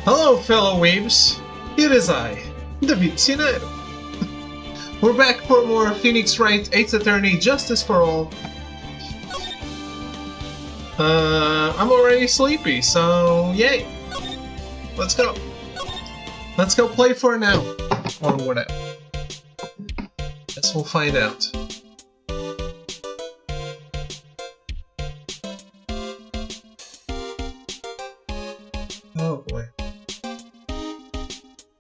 Hello, fellow weebs. It is I, David Sinero. We're back for more Phoenix Wright 8th Attorney Justice for All. I'm already sleepy, so yay. Let's go. Let's go play for now. Or whatever. Guess we'll find out. Oh boy.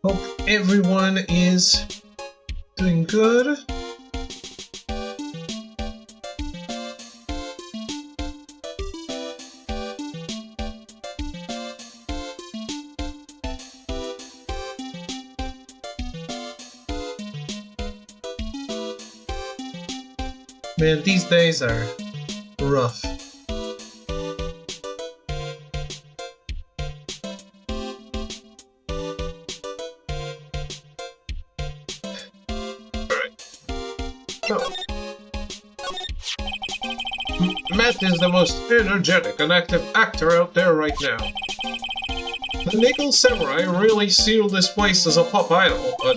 Hope everyone is doing good. Man, these days are rough. Matt is the most energetic and active actor out there right now. The Nickel Samurai really sealed this place as a pop idol, but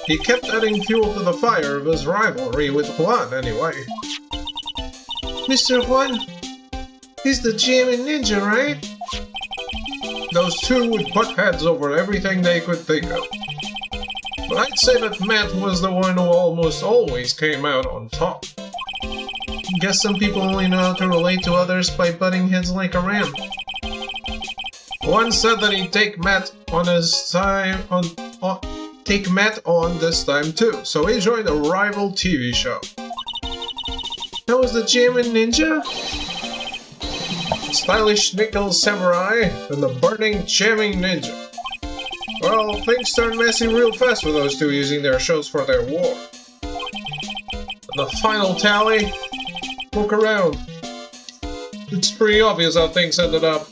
he kept adding fuel to the fire of his rivalry with Juan anyway. Mr. Juan, he's the jamming ninja, right? Those two would butt heads over everything they could think of. But I'd say that Matt was the one who almost always came out on top. Guess some people only know how to relate to others by butting heads like a ram. One said that he'd take Matt on this time too, so he joined a rival TV show. That was the Jamming Ninja? Stylish Nickel Samurai and the burning Jamming Ninja. Well, things turned messy real fast for those two using their shows for their war. And the final tally? Look around. It's pretty obvious how things ended up.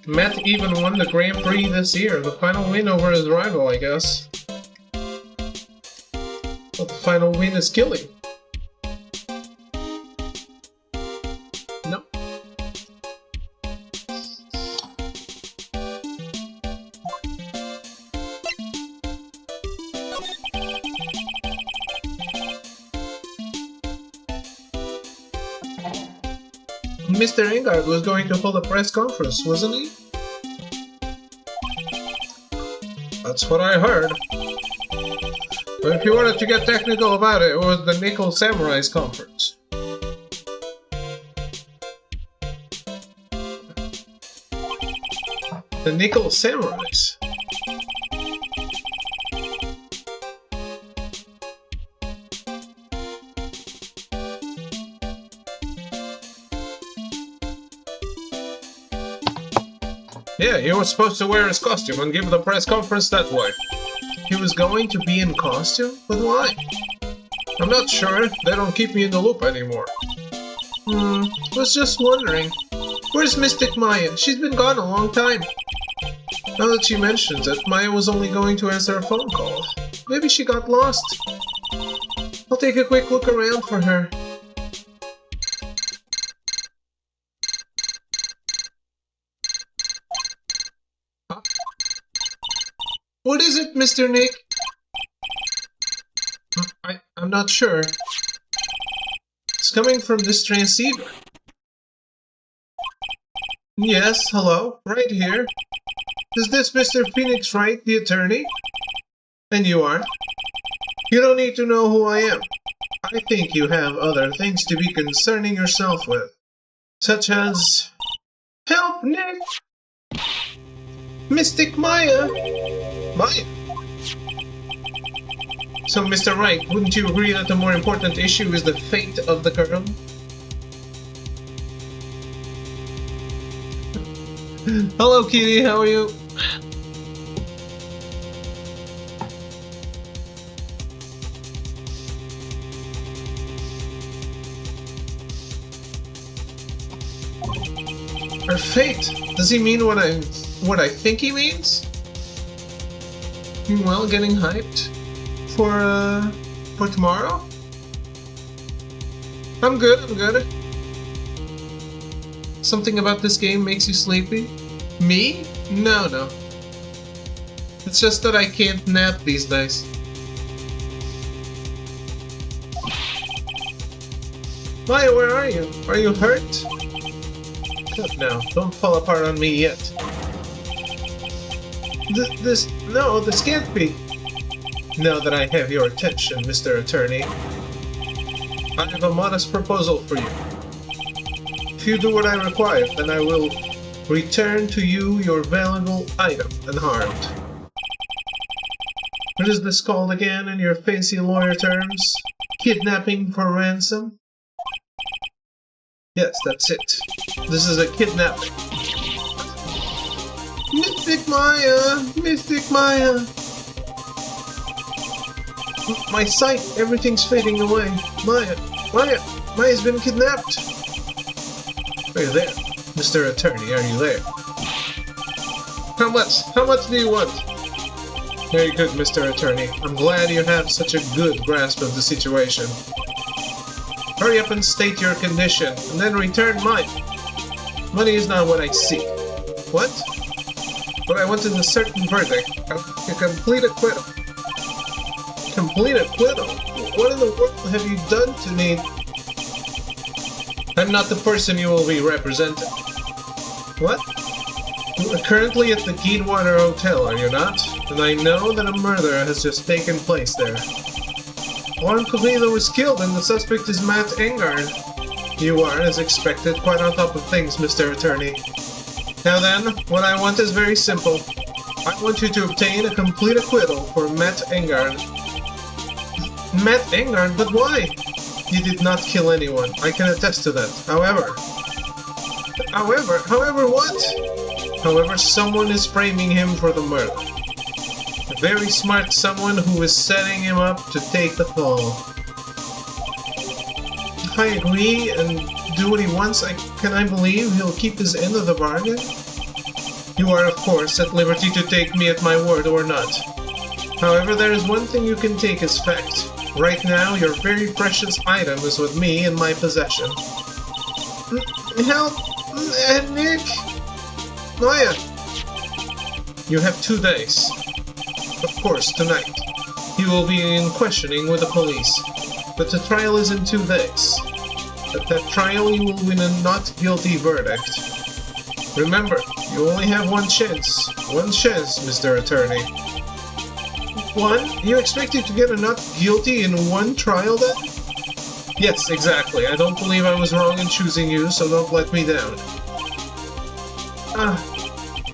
Matt even won the Grand Prix this year, the final win over his rival, I guess. But the final win is killing. No. Mr. Engard was going to hold a press conference, wasn't he? That's what I heard. But if you wanted to get technical about it, it was the Nickel Samurai's conference. The Nickel Samurais? Yeah, he was supposed to wear his costume and give the press conference that way. He was going to be in costume? But why? I'm not sure. They don't keep me in the loop anymore. Was just wondering. Where's Mystic Maya? She's been gone a long time. Now that she mentions it, Maya was only going to answer a phone call. Maybe she got lost. I'll take a quick look around for her. What is it, Mr. Nick? I'm not sure. It's coming from this transceiver. Yes, hello, right here. Is this Mr. Phoenix Wright, the attorney? And you are? You don't need to know who I am. I think you have other things to be concerning yourself with. Such as... Help, Nick! Mystic Maya! Maya? So, Mr. Wright, wouldn't you agree that the more important issue is the fate of the girl? Hello, Kitty, how are you? Her fate? Does he mean what I think he means? Meanwhile, getting hyped for tomorrow? I'm good. Something about this game makes you sleepy? Me? No, no. It's just that I can't nap these days. Maya, where are you? Are you hurt? Good now, don't fall apart on me yet. No, this can't be. Now that I have your attention, Mr. Attorney, I have a modest proposal for you. If you do what I require, then I will return to you your valuable item unharmed. What is this called again in your fancy lawyer terms? Kidnapping for ransom? Yes, that's it. This is a kidnapping. Mystic Maya! Mystic Maya! My sight, everything's fading away. Maya's been kidnapped. Are you there? Mr. Attorney, are you there? How much? How much do you want? Very good, Mr. Attorney. I'm glad you have such a good grasp of the situation. Hurry up and state your condition, and then return mine. Money is not what I seek. What? What I want is a certain verdict. A complete acquittal. Complete acquittal? What in the world have you done to me? I'm not the person you will be representing. What? You are currently at the Geedwater Hotel, are you not? And I know that a murder has just taken place there. Juan Covino was killed and the suspect is Matt Engard. You are, as expected, quite on top of things, Mr. Attorney. Now then, what I want is very simple. I want you to obtain a complete acquittal for Matt Engard. Matt Engard? But why? You did not kill anyone. I can attest to that. However what? However, someone is framing him for the murder. A very smart someone who is setting him up to take the fall. If I agree and do what he wants, can I believe he'll keep his end of the bargain? You are, of course, at liberty to take me at my word or not. However, there is one thing you can take as fact. Right now, your very precious item is with me in my possession. Help! Nick! Maya! You have 2 days. Of course, tonight. You will be in questioning with the police. But the trial is in 2 days. At that trial, you will win a not guilty verdict. Remember, you only have one chance. One chance, Mr. Attorney. One? You expected to get a not guilty in one trial then? Yes, exactly. I don't believe I was wrong in choosing you, so don't let me down.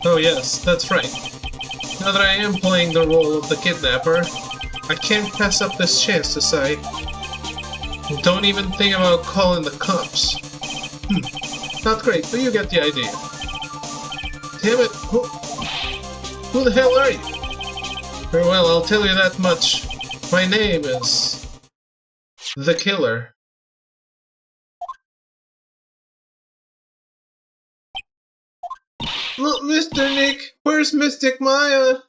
Oh yes, that's right. Now that I am playing the role of the kidnapper, I can't pass up this chance to say, don't even think about calling the cops. Not great, but you get the idea. Damn it, who the hell are you? Very well, I'll tell you that much. My name is... The Killer. Look, Mr. Nick, where's Mystic Maya?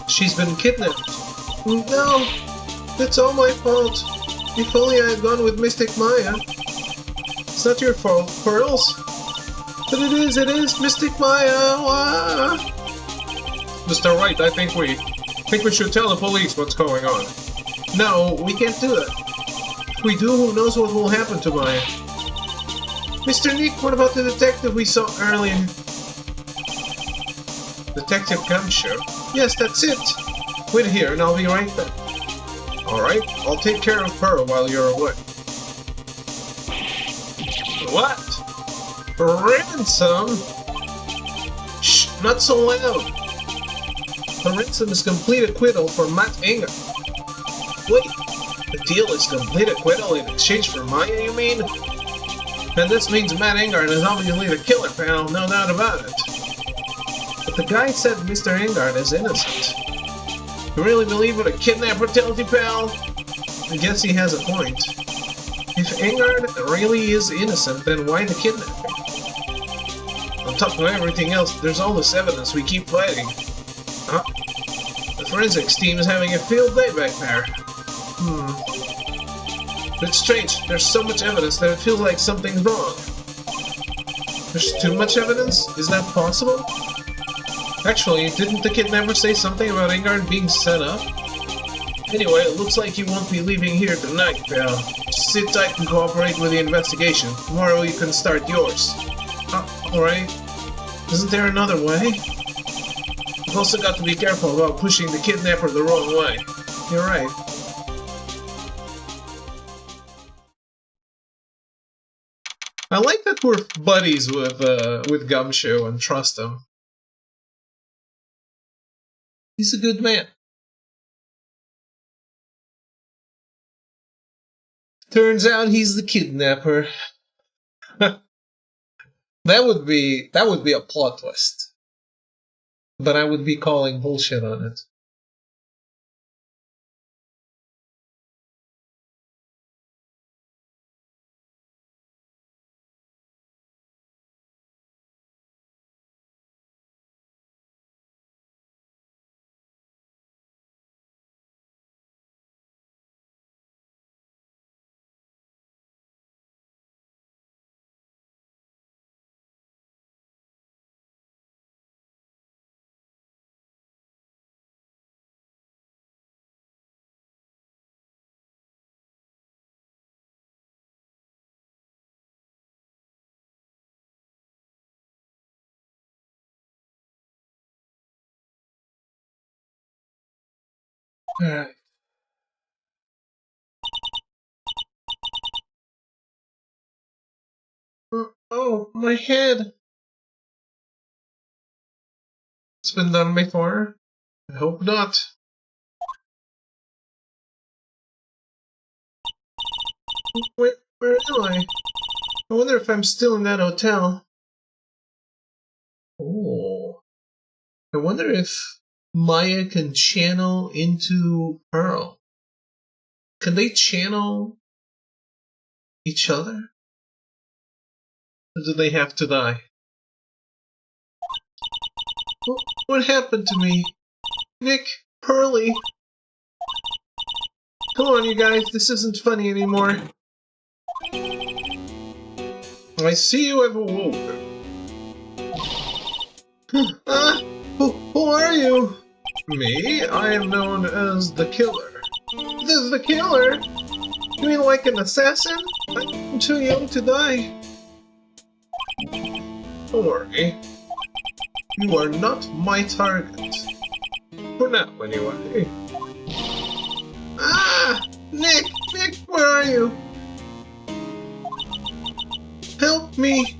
She's been kidnapped. No, it's all my fault. If only I had gone with Mystic Maya. It's not your fault, Pearls. But it is, Mystic Maya. Wah. Mr. Wright, I think we should tell the police what's going on. No, we can't do that. If we do, who knows what will happen to Maya. Mr. Nick, what about the detective we saw earlier? Detective Gumshoe? Yes, that's it. Wait here and I'll be right back. Alright, I'll take care of her while you're away. What? Ransom? Shh, not so loud. The ransom is complete acquittal for Matt Engard. Wait, the deal is complete acquittal in exchange for Maya, you mean? And this means Matt Engard is obviously the killer, pal, no doubt about it. But the guy said Mr. Engard is innocent. You really believe what a kidnapper tells you, pal? I guess he has a point. If Engard really is innocent, then why the kidnapping? On top of everything else, there's all this evidence we keep fighting. Huh? The forensics team is having a field day back there. It's strange. There's so much evidence that it feels like something's wrong. There's too much evidence? Is that possible? Actually, didn't the kidnapper say something about Ingard being set up? Anyway, it looks like you won't be leaving here tonight, pal. Just sit tight and cooperate with the investigation. Tomorrow you can start yours. Alright. Isn't there another way? You've also got to be careful about pushing the kidnapper the wrong way. You're right. I like that we're buddies with Gumshoe and trust him. He's a good man. Turns out he's the kidnapper. That would be a plot twist. But I would be calling bullshit on it. Alright. Oh, my head! It's been done before? I hope not. Wait, where am I? I wonder if I'm still in that hotel. Oh. I wonder if Maya can channel into Pearl. Can they channel each other? Or do they have to die? What happened to me? Nick, Pearly. Come on, you guys, this isn't funny anymore. I see you have awoken. Who are you? Me? I am known as the Killer. The Killer? You mean like an assassin? I'm too young to die. Don't worry. You are not my target. For now, anyway. Ah! Nick! Nick, where are you? Help me!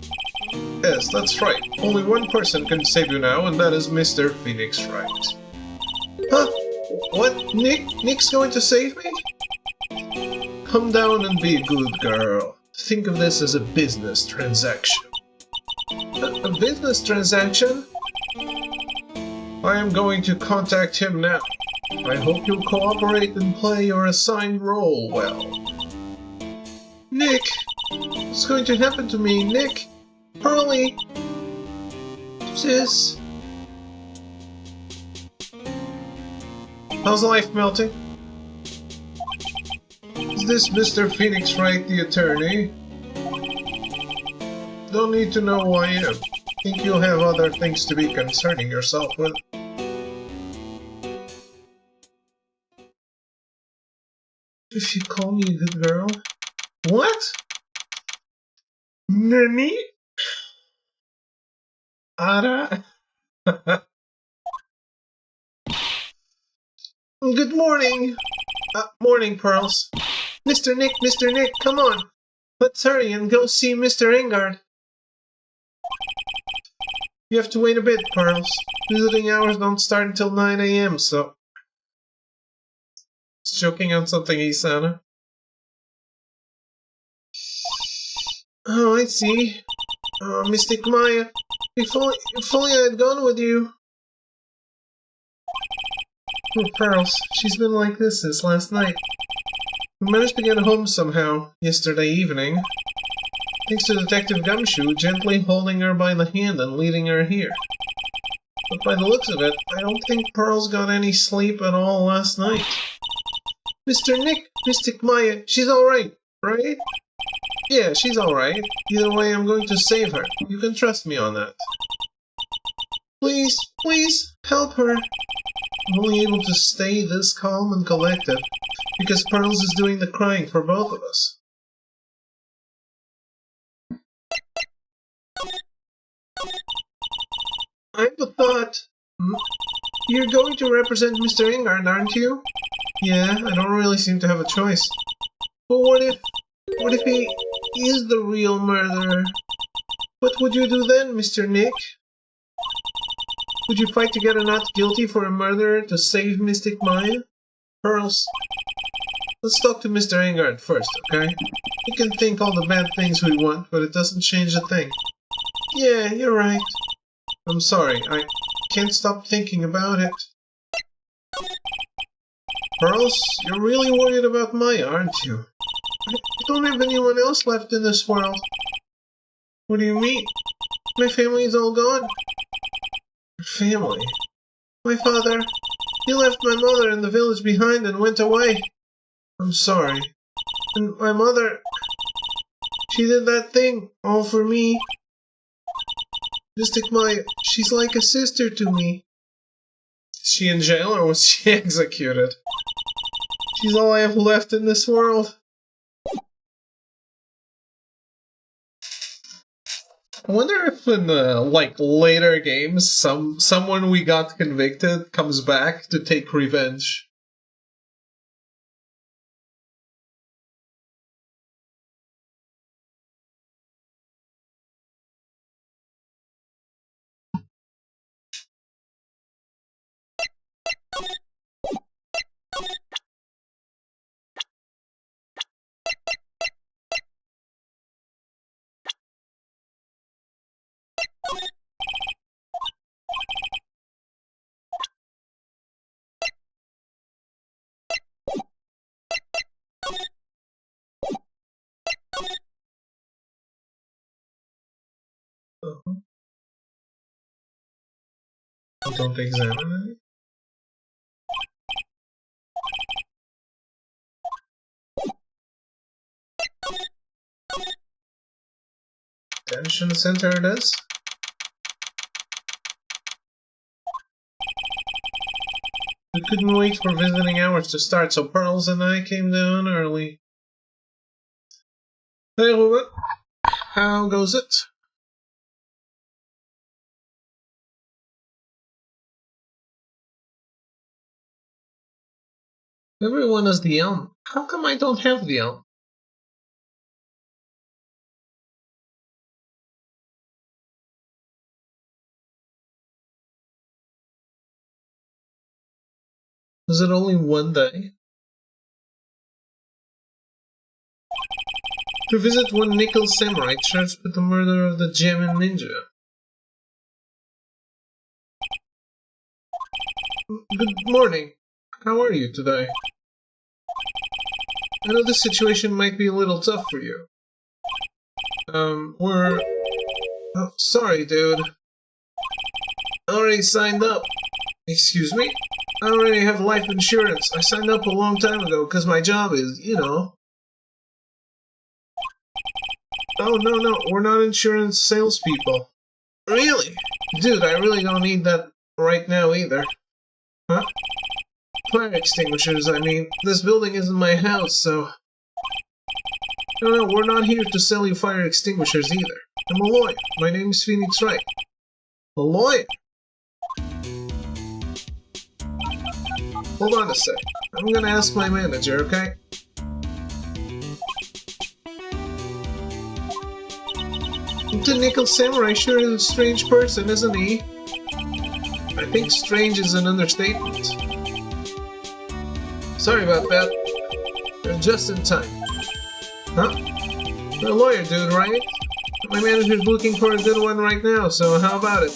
Yes, that's right. Only one person can save you now, and that is Mr. Phoenix Wright. Huh? What? Nick's going to save me? Come down and be a good girl. Think of this as a business transaction. A business transaction? I am going to contact him now. I hope you'll cooperate and play your assigned role well. Nick! What's going to happen to me? Nick! Pearly! Sis! How's life melting? Is this Mr. Phoenix Wright, the attorney? Don't need to know who I am. Think you'll have other things to be concerning yourself with. If you call me a good girl? What? Nani? Ara? Good morning! Morning, Pearls. Mr. Nick, come on! Let's hurry and go see Mr. Ingard. You have to wait a bit, Pearls. Visiting hours don't start until 9 AM, so... It's joking on something he said. Oh, I see. Oh, Mystic Maya. If only I had gone with you. Poor Pearls. She's been like this since last night. We managed to get home somehow, yesterday evening. Thanks to Detective Gumshoe gently holding her by the hand and leading her here. But by the looks of it, I don't think Pearls got any sleep at all last night. Mr. Nick, Mystic Maya, she's alright, right? Yeah, she's alright. Either way, I'm going to save her. You can trust me on that. Please, please, help her. I'm only able to stay this calm and collected because Pearls is doing the crying for both of us. I have a thought. You're going to represent Mr. Ingard, aren't you? Yeah, I don't really seem to have a choice. But what if he is the real murderer? What would you do then, Mr. Nick? Would you fight to get a not guilty for a murderer to save Mystic Maya? Pearls, let's talk to Mr. Ingard first, okay? We can think all the bad things we want, but it doesn't change a thing. Yeah, you're right. I'm sorry, I can't stop thinking about it. Pearls, you're really worried about Maya, aren't you? I don't have anyone else left in this world. What do you mean? My family's all gone. Family? My father, he left my mother in the village behind and went away. I'm sorry. And my mother, she did that thing all for me. Mystic Maya, she's like a sister to me. Is she in jail or was she executed? She's all I have left in this world. I wonder if in like later games, someone we got convicted comes back to take revenge. Don't examine it. Detention center it is. We couldn't wait for visiting hours to start, so Pearls and I came down early. Hey Ruben, how goes it? Everyone has the elm. How come I don't have the elm? Is it only one day? To visit one nickel samurai charged with the murder of the Gemin ninja. Good morning. How are you today? I know this situation might be a little tough for you. We're... Oh, sorry, dude. I already signed up. Excuse me? I already have life insurance. I signed up a long time ago because my job is, you know. Oh, no, we're not insurance salespeople. Really? Dude, I really don't need that right now either. Huh? Fire extinguishers, I mean. This building isn't my house, so... No, we're not here to sell you fire extinguishers either. I'm a lawyer. My name is Phoenix Wright. A lawyer? Hold on a sec. I'm gonna ask my manager, okay? The Nickel Samurai sure is a strange person, isn't he? I think strange is an understatement. Sorry about that. You're just in time. Huh? You're a lawyer, dude, right? My manager's looking for a good one right now, so how about it?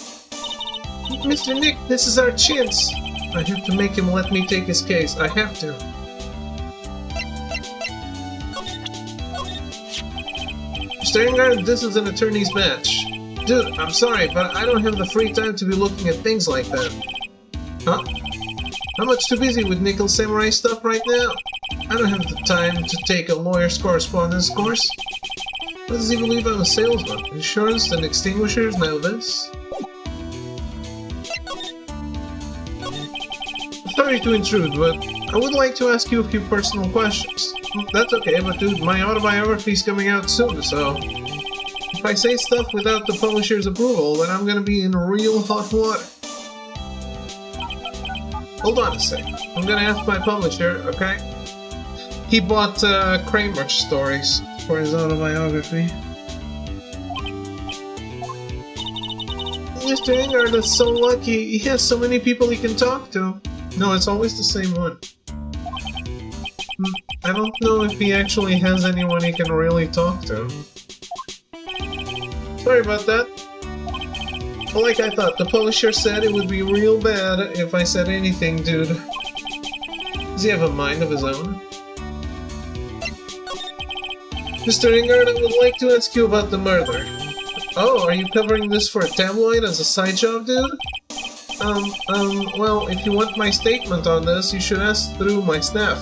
Mr. Nick, this is our chance. I have to make him let me take his case. I have to. Mr. Ingard, this is an attorney's match. Dude, I'm sorry, but I don't have the free time to be looking at things like that. Huh? I'm much too busy with Nickel Samurai stuff right now. I don't have the time to take a lawyer's correspondence course. Why does he believe I'm a salesman? Insurance and extinguishers, now this? Sorry to intrude, but I would like to ask you a few personal questions. That's okay, but dude, my autobiography's coming out soon, so... If I say stuff without the publisher's approval, then I'm gonna be in real hot water. Hold on a sec. I'm gonna ask my publisher, okay? He bought Kramer's stories for his autobiography. Mr. Ingard is so lucky. He has so many people he can talk to. No, it's always the same one. I don't know if he actually has anyone he can really talk to. Sorry about that. But like I thought, the publisher said it would be real bad if I said anything, dude. Does he have a mind of his own? Mr. Ingard, I would like to ask you about the murder. Oh, are you covering this for a tabloid as a side job, dude? Well, if you want my statement on this, you should ask through my staff.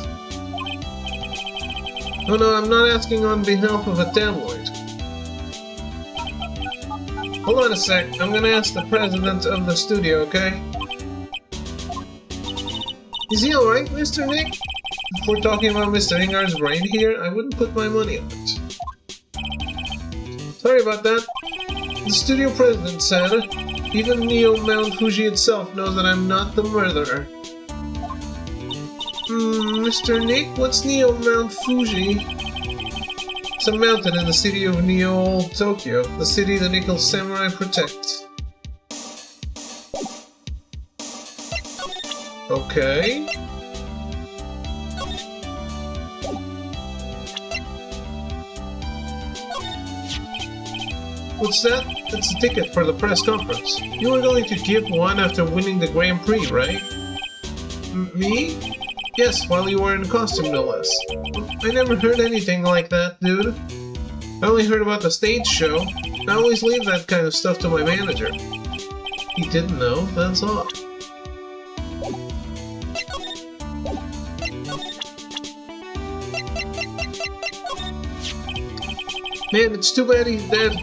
Oh no, I'm not asking on behalf of a tabloid. Hold on a sec, I'm gonna ask the president of the studio, okay? Is he alright, Mr. Nick? If we're talking about Mr. Ingard's brain here, I wouldn't put my money on it. Sorry about that. The studio president said, even Neo Mount Fuji itself knows that I'm not the murderer. Mr. Nick, what's Neo Mount Fuji? It's a mountain in the city of Neo Old Tokyo, the city the Nickel Samurai protect. Okay. What's that? It's a ticket for the press conference. You were going to give one after winning the Grand Prix, right? Me? Yes, while you were in costume, no less. I never heard anything like that, dude. I only heard about the stage show. I always leave that kind of stuff to my manager. He didn't know, that's all. Man, it's too bad he's dead.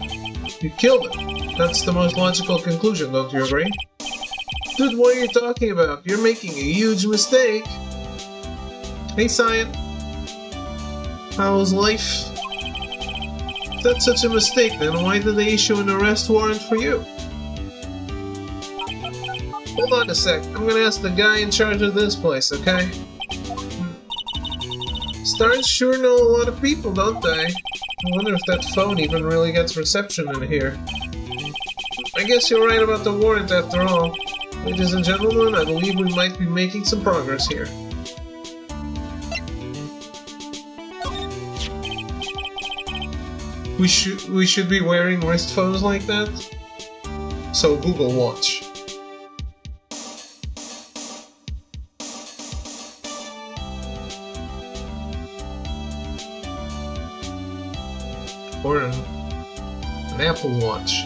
You killed him. That's the most logical conclusion, don't you agree? Dude, what are you talking about? You're making a huge mistake. Hey, Cyan. How's life? If that's such a mistake, then why did they issue an arrest warrant for you? Hold on a sec. I'm gonna ask the guy in charge of this place, okay? Stars sure know a lot of people, don't they? I wonder if that phone even really gets reception in here. I guess you're right about the warrant after all. Ladies and gentlemen, I believe we might be making some progress here. We should be wearing wrist phones like that? So Google Watch. Or an Apple Watch.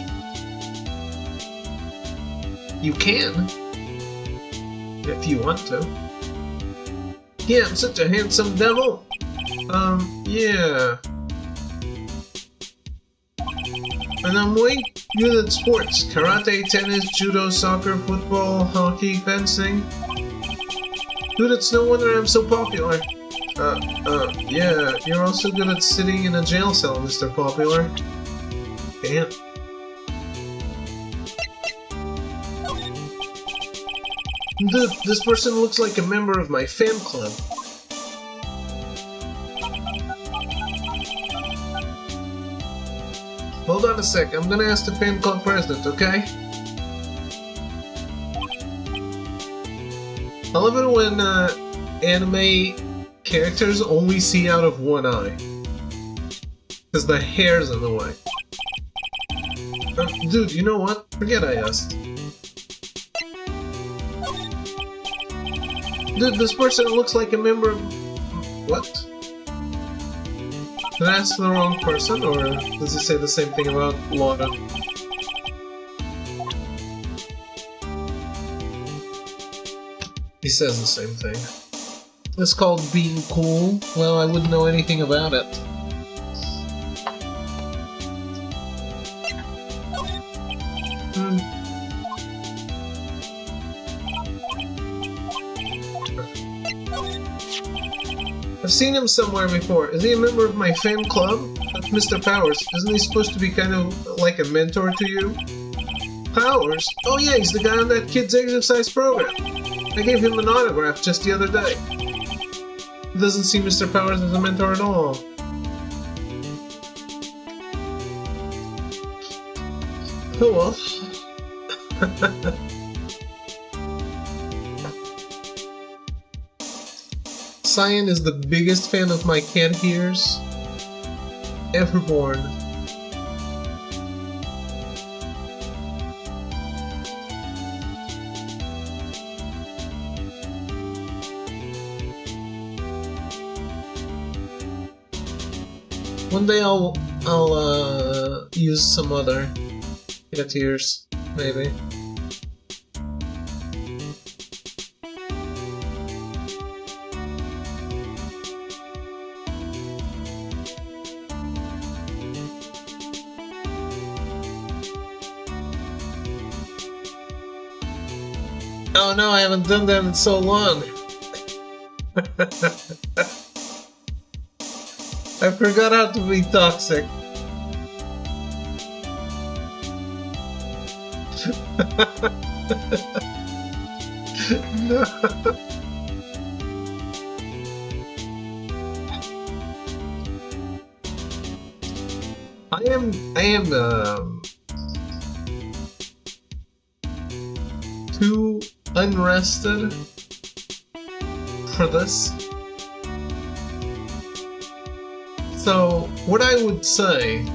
You can, if you want to. Yeah, I'm such a handsome devil. Yeah. And I'm way good at sports. Karate, tennis, judo, soccer, football, hockey, fencing. Dude, it's no wonder I'm so popular. Yeah, you're also good at sitting in a jail cell, Mr. Popular. Damn. Dude, this person looks like a member of my fan club. Hold on a sec, I'm gonna ask the fan club president, okay? I love it when, anime characters only see out of one eye. Because the hair's in the way. Dude, you know what? Forget I asked. Dude, this person looks like a member of... What? Did I ask the wrong person, or does it say the same thing about Lana? He says the same thing. It's called being cool. Well, I wouldn't know anything about it. I've seen him somewhere before. Is he a member of my fan club? That's Mr. Powers. Isn't he supposed to be kind of like a mentor to you? Powers? Oh yeah, he's the guy on that kid's exercise program. I gave him an autograph just the other day. He doesn't see Mr. Powers as a mentor at all. Oh well. Cyan is the biggest fan of my cat ears ever born. One day I'll use some other cat ears, maybe. Oh no, I haven't done that in so long. I forgot how to be toxic. No. I am too unrested for this. So, what I would say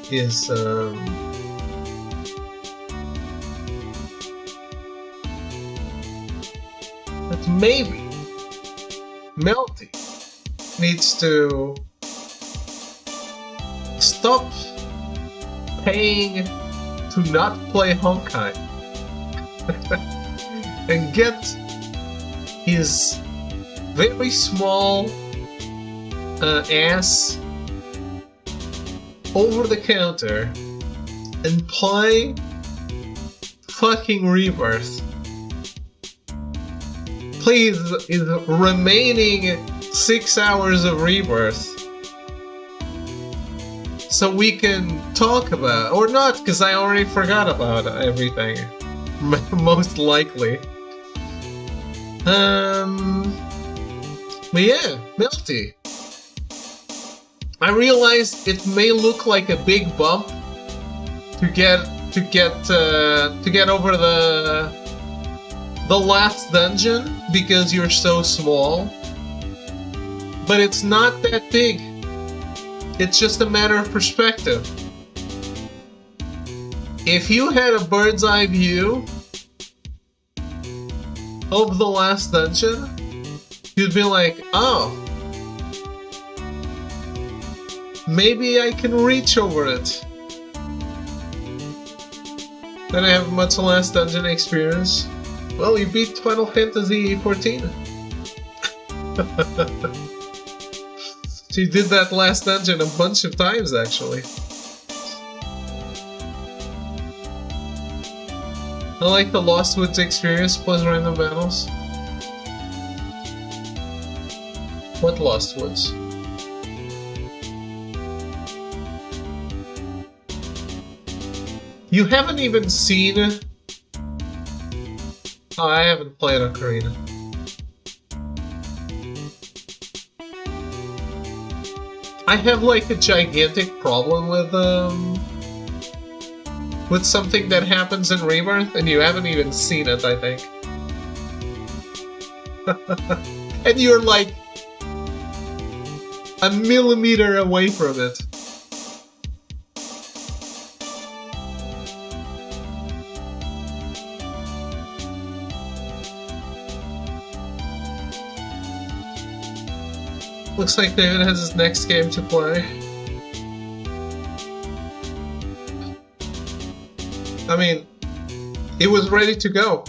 is, that maybe Melty needs to stop paying to not play Honkai and get his very small ass over the counter and play fucking Rebirth. Please, is remaining 6 hours of Rebirth so we can talk about, or not, because I already forgot about everything. Most likely. But yeah, Melty. I realized it may look like a big bump to get over the last dungeon because you're so small, but it's not that big. It's just a matter of perspective. If you had a bird's eye view of the last dungeon, you'd be like, oh, maybe I can reach over it. Then I have much less dungeon experience. Well, you beat Final Fantasy XIV. She did that last dungeon a bunch of times, actually. I like the Lost Woods experience plus random battles. What Lost Woods? You haven't even seen... Oh, I haven't played Ocarina. I have like a gigantic problem with something that happens in Rebirth, and you haven't even seen it, I think. And you're like a millimeter away from it. Looks like David has his next game to play. I mean, it was ready to go.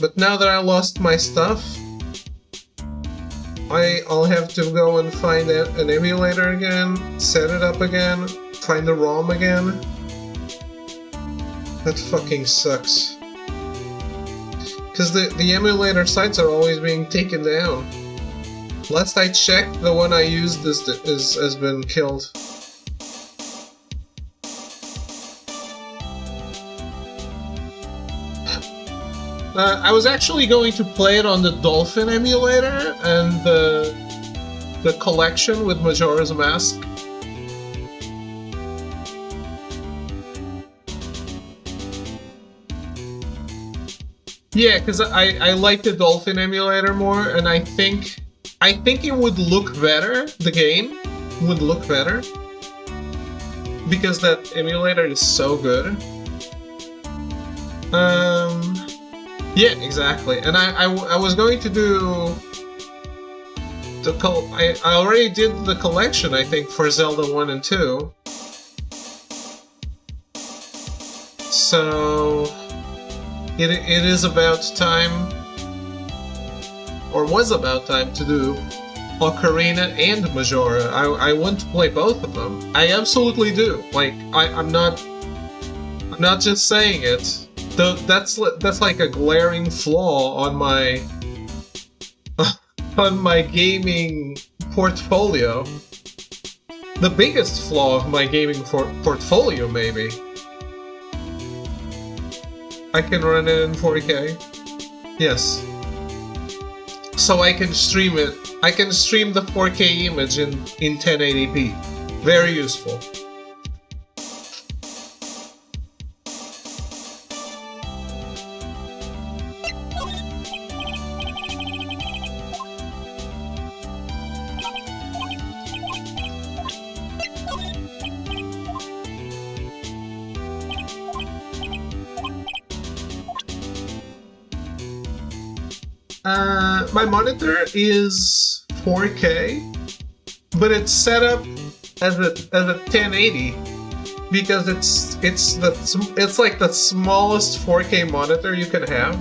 But now that I lost my stuff, I'll have to go and find an emulator again, set it up again, find the ROM again. That fucking sucks. Because the emulator sites are always being taken down. Last I checked, the one I used has been killed. I was actually going to play it on the Dolphin emulator and the collection with Majora's Mask. Yeah, because I like the Dolphin emulator more, and I think it would look better. The game would look better because that emulator is so good. Yeah, exactly. And I was going to do I already did the collection, I think, for Zelda 1 and 2. So it is about time, or was about time, to do Ocarina and Majora. I want to play both of them. I absolutely do. Like, I'm not just saying it. That's like a glaring flaw on my on my gaming portfolio. The biggest flaw of my gaming portfolio, maybe. I can run it in 4K. Yes. So I can stream it. I can stream the 4K image in 1080p. Very useful. My monitor is 4K, but it's set up as a 1080 because it's like the smallest 4K monitor you can have.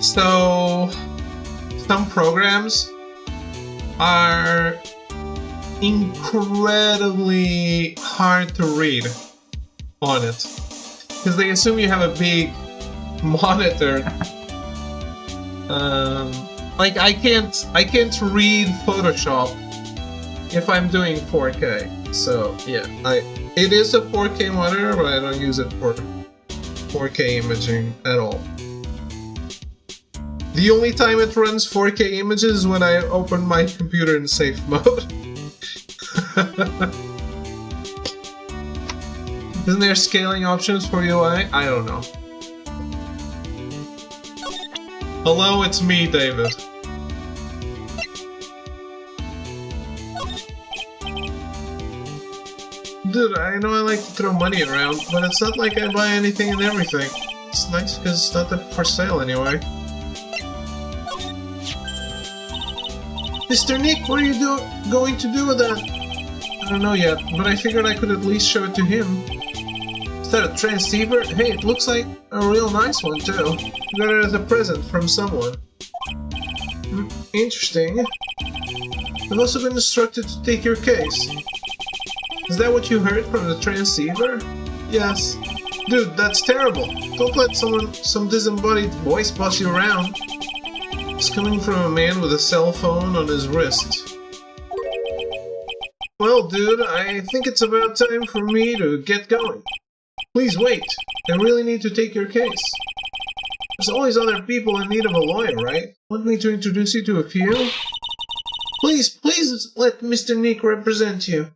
So some programs are incredibly hard to read on it because they assume you have a big monitor. Like I can't read Photoshop if I'm doing 4K. So yeah, it is a 4K monitor, but I don't use it for 4K imaging at all. The only time it runs 4K images is when I open my computer in safe mode. Isn't there scaling options for UI? I don't know. Hello, it's me, David. Dude, I know I like to throw money around, but it's not like I buy anything and everything. It's nice because it's not for sale anyway. Mr. Nick, what are you going to do with that? I don't know yet, but I figured I could at least show it to him. Is that a transceiver? Hey, it looks like a real nice one too. You got it as a present from someone. Interesting. I've also been instructed to take your case. Is that what you heard from the transceiver? Yes. Dude, that's terrible. Don't let some disembodied voice boss you around. It's coming from a man with a cell phone on his wrist. Well, dude, I think it's about time for me to get going. Please wait. I really need to take your case. There's always other people in need of a lawyer, right? Want me to introduce you to a few? Please let Mr. Nick represent you.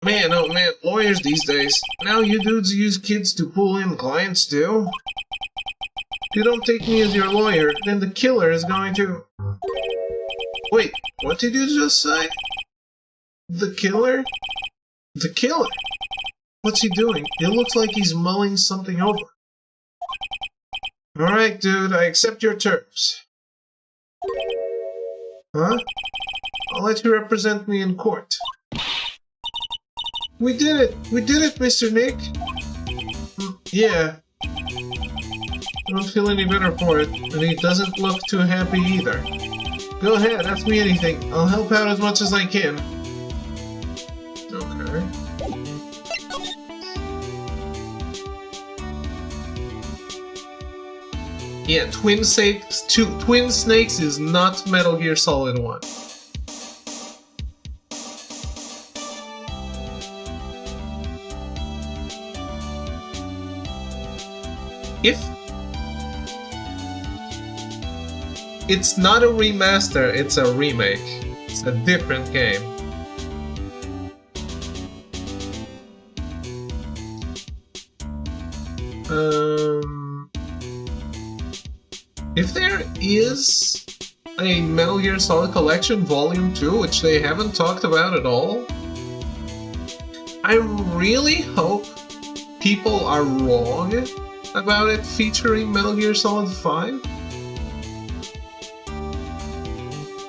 Man, oh man, lawyers these days. Now you dudes use kids to pull in clients too? If you don't take me as your lawyer, then the killer is going to... Wait, what did you just say? The killer? The killer? What's he doing? It looks like he's mulling something over. Alright, dude, I accept your terms. Huh? I'll let you represent me in court. We did it! We did it, Mr. Nick! Yeah. don't feel any better for it, and he doesn't look too happy either. Go ahead, ask me anything. I'll help out as much as I can. Okay. Yeah, Twin Snakes is not Metal Gear Solid 1. If it's not a remaster, it's a remake. It's a different game. If there is a Metal Gear Solid Collection Volume 2, which they haven't talked about at all, I really hope people are wrong about it featuring Metal Gear Solid 5.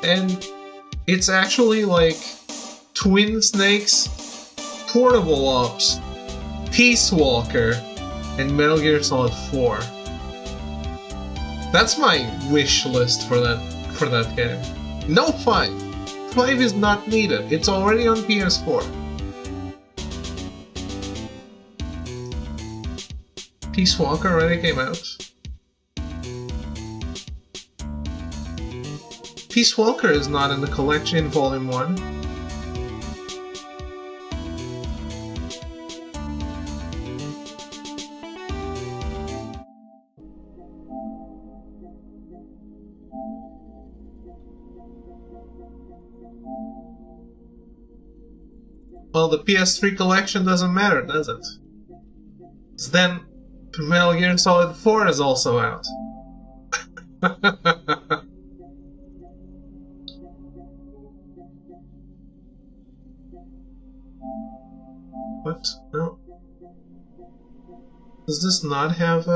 And it's actually like Twin Snakes, Portable Ops, Peace Walker, and Metal Gear Solid 4. That's my wish list for that game. No 5. 5 is not needed. It's already on PS4. Peace Walker already came out. Peace Walker is not in the collection Volume 1. Well, the PS3 collection doesn't matter, does it? Then Metal Gear Solid 4 is also out. What? No. Does this not have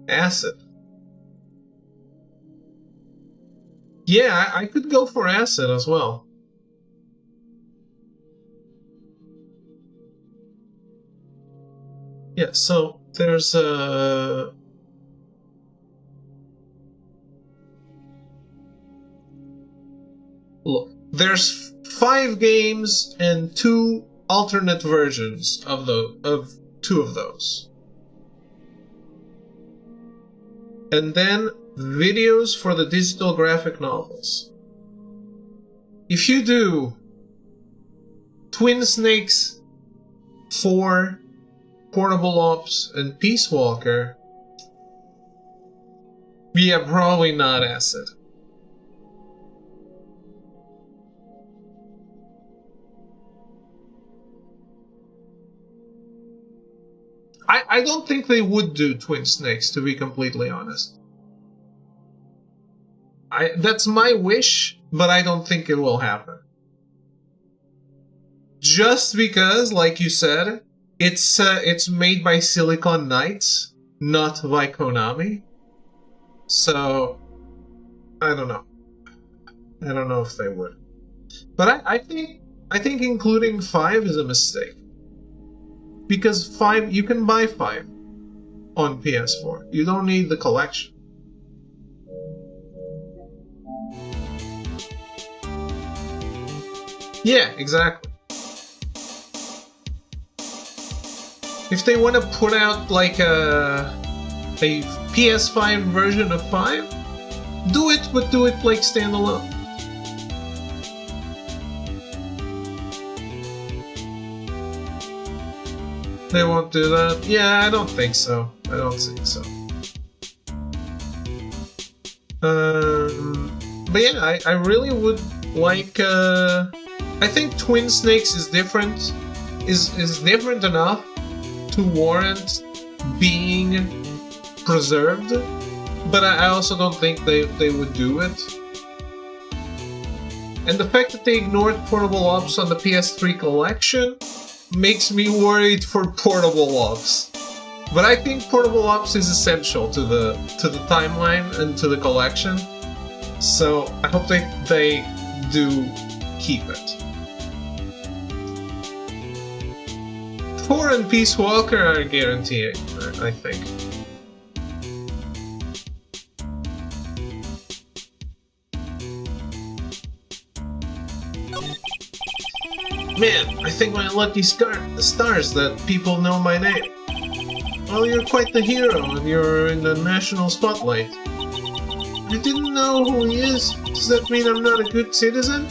Acid? Yeah, I could go for Acid as well. Yeah, so there's look, there's 5 games and 2 alternate versions of 2 of those. And then videos for the digital graphic novels. If you do Twin Snakes 4, Portable Ops, and Peace Walker, yeah, probably not Acid. I don't think they would do Twin Snakes, to be completely honest. That's my wish, but I don't think it will happen. Just because, like you said, it's made by Silicon Knights, not by Konami. So I don't know. I don't know if they would. But I think including 5 is a mistake. Because 5, you can buy 5 on PS4. You don't need the collection. Yeah, exactly. If they want to put out like a PS5 version of 5, do it, but do it like standalone. They won't do that? Yeah, I don't think so. I don't think so. But yeah, I really would like. I think Twin Snakes is different. Is different enough to warrant being preserved, but I also don't think they would do it. And the fact that they ignored Portable Ops on the PS3 collection makes me worried for Portable Ops. But I think portable ops is essential to the timeline and to the collection. So I hope they do keep it. Thor and Peace Walker are guaranteed, I think. Man, I think my lucky stars that people know my name. Well, you're quite the hero and you're in the national spotlight. You didn't know who he is? Does that mean I'm not a good citizen?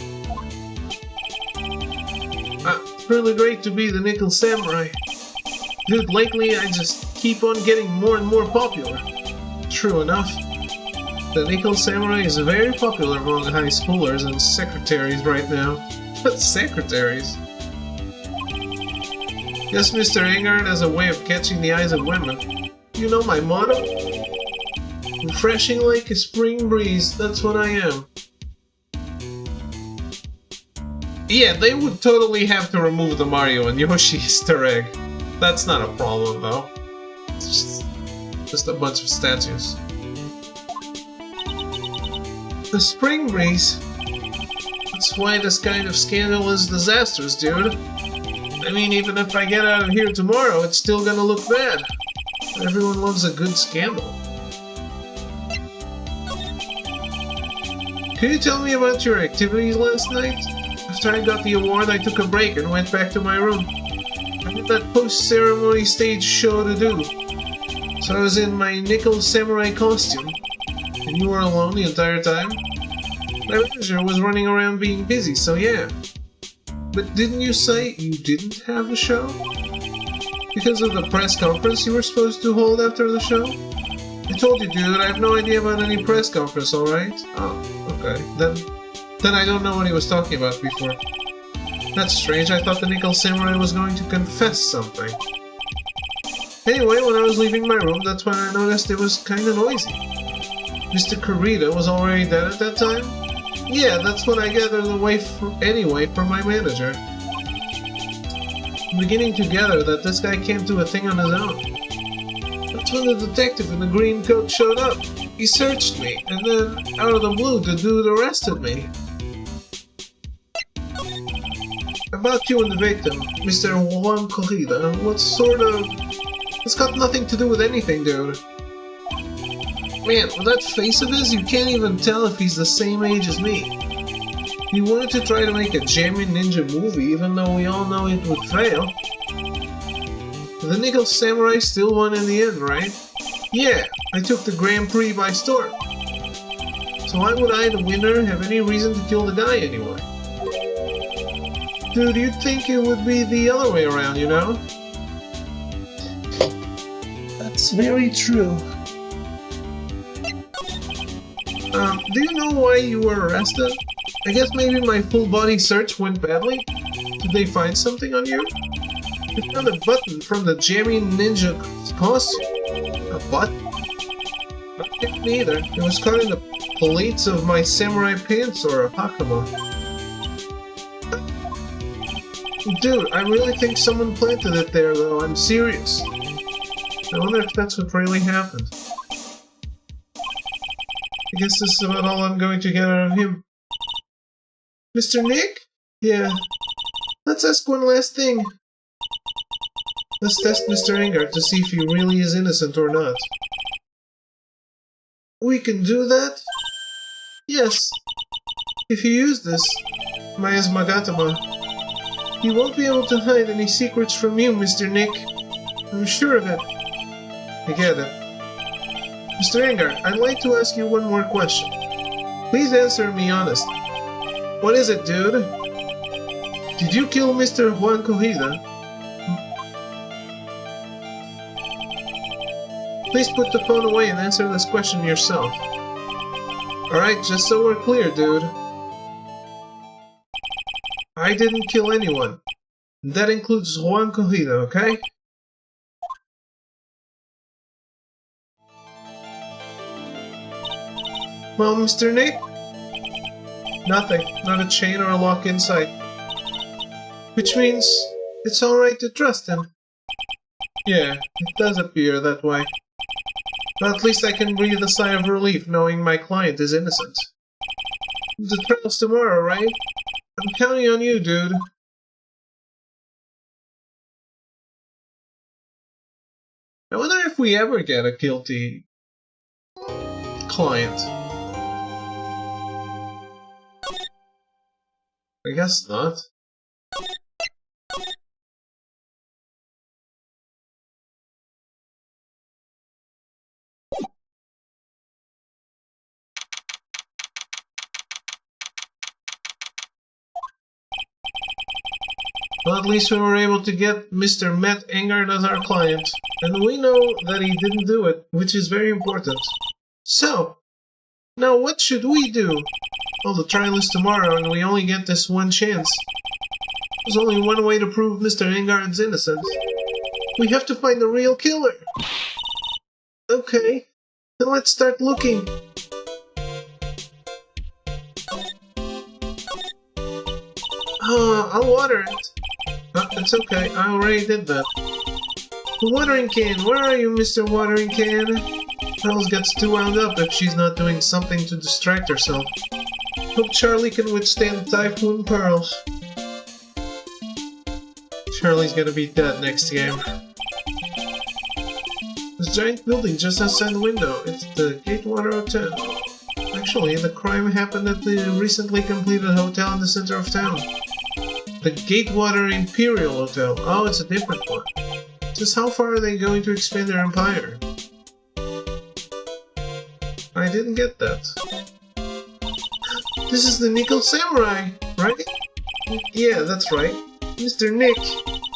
It's really great to be the Nickel Samurai. Dude, lately I just keep on getting more and more popular. True enough. The Nickel Samurai is very popular among high schoolers and secretaries right now. But secretaries? Guess Mr. Engard has a way of catching the eyes of women. You know my motto? Refreshing like a spring breeze, that's what I am. Yeah, they would totally have to remove the Mario and Yoshi Easter egg. That's not a problem though. It's just a bunch of statues. The spring breeze? That's why this kind of scandal is disastrous, dude. I mean, even if I get out of here tomorrow, it's still gonna look bad. Everyone loves a good scandal. Can you tell me about your activities last night? After I got the award, I took a break and went back to my room. I had that post-ceremony stage show to do. So I was in my Nickel Samurai costume. And you were alone the entire time? My manager was running around being busy, so yeah. But didn't you say you didn't have a show? Because of the press conference you were supposed to hold after the show? I told you, dude, I have no idea about any press conference, alright? Oh, okay. Then I don't know what he was talking about before. That's strange, I thought the Nickel Samurai was going to confess something. Anyway, when I was leaving my room, that's when I noticed it was kinda noisy. Mr. Kurita was already dead at that time? Yeah, that's what I gathered anyway from my manager. I'm beginning to gather that this guy can't do a thing on his own. That's when the detective in the green coat showed up. He searched me, and then, out of the blue, the dude arrested me. About you and the victim, Mr. Juan Corrida, what sort of... It's got nothing to do with anything, dude. Man, with that face of his, you can't even tell if he's the same age as me. He wanted to try to make a Jammin' Ninja movie, even though we all know it would fail. The Nickel Samurai still won in the end, right? Yeah, I took the Grand Prix by storm. So why would I, the winner, have any reason to kill the guy anyway? Dude, you'd think it would be the other way around, you know? That's very true. Do you know why you were arrested? I guess maybe my full body search went badly? Did they find something on you? They found a button from the Jammin' Ninja costume. A button? Not yet neither. It was caught in the pleats of my samurai pants or a hakama. Dude, I really think someone planted it there though, I'm serious. I wonder if that's what really happened. I guess this is about all I'm going to get out of him. Mr. Nick? Yeah. Let's ask one last thing. Let's test Mr. Engard to see if he really is innocent or not. We can do that? Yes. If you use this, Maya's Magatama, he won't be able to hide any secrets from you, Mr. Nick. I'm sure of it. I get it. Mr. Engard, I'd like to ask you one more question. Please answer me honest. What is it, dude? Did you kill Mr. Juan Corrida? Please put the phone away and answer this question yourself. Alright, just so we're clear, dude. I didn't kill anyone. That includes Juan Corrida, okay? Well, Mr. Nick? Nothing. Not a chain or a lock inside. Which means it's alright to trust him. Yeah, it does appear that way. But at least I can breathe a sigh of relief knowing my client is innocent. The trial's tomorrow, right? I'm counting on you, dude. I wonder if we ever get a guilty client. I guess not. Well, at least we were able to get Mr. Matt Engard as our client. And we know that he didn't do it, which is very important. So, now what should we do? Well, the trial is tomorrow and we only get this one chance. There's only one way to prove Mr. Engard's innocence. We have to find the real killer. Okay, then let's start looking. I'll water it. It's okay, I already did that. The watering can, where are you, Mr. Watering Can? Pearls gets too wound up if she's not doing something to distract herself. Hope Charlie can withstand Typhoon Pearls. Charlie's gonna be dead next game. This giant building just outside the window, it's the Gatewater Hotel. Actually, the crime happened at the recently completed hotel in the center of town. The Gatewater Imperial Hotel. Oh, it's a different one. Just how far are they going to expand their empire? I didn't get that. This is the Nickel Samurai, right? Yeah, that's right. Mr. Nick,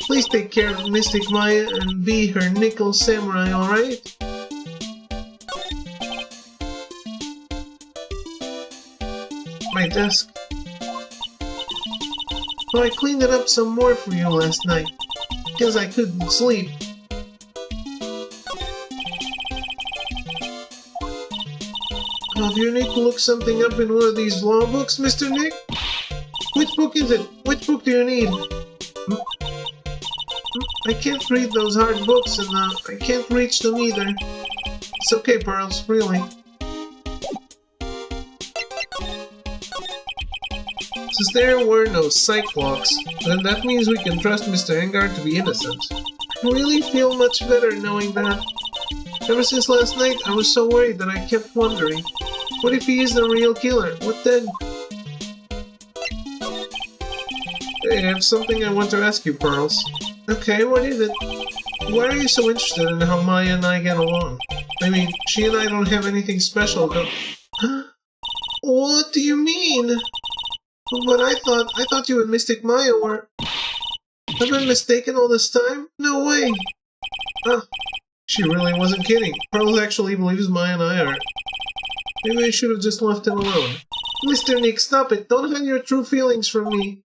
please take care of Mystic Maya and be her Nickel Samurai, alright? My desk. Well, I cleaned it up some more for you last night, because I couldn't sleep. Oh, do you need to look something up in one of these law books, Mr. Nick? Which book is it? Which book do you need? I can't read those hard books and I can't reach them either. It's okay, Pearls, really. Since there were no psych locks, then that means we can trust Mr. Engard to be innocent. I really feel much better knowing that. Ever since last night, I was so worried that I kept wondering, what if he is the real killer? What then? Hey, I have something I want to ask you, Pearls. Okay, what is it? Why are you so interested in how Maya and I get along? I mean, she and I don't have anything special, but... What do you mean? But I thought you and Mystic Maya were... I've been mistaken all this time? No way! She really wasn't kidding. Pearls actually believes Maya and I are... Maybe I should have just left him alone. Mr. Nick, stop it! Don't hide your true feelings from me!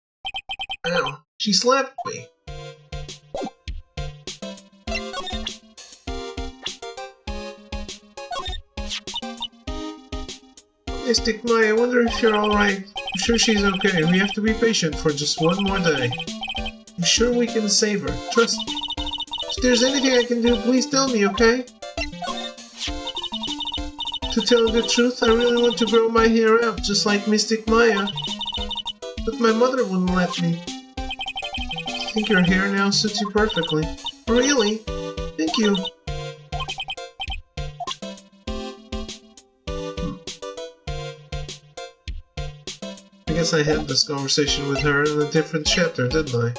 Ow, she slapped me. Mystic Maya, I wonder if you're alright. I'm sure she's okay. We have to be patient for just one more day. I'm sure we can save her. Trust me. If there's anything I can do, please tell me, okay? To tell the truth, I really want to grow my hair out, just like Mystic Maya. But my mother wouldn't let me. I think your hair now suits you perfectly. Really? Thank you. I guess I had this conversation with her in a different chapter, didn't I?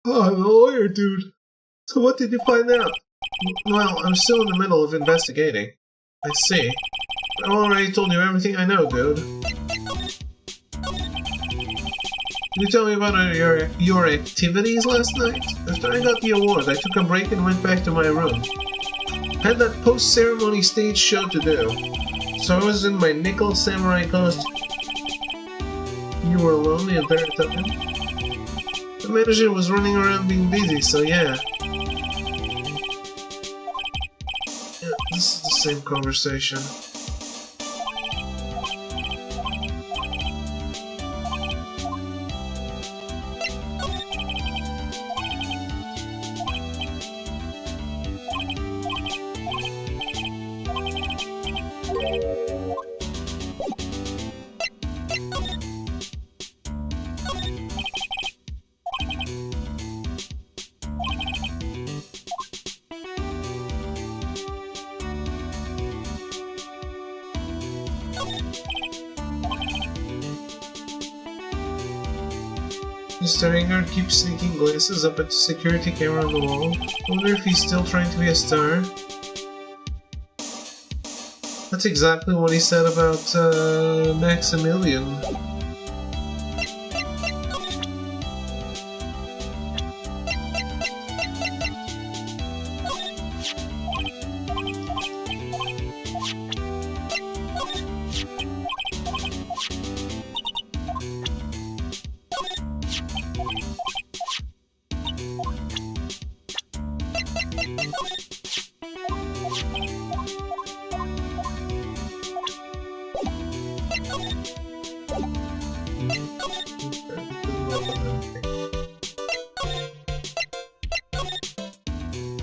Oh, I'm a lawyer, dude. So what did you find out? Well, I'm still in the middle of investigating. I see. I already told you everything I know, dude. Can you tell me about your activities last night? After I got the award, I took a break and went back to my room. I had that post-ceremony stage show to do, so I was in my Nickel Samurai costume. You were alone the entire time? The manager was running around being busy, so yeah. Yeah, this is the same conversation. Mr. Inger keeps sneaking glances up at the security camera on the wall. Wonder if he's still trying to be a star. That's exactly what he said about Maximilian.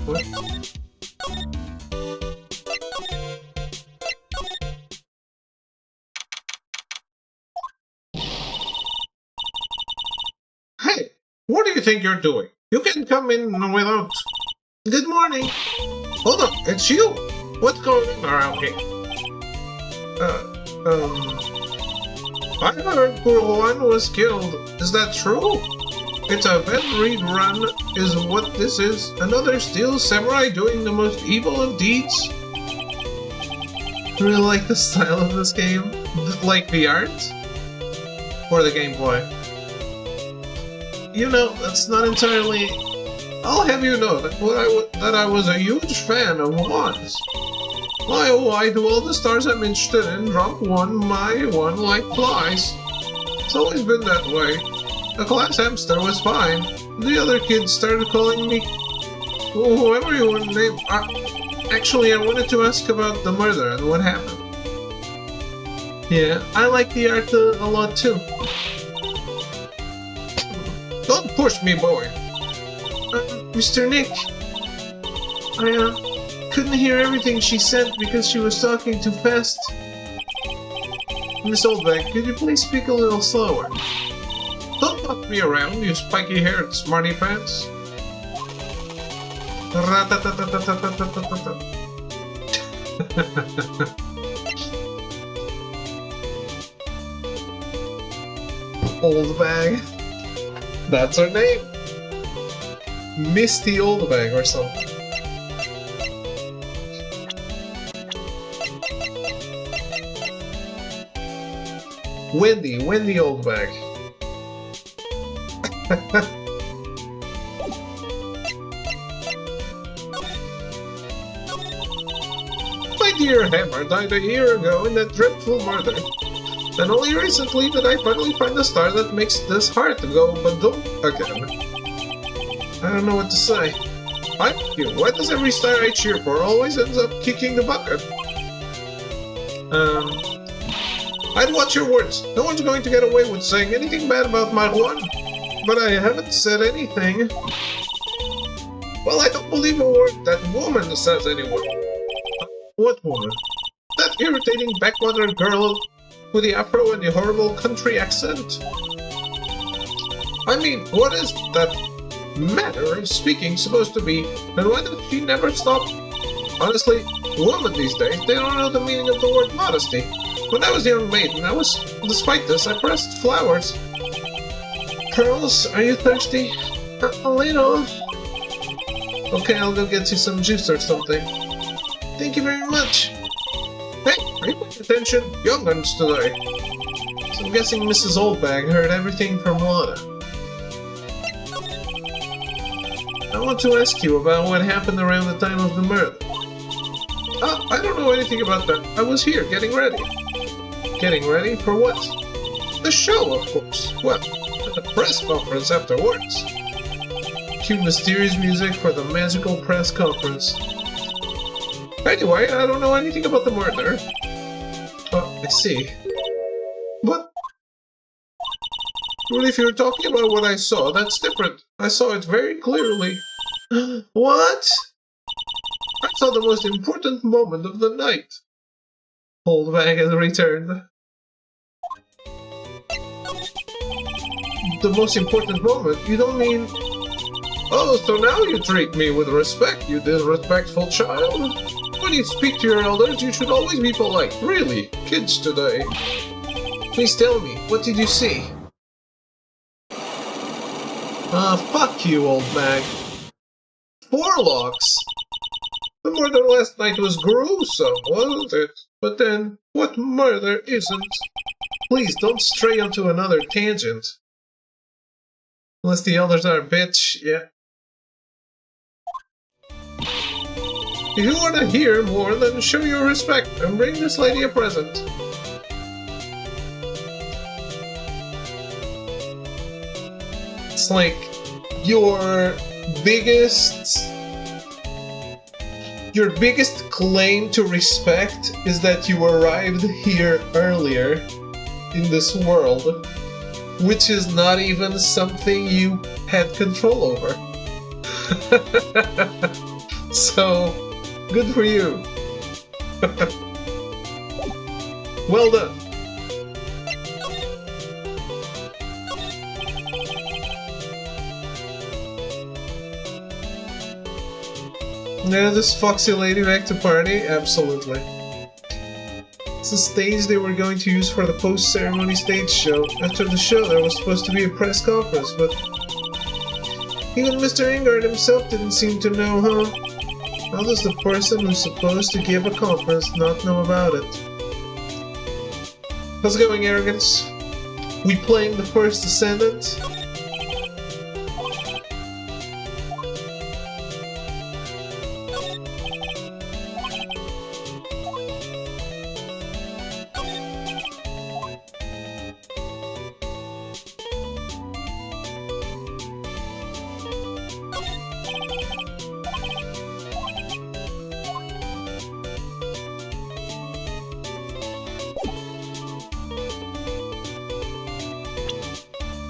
What? Hey, what do you think you're doing? You can come in without... Good morning. Hold on, it's you. What's going on around here? I heard Purwan was killed. Is that true? It's a well-read run, is what this is. Another steel samurai doing the most evil of deeds. I really like the style of this game. Like the art? Or the gameplay? You know, that's not entirely... I'll have you know that I was a huge fan of Wands. Why oh why do all the stars I'm interested in drop one by one like flies? It's always been that way. The class hamster was fine. The other kids started calling me whoever you want to name. Actually, I wanted to ask about the murder and what happened. Yeah, I like the art a lot too. Don't push me, boy. Mr. Nick, I couldn't hear everything she said because she was talking too fast. Miss Oldbeck, could you please speak a little slower? Don't knock me around, you spiky-haired smarty pants. Oldbag. That's her name. Misty Oldbag or something. Wendy Oldbag. My dear Hammer died a year ago in that dreadful murder. And only recently did I finally find the star that makes this heart go badum again. I don't know what to say. Thank you. Why does every star I cheer for always ends up kicking the bucket? I'd watch your words. No one's going to get away with saying anything bad about my one. But I haven't said anything. Well, I don't believe a word that woman says anyway. What woman? That irritating backwater girl with the afro and the horrible country accent? I mean, what is that manner of speaking supposed to be, and why does she never stop? Honestly, women these days, they don't know the meaning of the word modesty. When I was a young maiden, despite this, I pressed flowers. Pearls, are you thirsty? A little. Okay, I'll go get you some juice or something. Thank you very much. Hey, are you paying attention? Young guns today. So I'm guessing Mrs. Oldbag heard everything from Lana. I want to ask you about what happened around the time of the murder. I don't know anything about that. I was here, getting ready. Getting ready for what? The show, of course. Well, at the press conference afterwards. Cue mysterious music for the magical press conference. Anyway, I don't know anything about the murder. Oh, I see. But well, if you're talking about what I saw, that's different. I saw it very clearly. What? I saw the most important moment of the night. Old bag has returned. The most important moment? You don't mean... Oh, so now you treat me with respect, you disrespectful child? When you speak to your elders, you should always be polite. Really? Kids today. Please tell me, what did you see? Fuck you, old bag. 4 locks? The murder last night was gruesome, wasn't it? But then, what murder isn't? Please, don't stray onto another tangent. Unless the elders are a bitch, yeah. If you want to hear more, then show your respect and bring this lady a present. It's like your biggest claim to respect is that you arrived here earlier in this world, which is not even something you had control over. So, good for you. Well done. Now this foxy lady back to party? Absolutely. It's the stage they were going to use for the post-ceremony stage show. After the show there was supposed to be a press conference, but even Mr. Ingard himself didn't seem to know, huh? How does the person who's supposed to give a conference not know about it? How's it going, Arrogance? We playing the First Descendant?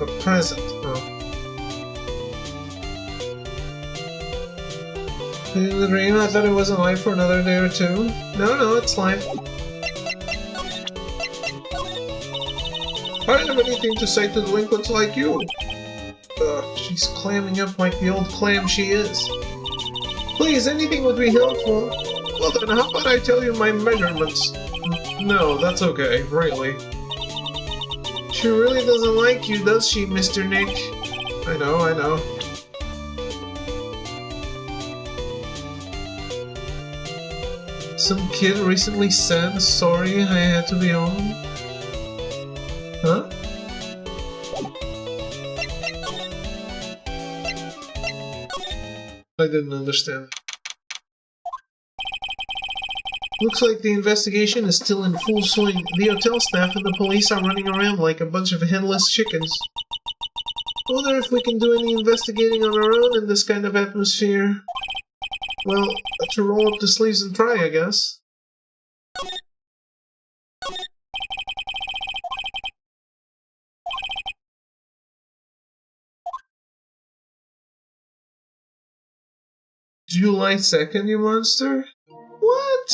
A present, huh? In the dream, I thought it wasn't live for another day or two. No, it's live. I don't have anything to say to delinquents like you. She's clamming up like the old clam she is. Please, anything would be helpful. Well then, how about I tell you my measurements? No, that's okay, really. She really doesn't like you, does she, Mr. Nick? I know. Some kid recently said, sorry, I had to be home. Huh? I didn't understand. Looks like the investigation is still in full swing. The hotel staff and the police are running around like a bunch of headless chickens. Wonder if we can do any investigating on our own in this kind of atmosphere. Well, to roll up the sleeves and try, I guess. July 2nd, you monster? What?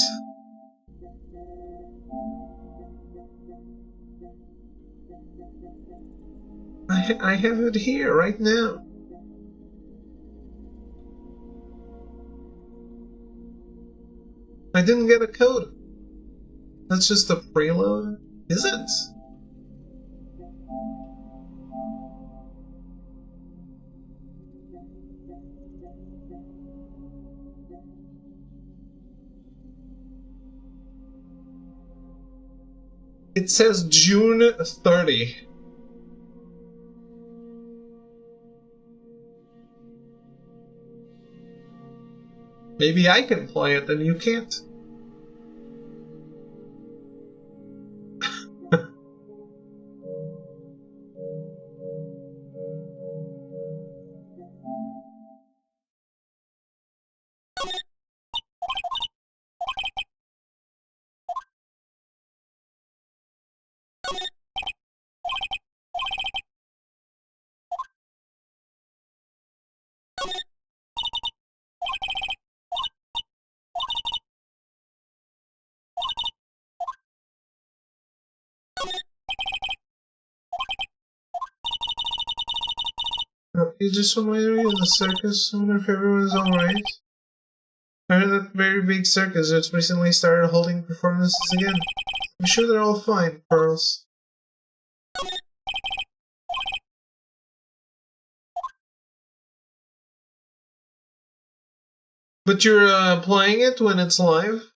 I have it here, right now. I didn't get a code. That's just a preload? Is it? It says June 30. Maybe I can play it and you can't. You just reminded me of the circus. I wonder if everyone's alright. I heard that very big circus that's recently started holding performances again. I'm sure they're all fine, Pearls. But you're playing it when it's live?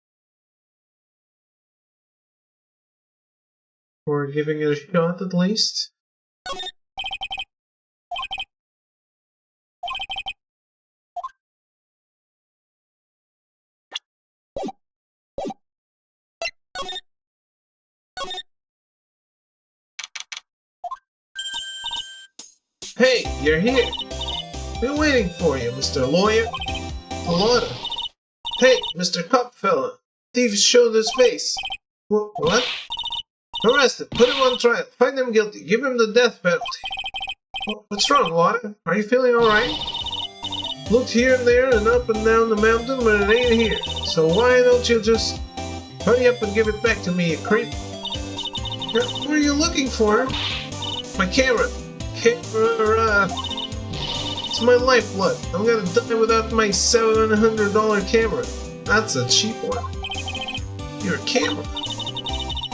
Or giving it a shot at least? Hey, you're here! Been waiting for you, Mr. Lawyer. Alana. Hey, Mr. Cop fella. Thief showed his face. What? Arrest him. Put him on trial. Find him guilty. Give him the death penalty. What's wrong, Lana? Are you feeling alright? Looked here and there and up and down the mountain, but it ain't here. So why don't you just hurry up and give it back to me, you creep? What are you looking for? My camera. It's my lifeblood. I'm gonna die without my $700 camera. That's a cheap one. Your camera.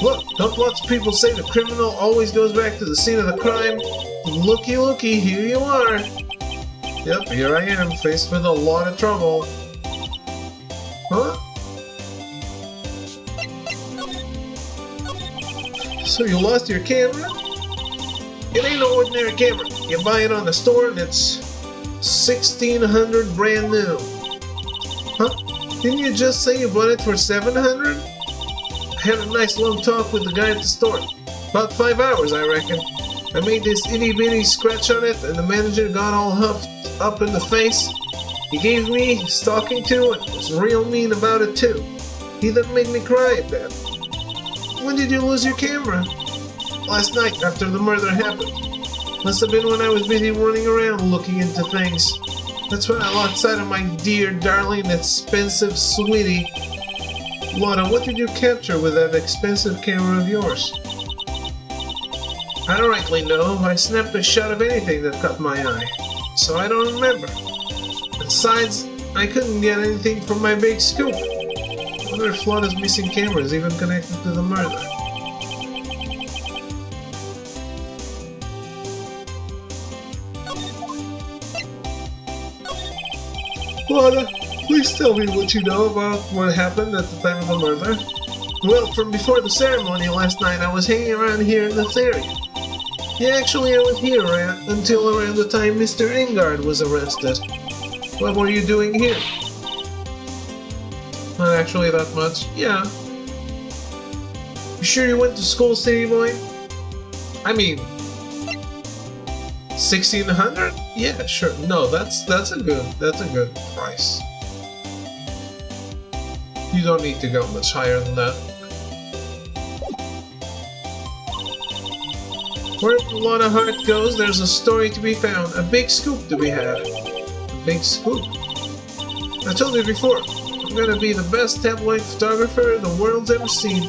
Look, don't lots of people say the criminal always goes back to the scene of the crime? Looky, looky, here you are. Yep, here I am, faced with a lot of trouble. Huh? So you lost your camera? It ain't no ordinary camera. You buy it on the store and it's $1,600 brand new. Huh? Didn't you just say you bought it for $700? I had a nice long talk with the guy at the store. About 5 hours, I reckon. I made this itty bitty scratch on it and the manager got all huffed up in the face. He gave me his talking to and was real mean about it too. He then made me cry a bit. When did you lose your camera? Last night, after the murder happened. Must have been when I was busy running around looking into things. That's when I lost sight of my dear, darling, expensive sweetie. Lana, what did you capture with that expensive camera of yours? I don't rightly know. I snapped a shot of anything that caught my eye. So I don't remember. Besides, I couldn't get anything from my big scoop. I wonder if Lana's missing camera is even connected to the murder. Lana, please tell me what you know about what happened at the time of the murder. Well, from before the ceremony last night, I was hanging around here in this area. Yeah, actually, I was here until around the time Mr. Ingard was arrested. What were you doing here? Not actually that much. Yeah. You sure you went to school, city boy? I mean, 1,600? Yeah, sure. No, that's a good price. You don't need to go much higher than that. Where Lana Hart goes, there's a story to be found, a big scoop to be had. A big scoop. I told you before, I'm gonna be the best tabloid photographer the world's ever seen.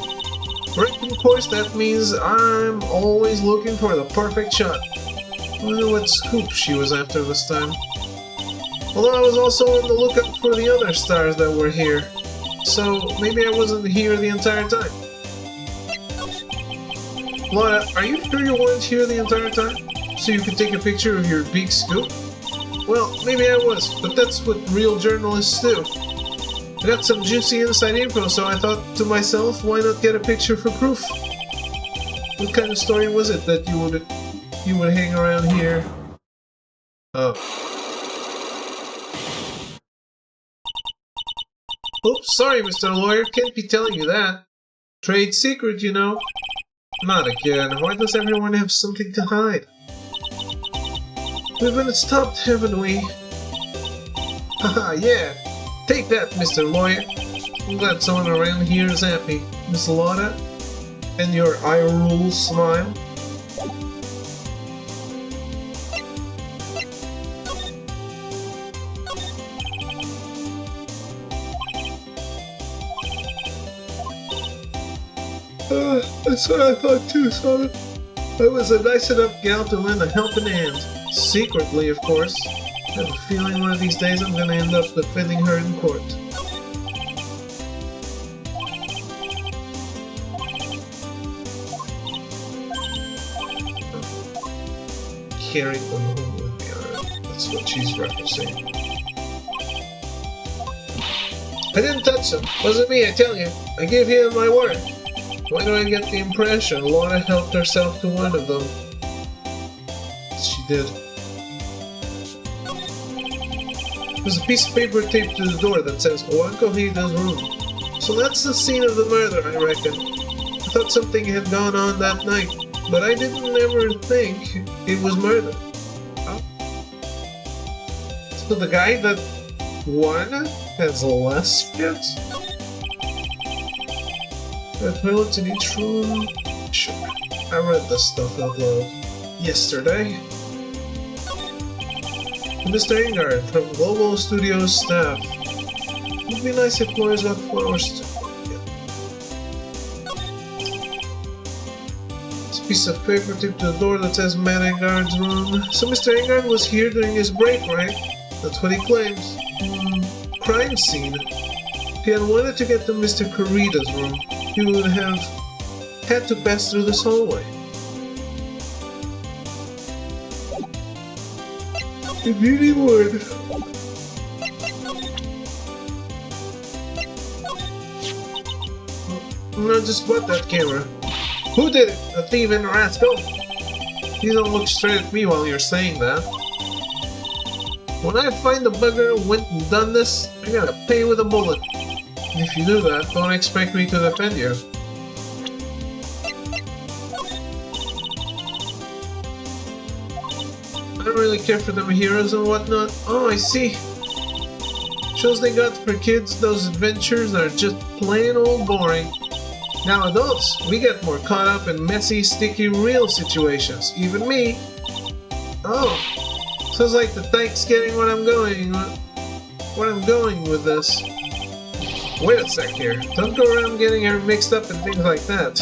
Right, of course, that means I'm always looking for the perfect shot. I wonder what scoop she was after this time. Although I was also on the lookout for the other stars that were here. So maybe I wasn't here the entire time. Lana, are you sure you weren't here the entire time? So you could take a picture of your big scoop? Well, maybe I was, but that's what real journalists do. I got some juicy inside info, so I thought to myself, why not get a picture for proof? What kind of story was it that you would hang around here? Oh. Oops, sorry, Mr. Lawyer, can't be telling you that. Trade secret, you know. Not again. Why does everyone have something to hide? We've been stopped, haven't we? Haha, yeah. Take that, Mr. Lawyer. I'm glad someone around here is happy. Miss Lana? And your eye roll smile? That's what I thought too, son. I was a nice enough gal to lend a helping hand. Secretly, of course. I have a feeling one of these days I'm gonna end up defending her in court. Carrying them home with me, alright. That's what she's referencing. I didn't touch them. Wasn't me, I tell you. I give you my word. Why do I get the impression Laura helped herself to one of them? She did. There's a piece of paper taped to the door that says Oanko Hida's room. So that's the scene of the murder, I reckon. I thought something had gone on that night, but I didn't ever think it was murder. Huh? So the guy that won has less kids? There are toilets in each room? Sure. I read this stuff out loud yesterday. Mr. Ingard from Global Studios staff. It would be nice if lawyers got flowers too. This piece of paper taped to the door that says Man Ingard's room. So Mr. Ingard was here during his break, right? That's what he claims. Crime scene. If he had wanted to get to Mr. Kurida's room, he would have had to pass through this hallway. He really would. Not just bought that camera. Who did it? A thief and a rascal? You don't look straight at me while you're saying that. When I find the bugger who went and done this, I'm gonna pay with a bullet. And if you do that, don't expect me to defend you. I don't really care for them heroes and whatnot. Oh, I see. Shows they got for kids, those adventures are just plain old boring. Now adults, we get more caught up in messy, sticky, real situations. Even me. Oh, sounds like the tank's getting where I'm going with this. Wait a sec here. Don't go around getting her mixed up in things like that.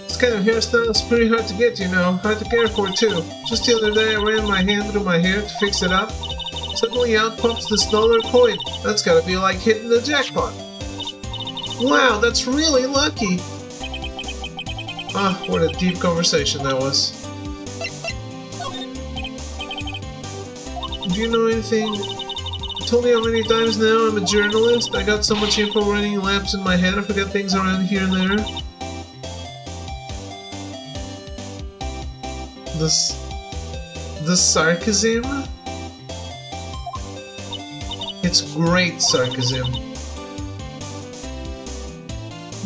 This kind of hairstyle is pretty hard to get, you know. Hard to care for, too. Just the other day I ran my hand through my hair to fix it up. Suddenly out pops this dollar coin. That's gotta be like hitting the jackpot. Wow, that's really lucky. Ah, what a deep conversation that was. Do you know anything? I told you how many times now I'm a journalist. I got so much info running laps in my head I forget things around here and there. The sarcasm? It's great sarcasm.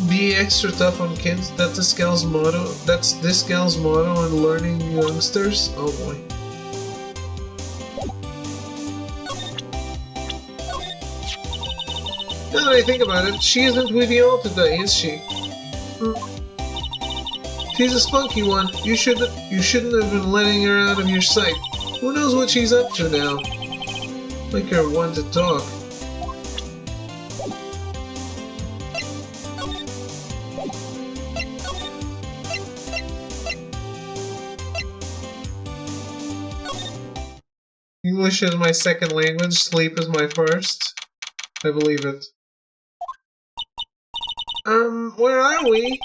Be extra tough on kids. That's this gal's motto. That's this gal's motto on learning youngsters. Oh boy. Now that I think about it, she isn't with you all today, is she? She's a spunky one. You shouldn't have been letting her out of your sight. Who knows what she's up to now? Like her one to talk. English is my second language, sleep is my first. I believe it. Where are we?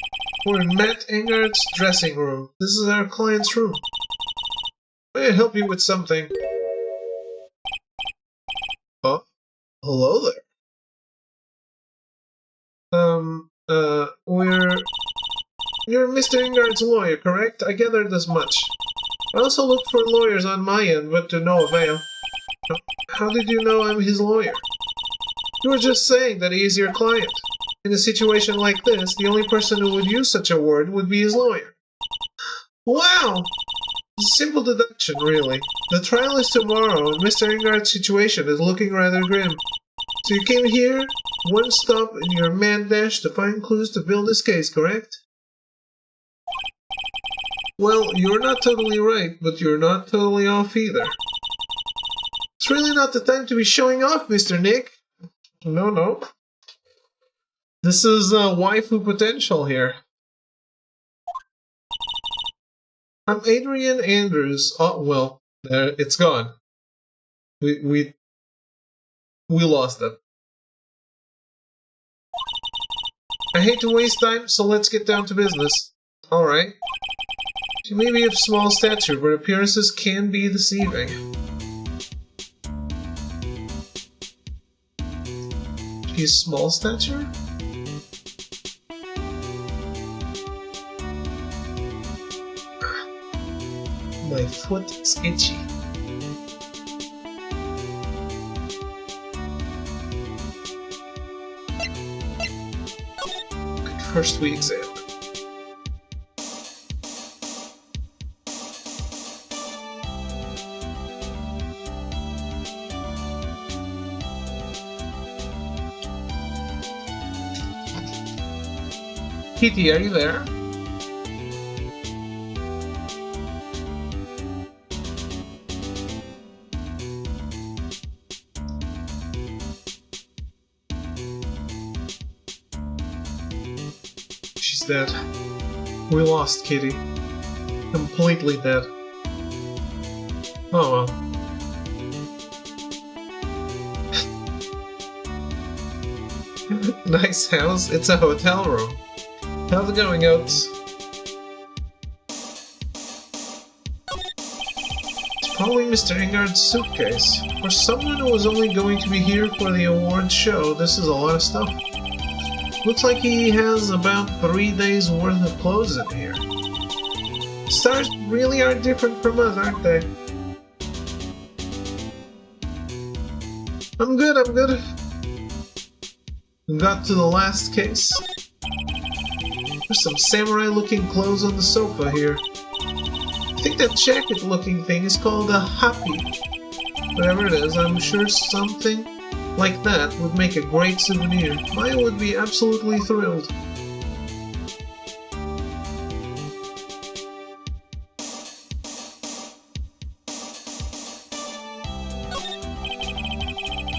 We're in Matt Engard's dressing room. This is our client's room. May I help you with something? Oh, hello there. You're Mr. Engard's lawyer, correct? I gathered as much. I also looked for lawyers on my end, but to no avail. How did you know I'm his lawyer? You were just saying that he is your client. In a situation like this, the only person who would use such a word would be his lawyer. Wow! It's a simple deduction, really. The trial is tomorrow, and Mr. Engard's situation is looking rather grim. So you came here, one stop in your mad dash to find clues to build this case, correct? Well, you're not totally right, but you're not totally off either. It's really not the time to be showing off, Mr. Nick. No, no. This is waifu potential here. I'm Adrian Andrews. Oh, well, there, it's gone. We lost it. I hate to waste time, so let's get down to business. Alright. She may be of small stature, but appearances can be deceiving. She's small stature? My foot is itchy. First we examine. Kitty, are you there? She's dead. We lost Kitty. Completely dead. Oh well. Nice house. It's a hotel room. How's it going, Oates? It's probably Mr. Ingard's suitcase. For someone who was only going to be here for the awards show, this is a lot of stuff. Looks like he has about 3 days worth of clothes in here. Stars really are different from us, aren't they? I'm good, I'm good. We got to the last case. There's some samurai-looking clothes on the sofa here. I think that jacket-looking thing is called a happy. Whatever it is, I'm sure something like that would make a great souvenir. Maya would be absolutely thrilled.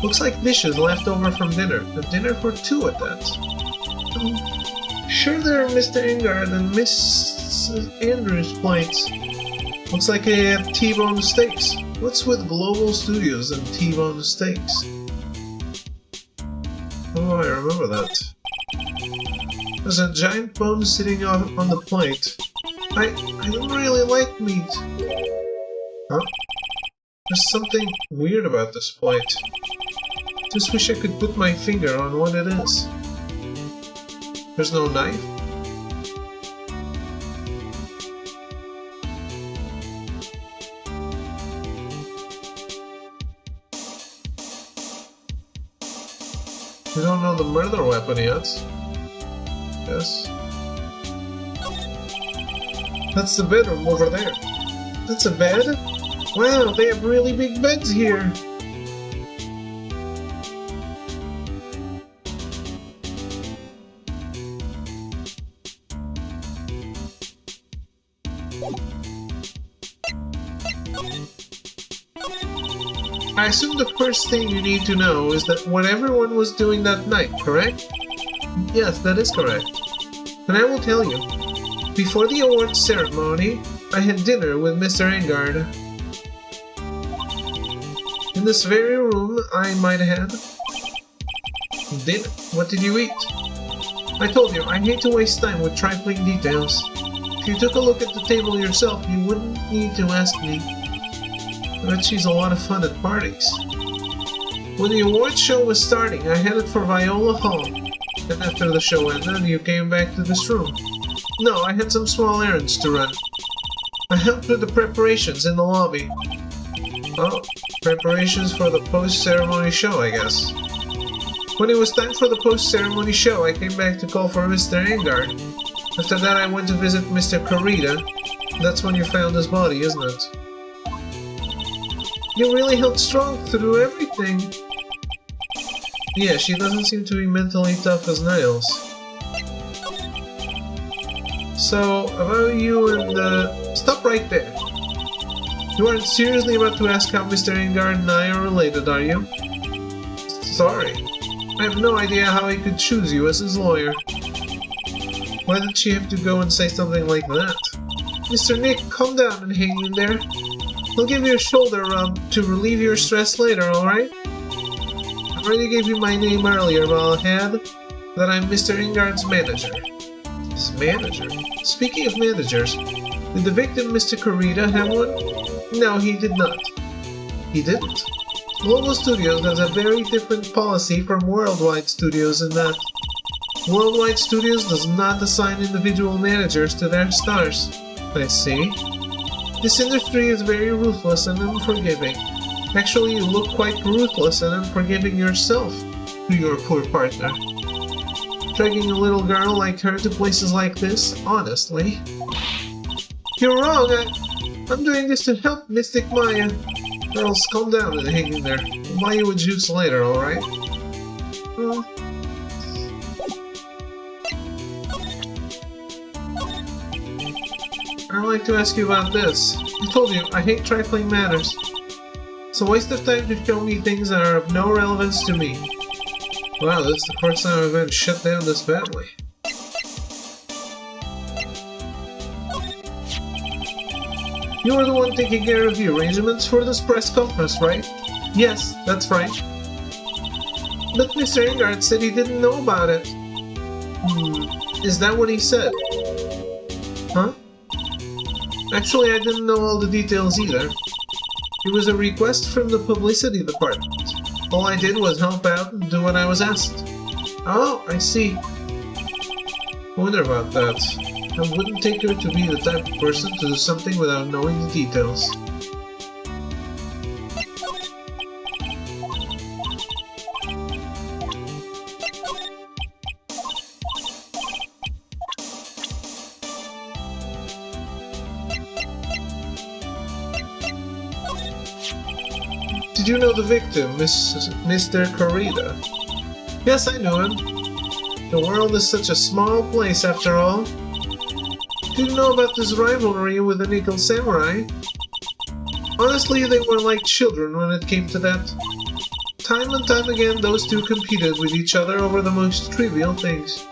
Looks like dishes left over from dinner. A dinner for two at that. Sure they're Mr. Ingard and Mrs. Andrews' plates. Looks like they had T-bone steaks. What's with Global Studios and T-bone steaks? Oh, I remember that. There's a giant bone sitting on the plate. I don't really like meat. Huh? There's something weird about this plate. Just wish I could put my finger on what it is. There's no knife? We don't know the murder weapon yet. Yes. That's the bedroom over there. That's a bed? Wow, they have really big beds here. I assume the first thing you need to know is that what everyone was doing that night, correct? Yes, that is correct. And I will tell you. Before the awards ceremony, I had dinner with Mr. Ingard. In this very room, I might add. Dinner? What did you eat? I told you, I hate to waste time with trifling details. If you took a look at the table yourself, you wouldn't need to ask me. I bet she's a lot of fun at parties. When the awards show was starting, I headed for Viola Hall. And after the show ended, you came back to this room. No, I had some small errands to run. I helped with the preparations in the lobby. Oh, preparations for the post-ceremony show, I guess. When it was time for the post-ceremony show, I came back to call for Mr. Ingard. After that, I went to visit Mr. Kurita. That's when you found his body, isn't it? You really held strong through everything. Yeah, she doesn't seem to be mentally tough as nails. So, about you and stop right there. You aren't seriously about to ask how Mr. Ingard and I are related, are you? Sorry. I have no idea how he could choose you as his lawyer. Why did she have to go and say something like that? Mr. Nick, calm down and hang in there. I'll give you a shoulder rub to relieve your stress later, alright? I already gave you my name earlier, but I'll add that I'm Mr. Ingard's manager. His manager? Speaking of managers, did the victim, Mr. Corrida, have one? No, he did not. He didn't? Global Studios has a very different policy from Worldwide Studios in that Worldwide Studios does not assign individual managers to their stars. I see. This industry is very ruthless and unforgiving. Actually, you look quite ruthless and unforgiving yourself to your poor partner. Dragging a little girl like her to places like this, honestly. You're wrong, I'm doing this to help Mystic Maya. Girls, calm down and hang in there. I'll buy you a juice later, alright? I'd like to ask you about this. I told you, I hate trifling matters. It's a waste of time to show me things that are of no relevance to me. Wow, that's the first time I've been shut down this badly. You were the one taking care of the arrangements for this press conference, right? Yes, that's right. But Mr. Ingard said he didn't know about it. Is that what he said? Huh? Actually, I didn't know all the details either. It was a request from the publicity department. All I did was help out and do what I was asked. Oh, I see. I wonder about that. I wouldn't take her to be the type of person to do something without knowing the details. Did you know the victim, Mr. Corrida? Yes, I know him. The world is such a small place after all. Did you know about this rivalry with the Nickel Samurai? Honestly, they were like children when it came to that. Time and time again, those two competed with each other over the most trivial things.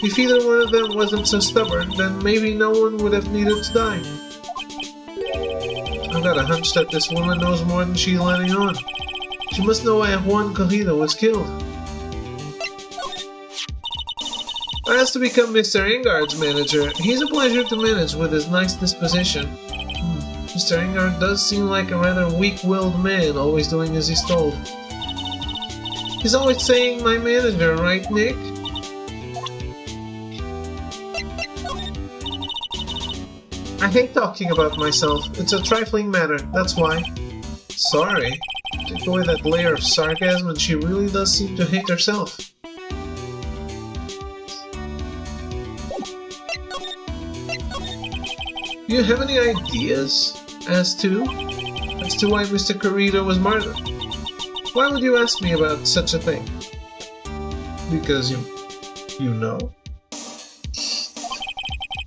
If either one of them wasn't so stubborn, then maybe no one would have needed to die. I've got a hunch that this woman knows more than she's letting on. She must know why Juan Corrida was killed. I asked to become Mr. Ingard's manager. He's a pleasure to manage with his nice disposition. Mr. Ingard does seem like a rather weak-willed man, always doing as he's told. He's always saying my manager, right, Nick? I hate talking about myself. It's a trifling matter, that's why. Sorry. Take away that layer of sarcasm and she really does seem to hate herself. Do you have any ideas as to why Mr. Corrida was murdered? Why would you ask me about such a thing? Because you know?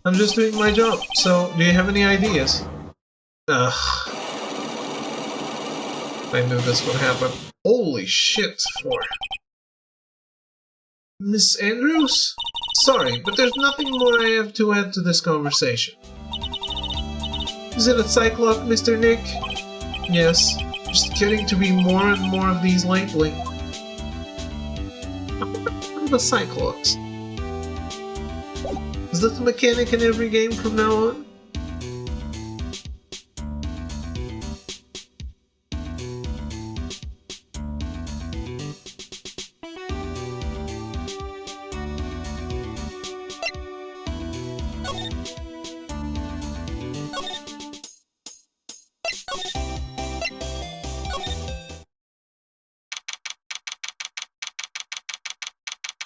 I'm just doing my job, so do you have any ideas? Ugh. I knew this would happen. Holy shit, for Miss Andrews? Sorry, but there's nothing more I have to add to this conversation. Is it a Cyclops, Mr. Nick? Yes, just getting to be more and more of these lately. The Cyclops. Is that the mechanic in every game from now on?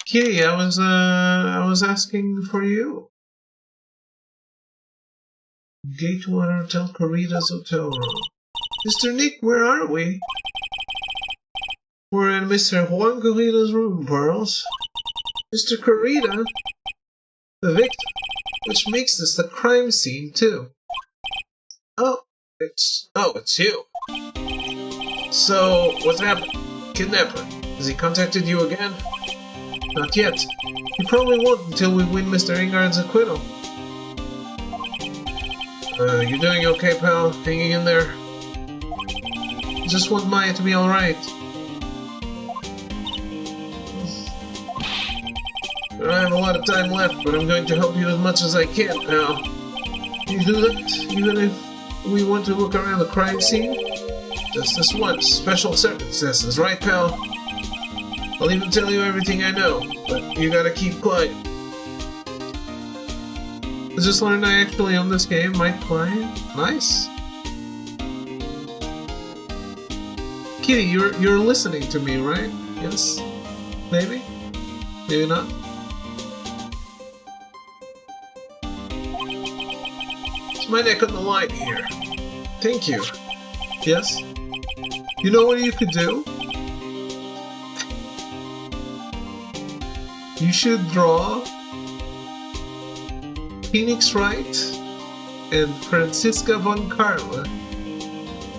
Kitty, I was asking for you. Gatewater Hotel, Corrida's hotel room. Mr. Nick, where are we? We're in Mr. Juan Corrida's room, Pearls. Mr. Corrida? The victim, which makes this the crime scene, too. Oh, It's you. So, what's happened? Kidnapper. Has he contacted you again? Not yet. He probably won't until we win Mr. Ingard's acquittal. You doing okay, pal? Hanging in there? Just want Maya to be alright. I don't have a lot of time left, but I'm going to help you as much as I can, pal. You do that, even if we want to look around the crime scene? Just this once. Special circumstances, right, pal? I'll even tell you everything I know, but you gotta keep quiet. I just learned I actually own this game. My client? Nice. Kitty, you're listening to me, right? Yes? Maybe? Maybe not? It's my neck on the line here. Thank you. Yes? You know what you could do? You should draw Phoenix Wright and Franziska von Karma,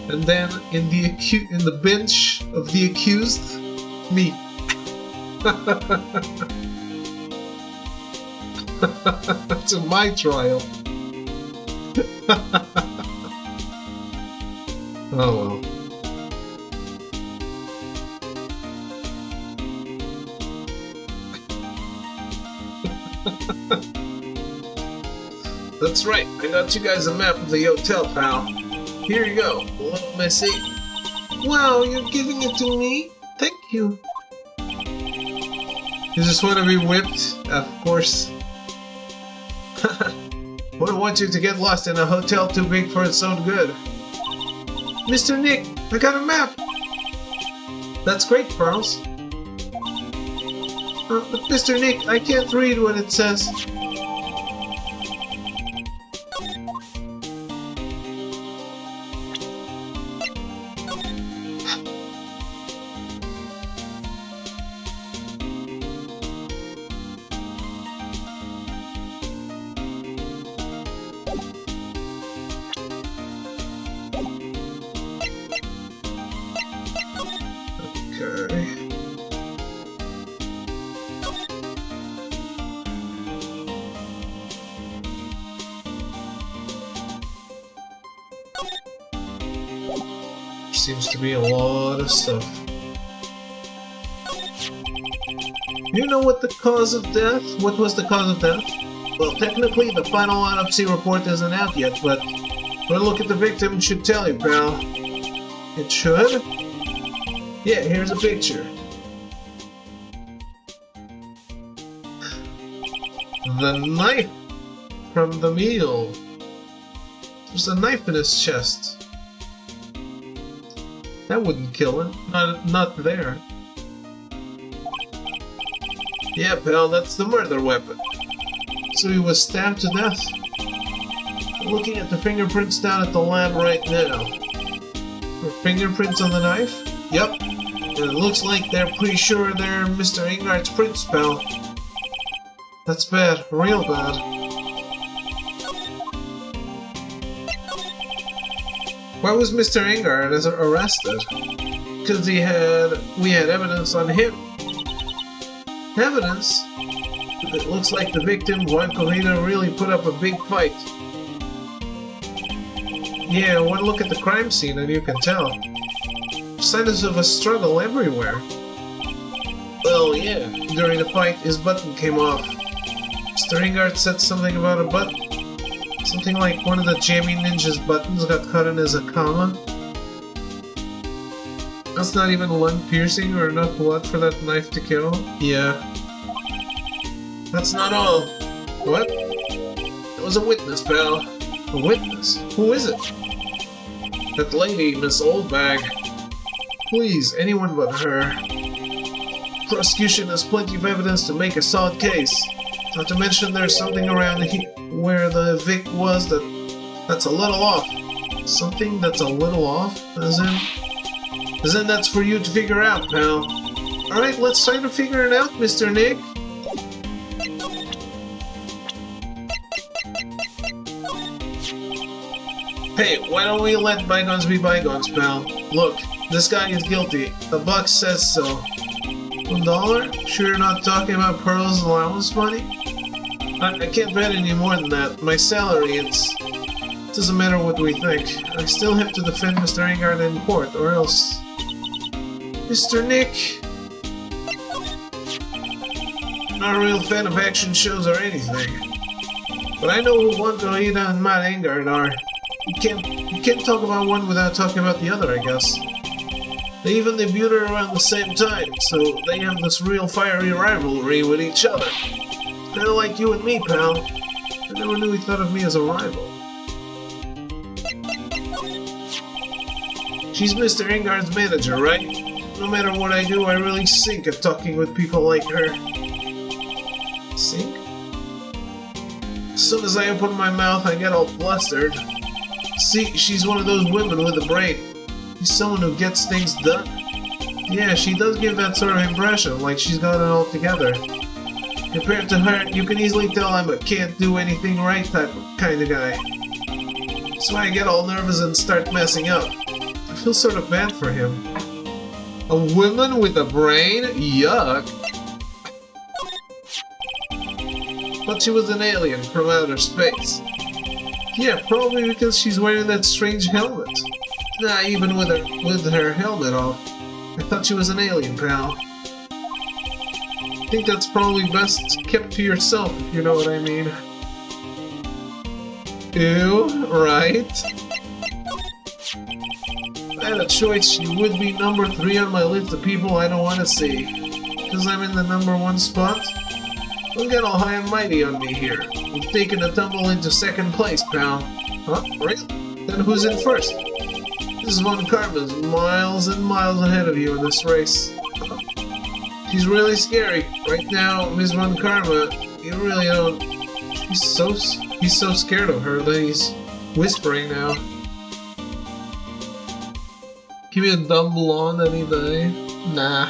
and then in the bench of the accused, me. To my trial. Oh well. That's right, I got you guys a map of the hotel, pal. Here you go, a little messy. Wow, you're giving it to me? Thank you. You just want to be whipped? Of course. Wouldn't want you to get lost in a hotel too big for its own good. Mr. Nick, I got a map! That's great, Charles. But Mr. Nick, I can't read what it says. Seems to be a lot of stuff. You know what the cause of death? What was the cause of death? Well, technically the final autopsy report isn't out yet, but one look at the victim should tell you, pal. It should? Yeah, here's a picture. The knife from the meal. There's a knife in his chest. That wouldn't kill him. Not there. Yeah, pal, that's the murder weapon. So he was stabbed to death. I'm looking at the fingerprints down at the lab right now. Fingerprints on the knife? Yep. And it looks like they're pretty sure they're Mr. Ingard's prints, pal. That's bad. Real bad. Why was Mr. Ingard arrested? Because we had evidence on him. Evidence? It looks like the victim, Juan Corrida, really put up a big fight. Yeah, one look at the crime scene and you can tell. Signs of a struggle everywhere. Well, yeah, during the fight his button came off. Mr. Ingard said something about a button. Something like one of the Jamie Ninja's buttons got cut in as a comma. That's not even one piercing or enough blood for that knife to kill? Yeah. That's not all. What? There was a witness, pal. A witness? Who is it? That lady, Miss Oldbag. Please, anyone but her. Prosecution has plenty of evidence to make a solid case. Not to mention there's something around here where the Vic was that's a little off. Something that's a little off? As in that's for you to figure out, pal. Alright, let's try to figure it out, Mr. Nick. Hey, why don't we let bygones be bygones, pal? Look, this guy is guilty. The box says so. $1? Sure you're not talking about Pearl's allowance money? I can't bet any more than that. My salary, it doesn't matter what we think. I still have to defend Mr. Engard in court, or else... Mr. Nick... Not a real fan of action shows or anything. But I know who Wantohida and Matt Engard are. You can't talk about one without talking about the other, I guess. They even debuted around the same time, so they have this real fiery rivalry with each other. Kinda like you and me, pal. I never knew he thought of me as a rival. She's Mr. Engard's manager, right? No matter what I do, I really sink at talking with people like her. Sink? As soon as I open my mouth, I get all flustered. See, she's one of those women with a brain. She's someone who gets things done. Yeah, she does give that sort of impression, like she's got it all together. Compared to her, you can easily tell I'm a can't-do-anything right kind of guy. That's why I get all nervous and start messing up. I feel sort of bad for him. A woman with a brain? Yuck! Thought she was an alien from outer space. Yeah, probably because she's wearing that strange helmet. Nah, even with her helmet off. I thought she was an alien, pal. I think that's probably best kept to yourself, if you know what I mean. Ew, right? If I had a choice, she would be number 3 on my list of people I don't want to see. Because I'm in the number 1 spot? Don't get all high and mighty on me here. You've taken a tumble into 2nd place, pal. Huh? Really? Then who's in 1st? This Von Karma's miles and miles ahead of you in this race. She's really scary. Right now, Miss Von Karma, you really don't... He's so scared of her that he's whispering now. Give me a dumb blonde any day. Nah.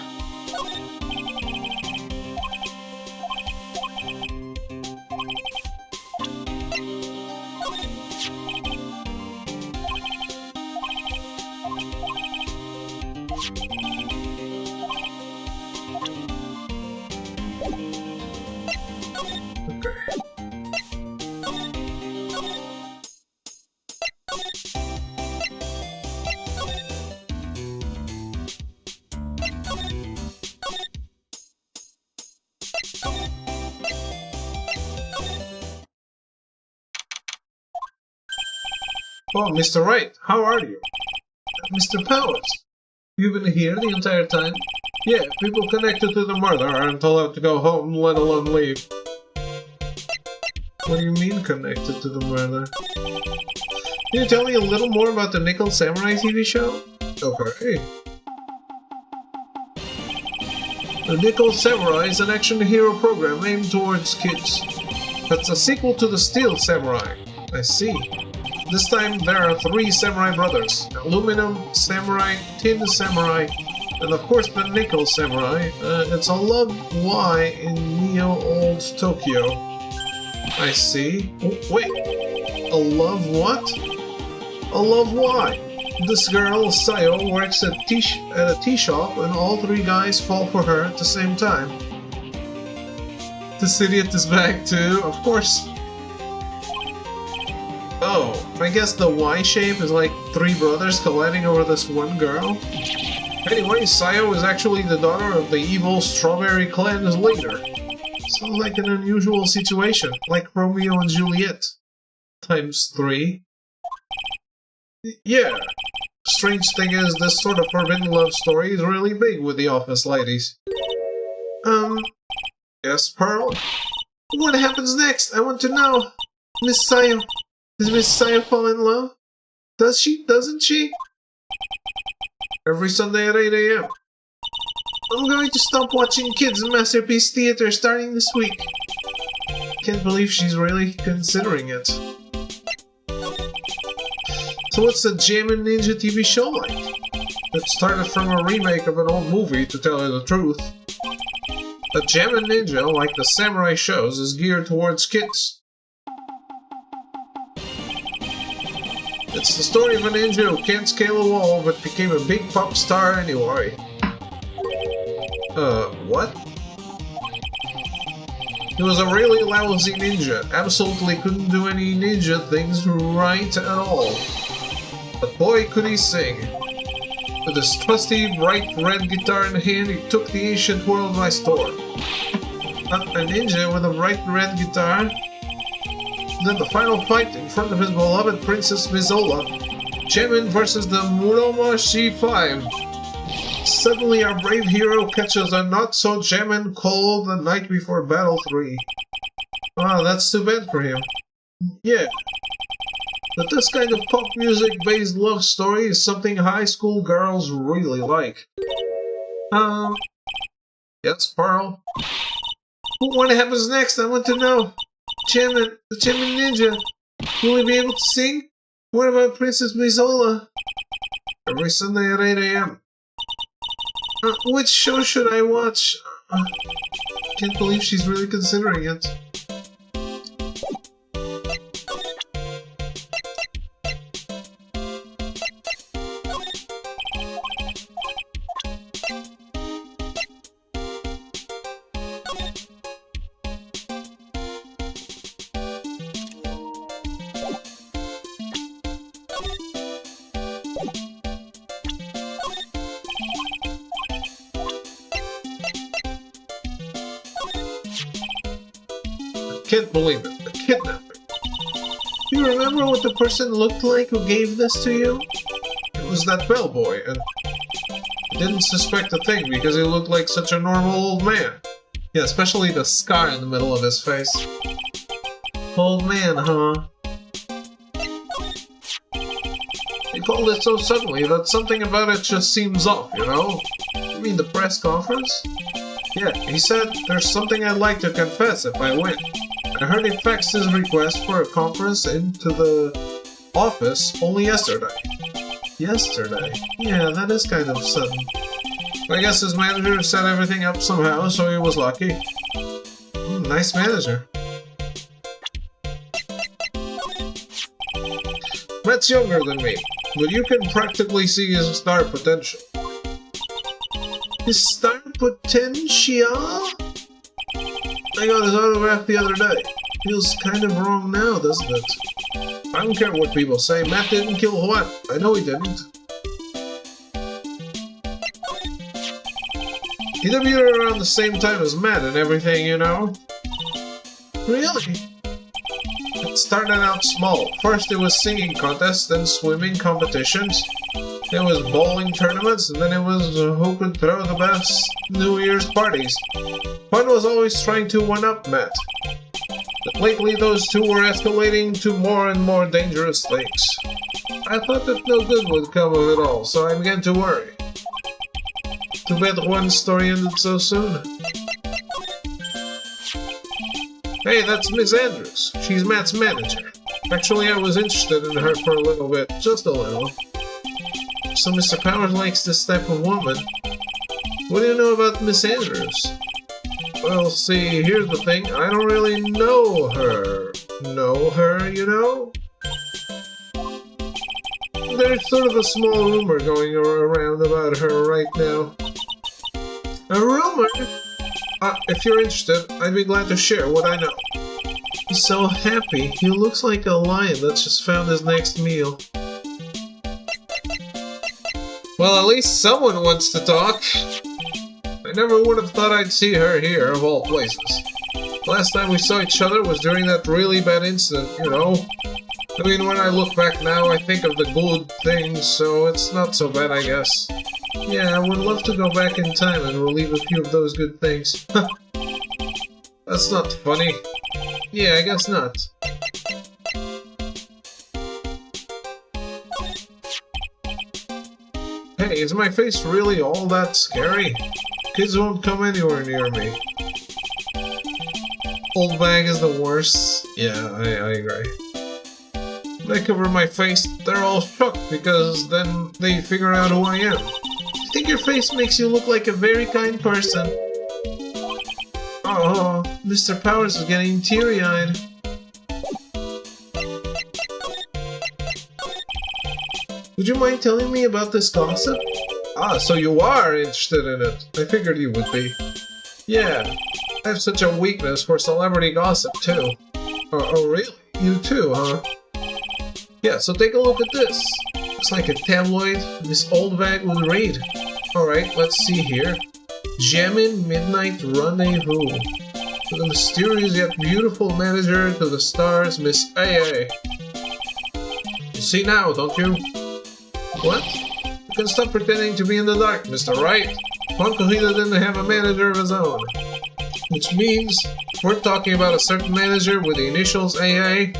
Oh, Mr. Wright, how are you? Mr. Powers, you've been here the entire time? Yeah, people connected to the murder aren't allowed to go home, let alone leave. What do you mean connected to the murder? Can you tell me a little more about the Nickel Samurai TV show? Okay. The Nickel Samurai is an action hero program aimed towards kids. That's a sequel to the Steel Samurai. I see. This time there are 3 samurai brothers. Aluminum Samurai, Tin Samurai, and of course the Nickel Samurai. It's a love Y in Neo Old Tokyo. I see. Oh, wait. A love what? A love Y. This girl, Sayo, works at a tea shop and all 3 guys fall for her at the same time. This idiot is back too, of course. Oh, I guess the Y shape is like 3 brothers colliding over this one girl? Anyway, Sayo is actually the daughter of the evil Strawberry Clan's leader. Sounds like an unusual situation, like Romeo and Juliet. Times 3. Yeah. Strange thing is, this sort of forbidden love story is really big with the office ladies. Yes, Pearl? What happens next? I want to know. Miss Sayo. Does Miss Sayo fall in love? Does she? Doesn't she? Every Sunday at 8 AM. I'm going to stop watching Kids Masterpiece Theater starting this week. Can't believe she's really considering it. So what's the Jammin' Ninja TV show like? It started from a remake of an old movie, to tell you the truth. The Jammin' Ninja, like the samurai shows, is geared towards kids. It's the story of a ninja who can't scale a wall but became a big pop star anyway. What? He was a really lousy ninja, absolutely couldn't do any ninja things right at all. But boy could he sing. With his trusty bright red guitar in hand, he took the ancient world by storm. A ninja with a bright red guitar? Then the final fight in front of his beloved Princess Mizola. Gemin versus the Muroma C5. Suddenly our brave hero catches a not-so-Gemin cold the night before Battle 3. Ah, that's too bad for him. Yeah. But this kind of pop music-based love story is something high school girls really like. Yes, Pearl? What happens next? I want to know. The Gemin Ninja. Will he be able to sing? What about Princess Mizola? Every Sunday at 8 AM. Which show should I watch? Can't believe she's really considering it. Can't believe it. The kidnapping. Do you remember what the person looked like who gave this to you? It was that bellboy, and I didn't suspect a thing because he looked like such a normal old man. Yeah, especially the scar in the middle of his face. Old man, huh? He called it so suddenly that something about it just seems off, you know? You mean the press conference? Yeah, he said there's something I'd like to confess if I win. I heard he faxed his request for a conference into the office only yesterday. Yesterday? Yeah, that is kind of sudden. I guess his manager set everything up somehow, so he was lucky. Nice manager. Matt's younger than me, but you can practically see his star potential. His star potential? I got his autograph the other day. Feels kind of wrong now, doesn't it? I don't care what people say. Matt didn't kill Juan. I know he didn't. He debuted around the same time as Matt and everything, you know? Really? It started out small. First it was singing contests, then swimming competitions. It was bowling tournaments, and then it was who could throw the best New Year's parties. Fun was always trying to one-up Matt. But lately those two were escalating to more and more dangerous things. I thought that no good would come of it all, so I began to worry. Too bad Juan's story ended so soon. Hey, that's Miss Andrews. She's Matt's manager. Actually, I was interested in her for a little bit. Just a little. So Mr. Powers likes this type of woman. What do you know about Miss Andrews? Well, see, here's the thing. I don't really know her. Know her, you know? There's sort of a small rumor going around about her right now. A rumor? If you're interested, I'd be glad to share what I know. He's so happy. He looks like a lion that's just found his next meal. Well, at least someone wants to talk. I never would have thought I'd see her here, of all places. Last time we saw each other was during that really bad incident, you know? I mean, when I look back now, I think of the good things, so it's not so bad, I guess. Yeah, I would love to go back in time and relieve a few of those good things. That's not funny. Yeah, I guess not. Hey, is my face really all that scary? Kids won't come anywhere near me. Old bag is the worst. Yeah, I agree. When I cover my face, they're all shocked because then they figure out who I am. I think your face makes you look like a very kind person. Oh, Mr. Powers is getting teary-eyed. Would you mind telling me about this gossip? Ah, so you are interested in it. I figured you would be. Yeah, I have such a weakness for celebrity gossip, too. Oh, really? You too, huh? Yeah, so take a look at this. Looks like a tabloid this old bag would read. Alright, let's see here. Jamming Midnight Rendezvous. To the mysterious yet beautiful manager to the stars, Miss AA. You see now, don't you? What? You can stop pretending to be in the dark, Mr. Wright. Juan Corrida didn't have a manager of his own. Which means we're talking about a certain manager with the initials AA.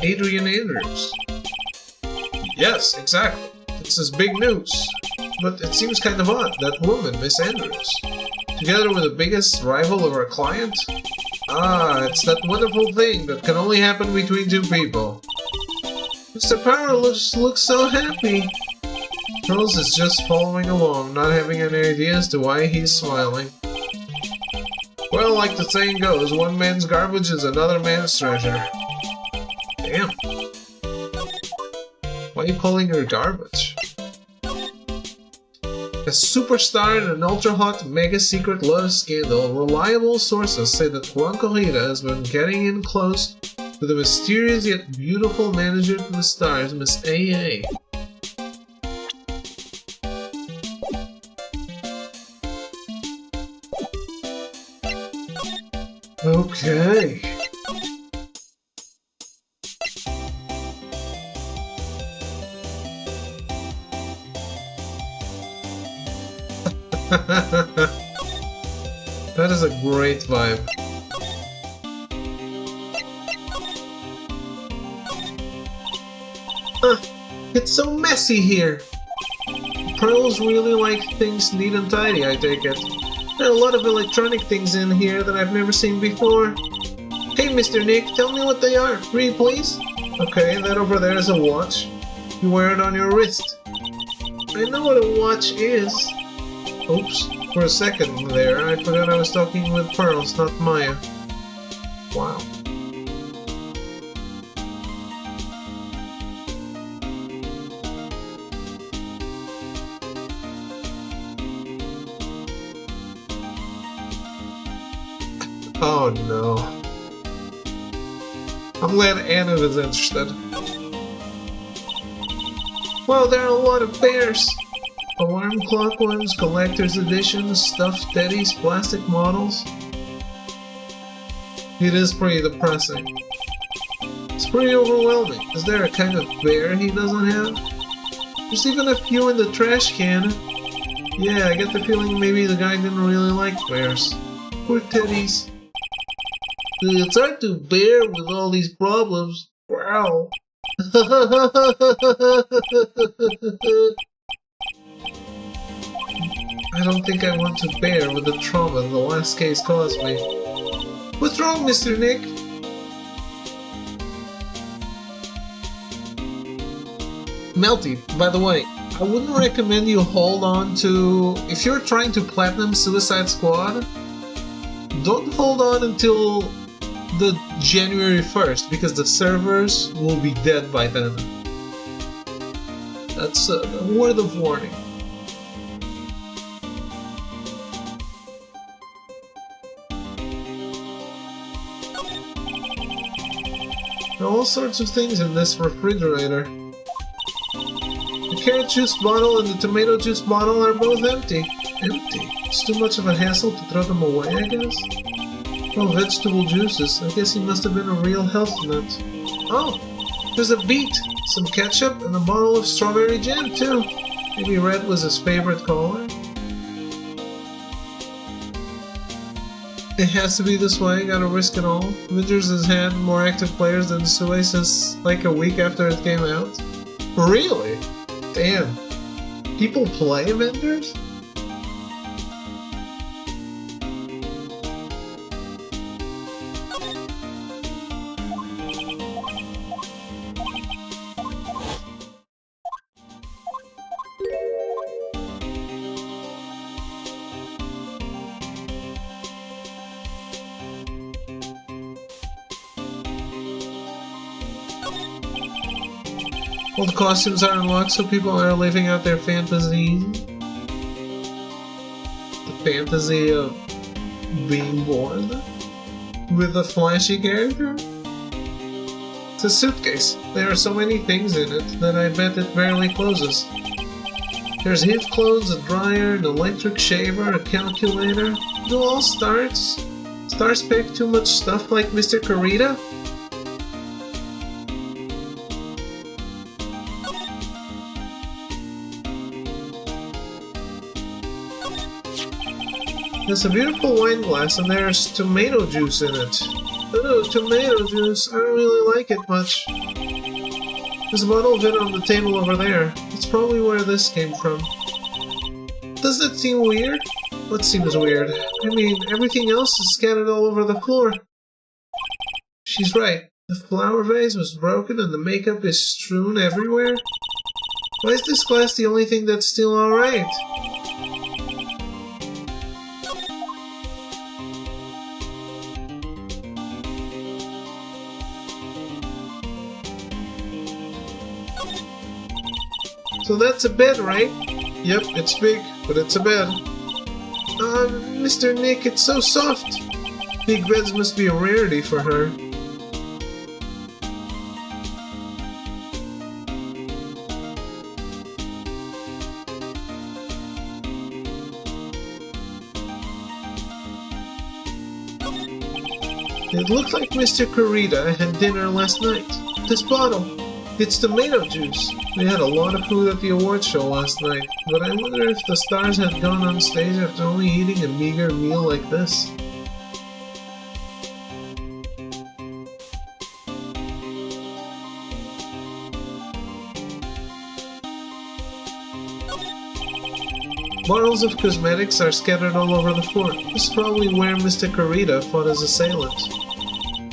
Adrian Andrews. Yes, exactly. This is big news. But it seems kind of odd, that woman, Miss Andrews. Together with the biggest rival of our client? Ah, it's that wonderful thing that can only happen between two people. Mr. Power looks so happy. Charles is just following along, not having any idea as to why he's smiling. Well, like the saying goes, one man's garbage is another man's treasure. Damn. Why are you calling her garbage? A superstar in an ultra-hot mega-secret love scandal, reliable sources say that Juan Corrida has been getting in close to the mysterious yet beautiful manager to the stars, Miss AA. Okay. That is a great vibe. It's so messy here. Pearls really like things neat and tidy, I take it. There are a lot of electronic things in here that I've never seen before. Hey, Mr. Nick, tell me what they are. Read, please. Okay, that over there is a watch. You wear it on your wrist. I know what a watch is. Oops, for a second there, I forgot I was talking with Pearls, not Maya. Wow. Oh no. I'm glad Anna is interested. Well, there are a lot of bears. Alarm clock ones, collector's editions, stuffed teddies, plastic models. It is pretty depressing. It's pretty overwhelming. Is there a kind of bear he doesn't have? There's even a few in the trash can. Yeah, I get the feeling maybe the guy didn't really like bears. Poor teddies. It's hard to bear with all these problems. Wow. I don't think I want to bear with the trauma the last case caused me. What's wrong, Mr. Nick? Melty, by the way, I wouldn't recommend you hold on to... If you're trying to platinum Suicide Squad, don't hold on until the January 1st, because the servers will be dead by then. That's a word of warning. There are all sorts of things in this refrigerator. The carrot juice bottle and the tomato juice bottle are both empty. Empty? It's too much of a hassle to throw them away, I guess? Oh, vegetable juices. I guess he must have been a real health nut. Oh, there's a beet, some ketchup, and a bottle of strawberry jam, too. Maybe red was his favorite color? It has to be this way, gotta risk it all. Avengers has had more active players than Sui since like a week after it came out. Really? Damn. People play Avengers? All the costumes are unlocked, so people are living out their fantasies. The fantasy of being born with a flashy character? It's a suitcase. There are so many things in it that I bet it barely closes. There's hip clothes, a dryer, an electric shaver, a calculator. Do all stars pack too much stuff like Mr. Kurita? There's a beautiful wine glass and there's tomato juice in it. Oh, tomato juice. I don't really like it much. There's a bottle of it on the table over there. It's probably where this came from. Does that seem weird? What seems weird? I mean, everything else is scattered all over the floor. She's right. The flower vase was broken and the makeup is strewn everywhere. Why is this glass the only thing that's still alright? So that's a bed, right? Yep, it's big, but it's a bed. Mr. Nick, it's so soft. Big beds must be a rarity for her. It looked like Mr. Kurita had dinner last night. This bottle. It's tomato juice. We had a lot of food at the awards show last night, but I wonder if the stars had gone on stage after only eating a meager meal like this. Bottles of cosmetics are scattered all over the floor. This is probably where Mr. Kurita fought his assailant.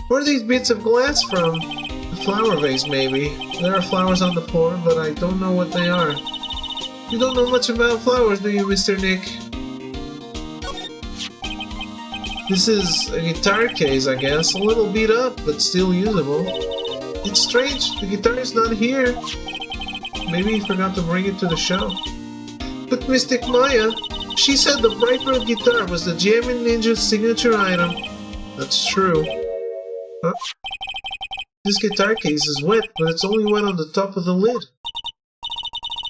Where are these bits of glass from? The flower vase, maybe. There are flowers on the floor, but I don't know what they are. You don't know much about flowers, do you, Mr. Nick? This is a guitar case, I guess. A little beat up, but still usable. It's strange, the guitar is not here. Maybe he forgot to bring it to the show. But Mystic Maya, she said the bright red guitar was the Jammin' Ninja's signature item. That's true. Huh? This guitar case is wet, but it's only wet on the top of the lid.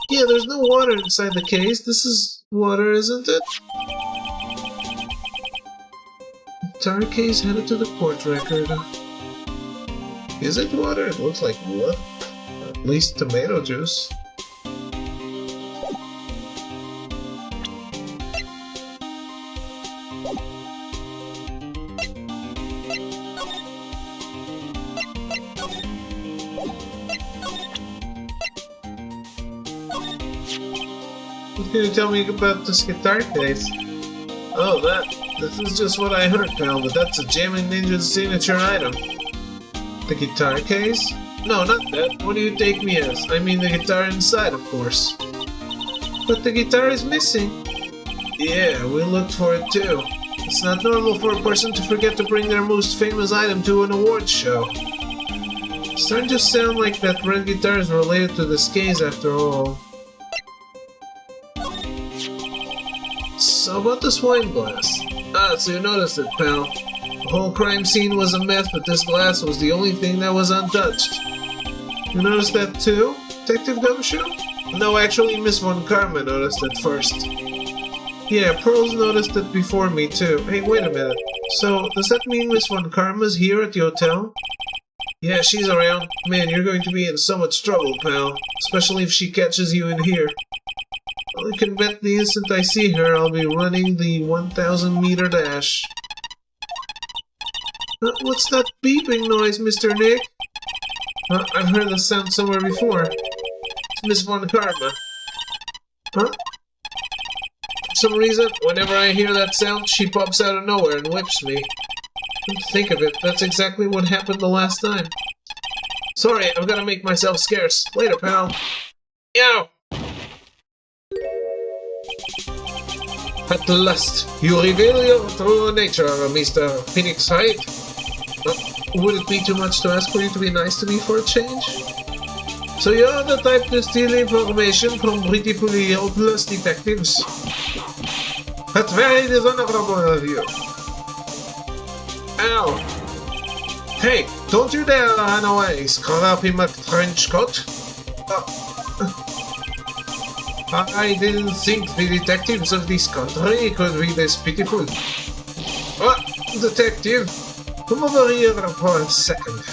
Yeah, there's no water inside the case. This is water, isn't it? Guitar case headed to the court record. Is it water? It looks like what? At least tomato juice. What can you tell me about this guitar case? Oh, this is just what I heard, pal, but that's a Jammin' Ninja's signature item. The guitar case? No, not that. What do you take me as? I mean the guitar inside, of course. But the guitar is missing. Yeah, we looked for it too. It's not normal for a person to forget to bring their most famous item to an awards show. It's starting to sound like that red guitar is related to this case after all. So about this wine glass. Ah, so you noticed it, pal. The whole crime scene was a mess, but this glass was the only thing that was untouched. You noticed that too, Detective Gumshoe? No, actually Miss Von Karma noticed it first. Yeah, Pearls noticed it before me too. Hey, wait a minute. So, does that mean Miss Von Karma's here at the hotel? Yeah, she's around. Man, you're going to be in so much trouble, pal. Especially if she catches you in here. I can bet the instant I see her, I'll be running the 1,000-meter dash. What's that beeping noise, Mr. Nick? I've heard the sound somewhere before. It's Miss Von Karma. Huh? For some reason, whenever I hear that sound, she pops out of nowhere and whips me. Come to think of it, that's exactly what happened the last time. Sorry, I've got to make myself scarce. Later, pal. Yow! At last, you reveal your true nature, Mr. Phoenix Wright. Would it be too much to ask for you to be nice to me for a change? So you're the type to steal information from beautifully helpless detectives? That's very dishonorable of you. Ow! Hey, don't you dare run away, scrappy McTrenchcoat! I didn't think the detectives of this country could be this pitiful. Oh, detective, come over here for a second.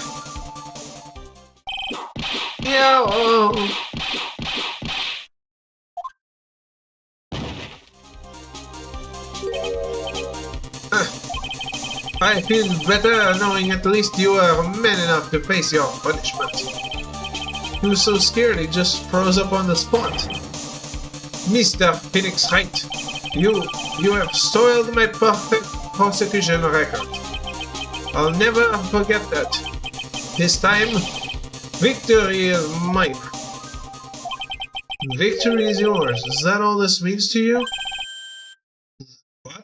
Yeah. I feel better knowing at least you are man enough to face your punishment. He was so scared he just froze up on the spot. Mr. Phoenix Wright, you have soiled my perfect prosecution record. I'll never forget that. This time, victory is mine. Victory is yours. Is that all this means to you? What?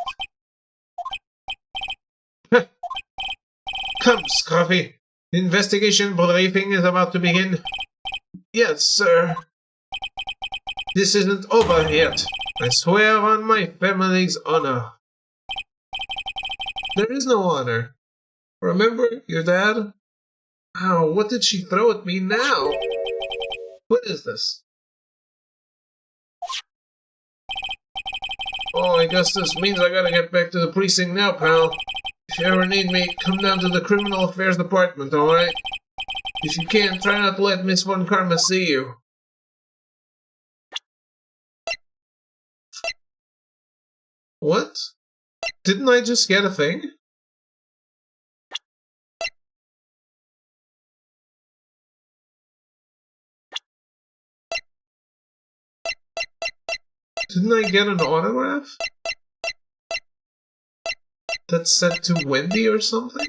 Come, Scruffy. The investigation briefing is about to begin. Yes, sir. This isn't over yet. I swear on my family's honor. There is no honor. Remember your dad? Ow, what did she throw at me now? What is this? Oh, I guess this means I gotta get back to the precinct now, pal. If you ever need me, come down to the Criminal Affairs Department, alright? If you can, try not to let Miss Von Karma see you. What? Didn't I just get a thing? Didn't I get an autograph? That's sent to Wendy or something?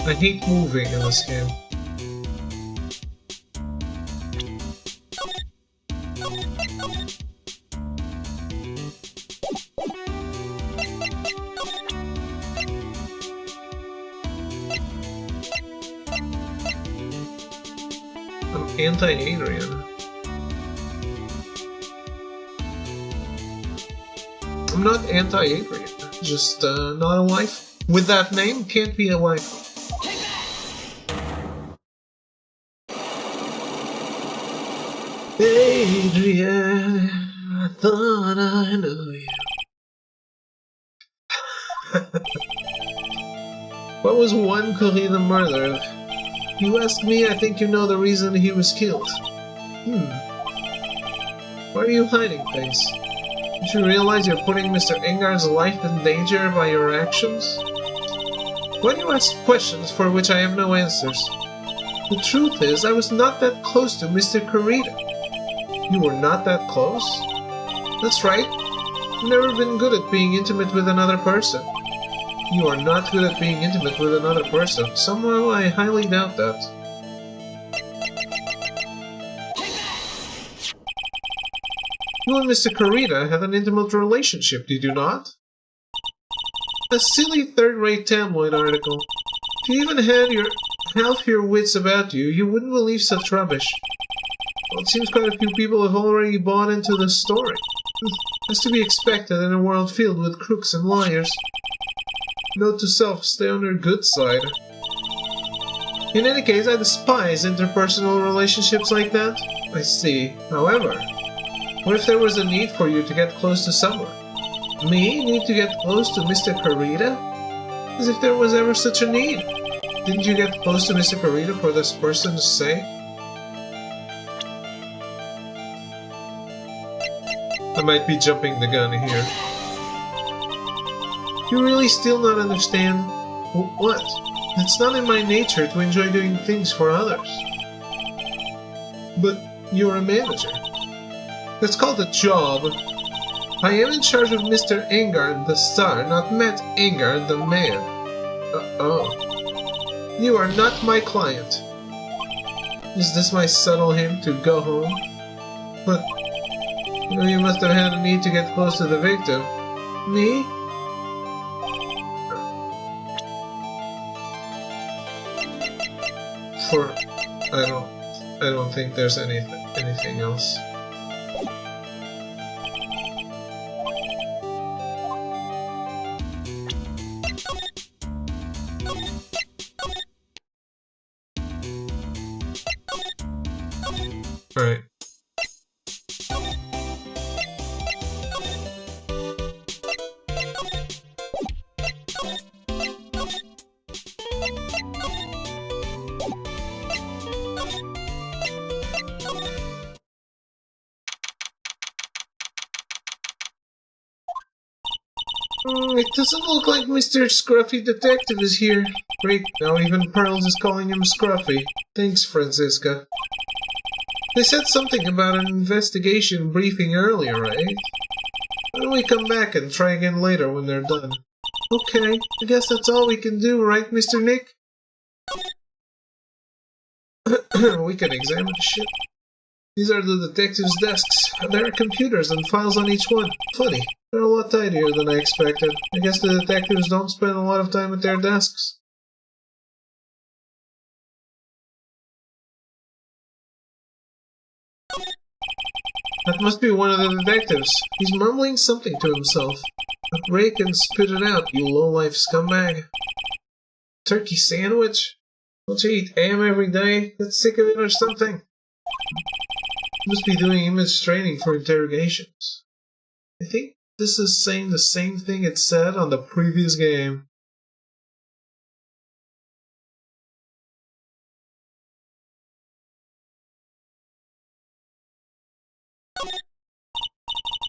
I hate moving in this game. I'm anti-Adrian. I'm not anti-Adrian, just not a wife. With that name, can't be a wife. Adrian, I thought I knew you. What was one Curry the murder? You ask me, I think you know the reason he was killed. Why are you hiding things? Don't you realize you're putting Mr. Engar's life in danger by your actions? Why do you ask questions for which I have no answers? The truth is, I was not that close to Mr. Kurita. You were not that close? That's right. You've never been good at being intimate with another person. You are not good at being intimate with another person. Somehow I highly doubt that. You and Mr. Kurita had an intimate relationship, did you not? A silly third-rate tabloid article. If you even had half your wits about you, you wouldn't believe such rubbish. Well, it seems quite a few people have already bought into the story. As to be expected in a world filled with crooks and liars. Note to self, stay on your good side. In any case, I despise interpersonal relationships like that. I see. However, what if there was a need for you to get close to someone? Me? Need to get close to Mr. Kurita? As if there was ever such a need. Didn't you get close to Mr. Kurita for this person to say? I might be jumping the gun here. You really still not understand? What? It's not in my nature to enjoy doing things for others. But you're a manager. That's called a job. I am in charge of Mr. Engar, the star, not Matt Engar, the man. Oh. You are not my client. Is this my subtle hint to go home? But you must have had a need to get close to the victim. Me? I don't think there's anything else. Alright. It doesn't look like Mr. Scruffy Detective is here. Great, now even Pearls is calling him Scruffy. Thanks, Franziska. They said something about an investigation briefing earlier, right? Why don't we come back and try again later when they're done? Okay, I guess that's all we can do, right, Mr. Nick? We can examine the ship. These are the detectives' desks. There are computers and files on each one. Funny, they're a lot tidier than I expected. I guess the detectives don't spend a lot of time at their desks. That must be one of the detectives. He's mumbling something to himself. Break and spit it out, you low-life scumbag. Turkey sandwich? Don't you eat ham every day? Get sick of it or something? Must be doing image training for interrogations. I think this is saying the same thing it said on the previous game.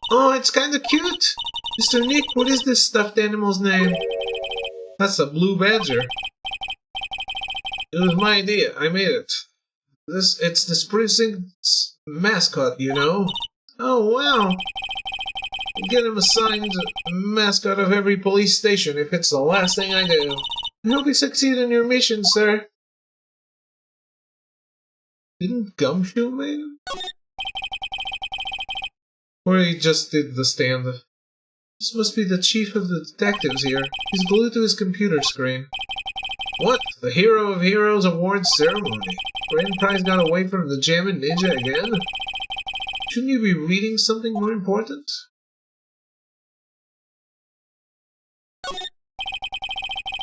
Oh, it's kinda cute! Mr. Nick, what is this stuffed animal's name? That's a blue badger. It was my idea. I made it. It's this precinct's mascot, you know. Oh, wow. Get him assigned mascot of every police station if it's the last thing I do. I hope you succeed in your mission, sir. Didn't Gumshoe make him? Or he just did the stand. This must be the chief of the detectives here. He's glued to his computer screen. What? The Hero of Heroes Awards ceremony? Grand prize got away from the Jammin' Ninja again? Shouldn't you be reading something more important?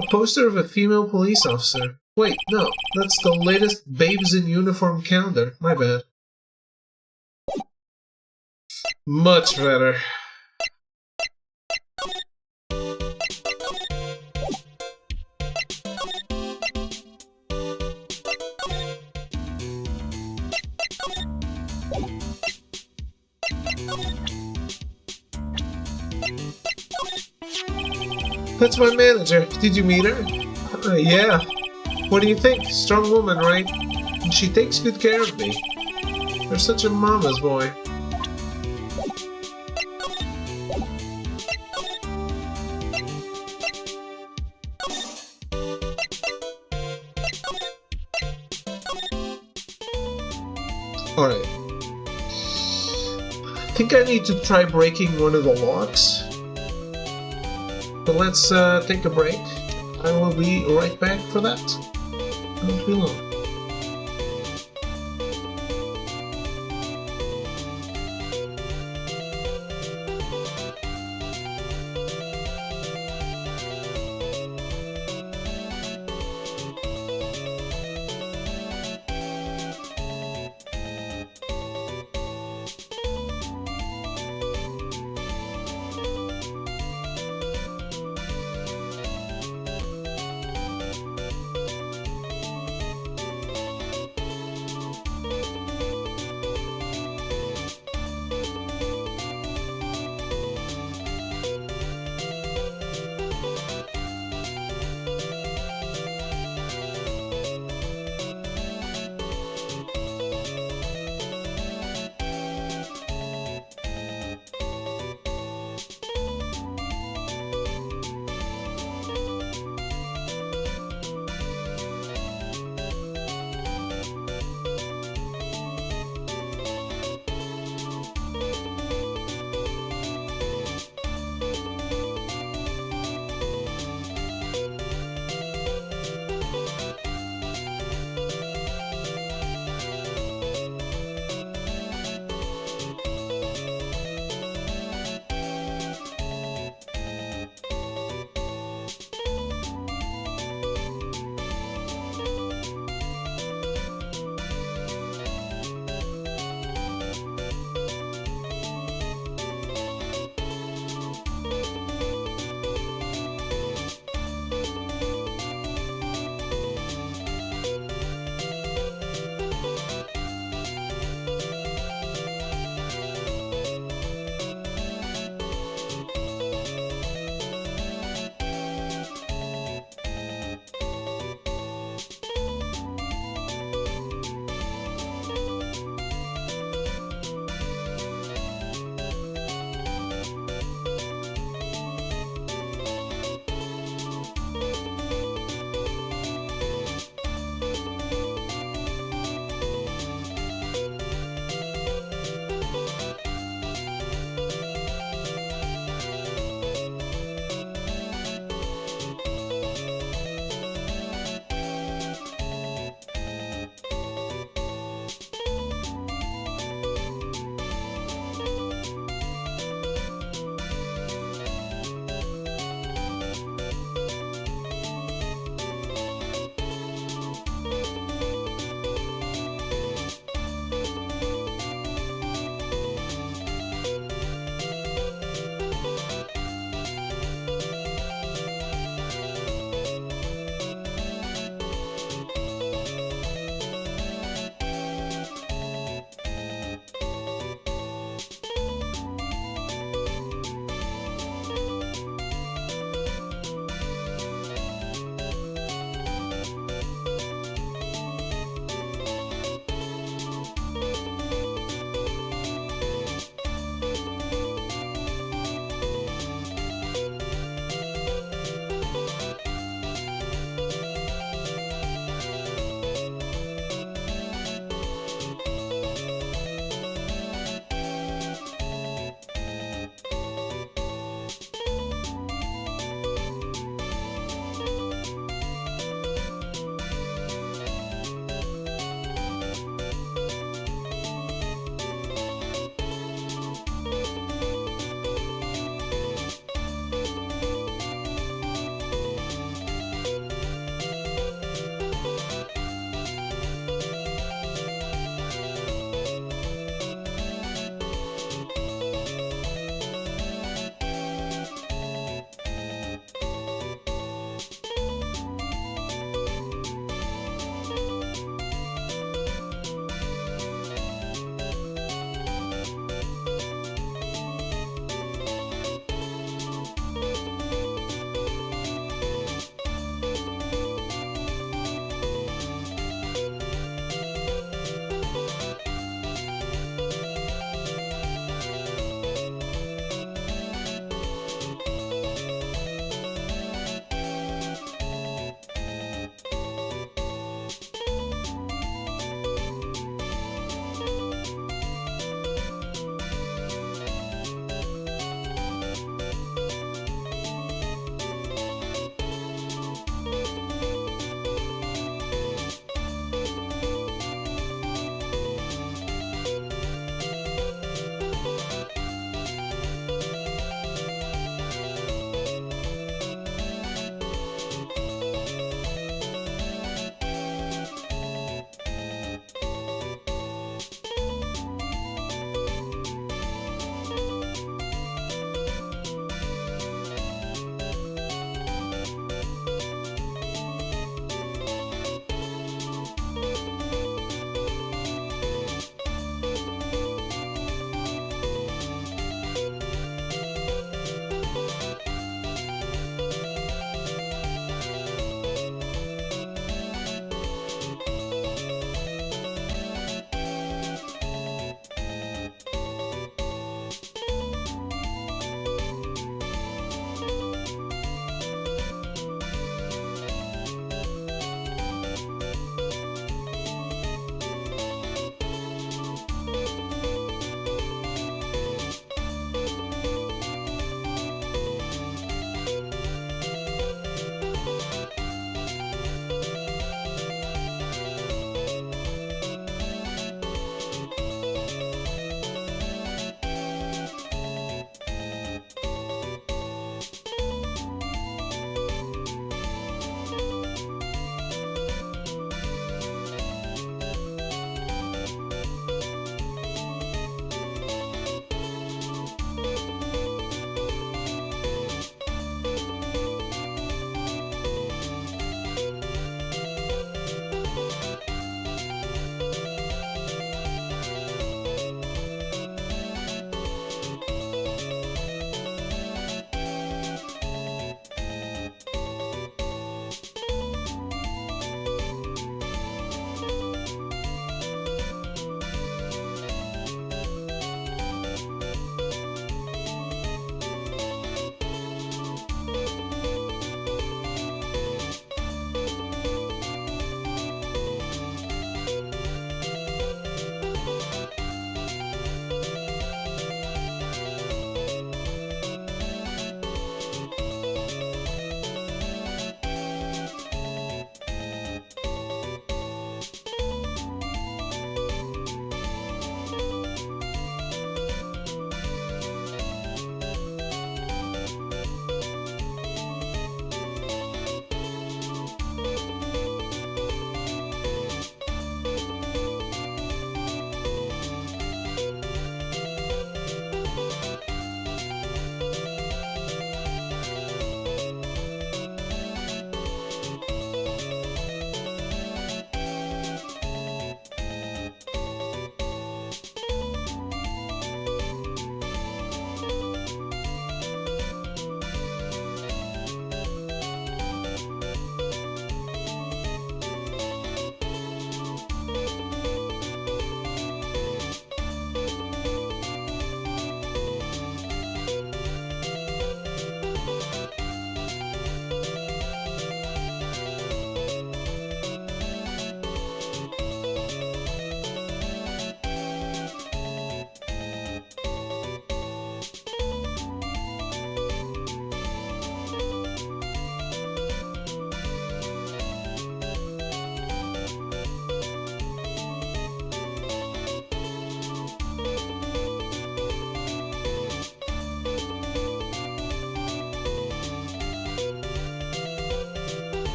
A poster of a female police officer. Wait, no, that's the latest Babes in Uniform calendar. My bad. Much better. That's my manager. Did you meet her? Yeah. What do you think? Strong woman, right? And she takes good care of me. You're such a mama's boy. Alright. I think I need to try breaking one of the locks. But let's take a break. I will be right back for that. Don't be long.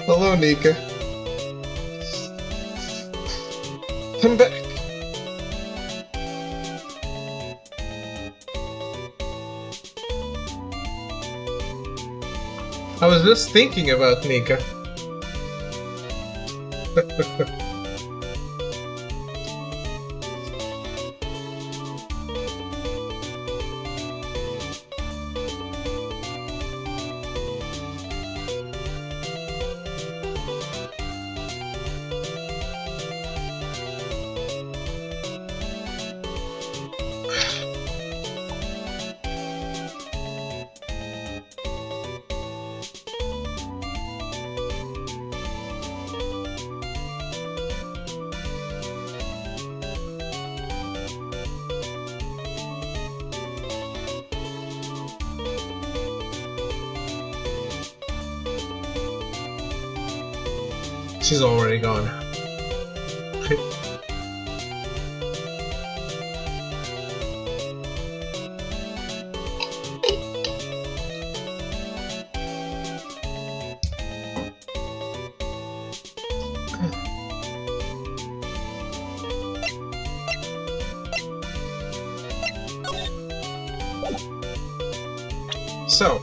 Hello, Nika. Come back. I was just thinking about Nika. She's already gone. So,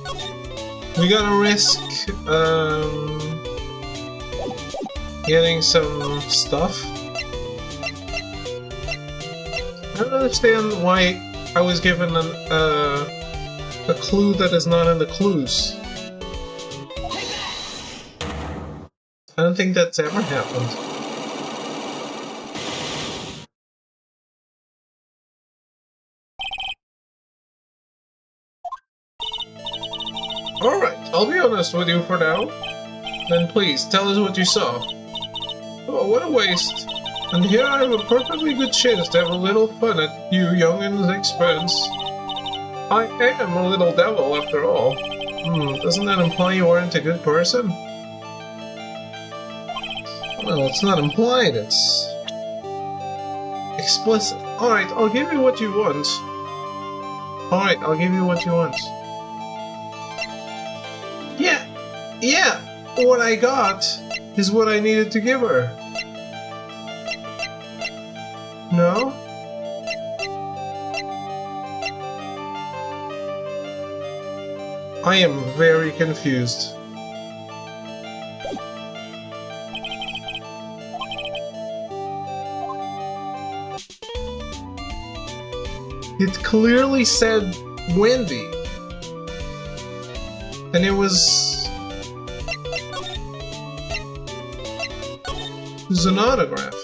we gotta risk, getting some stuff. I don't understand why I was given a clue that is not in the clues. I don't think that's ever happened. Alright, I'll be honest with you for now. Then please, tell us what you saw. Oh, what a waste. And here I have a perfectly good chance to have a little fun at you youngin's expense. I am a little devil, after all. Doesn't that imply you aren't a good person? Well, it's not implied, it's explicit. Alright, I'll give you what you want. Alright, I'll give you what you want. Yeah! What I got is what I needed to give her. No? I am very confused. It clearly said Wendy. And it was an autograph.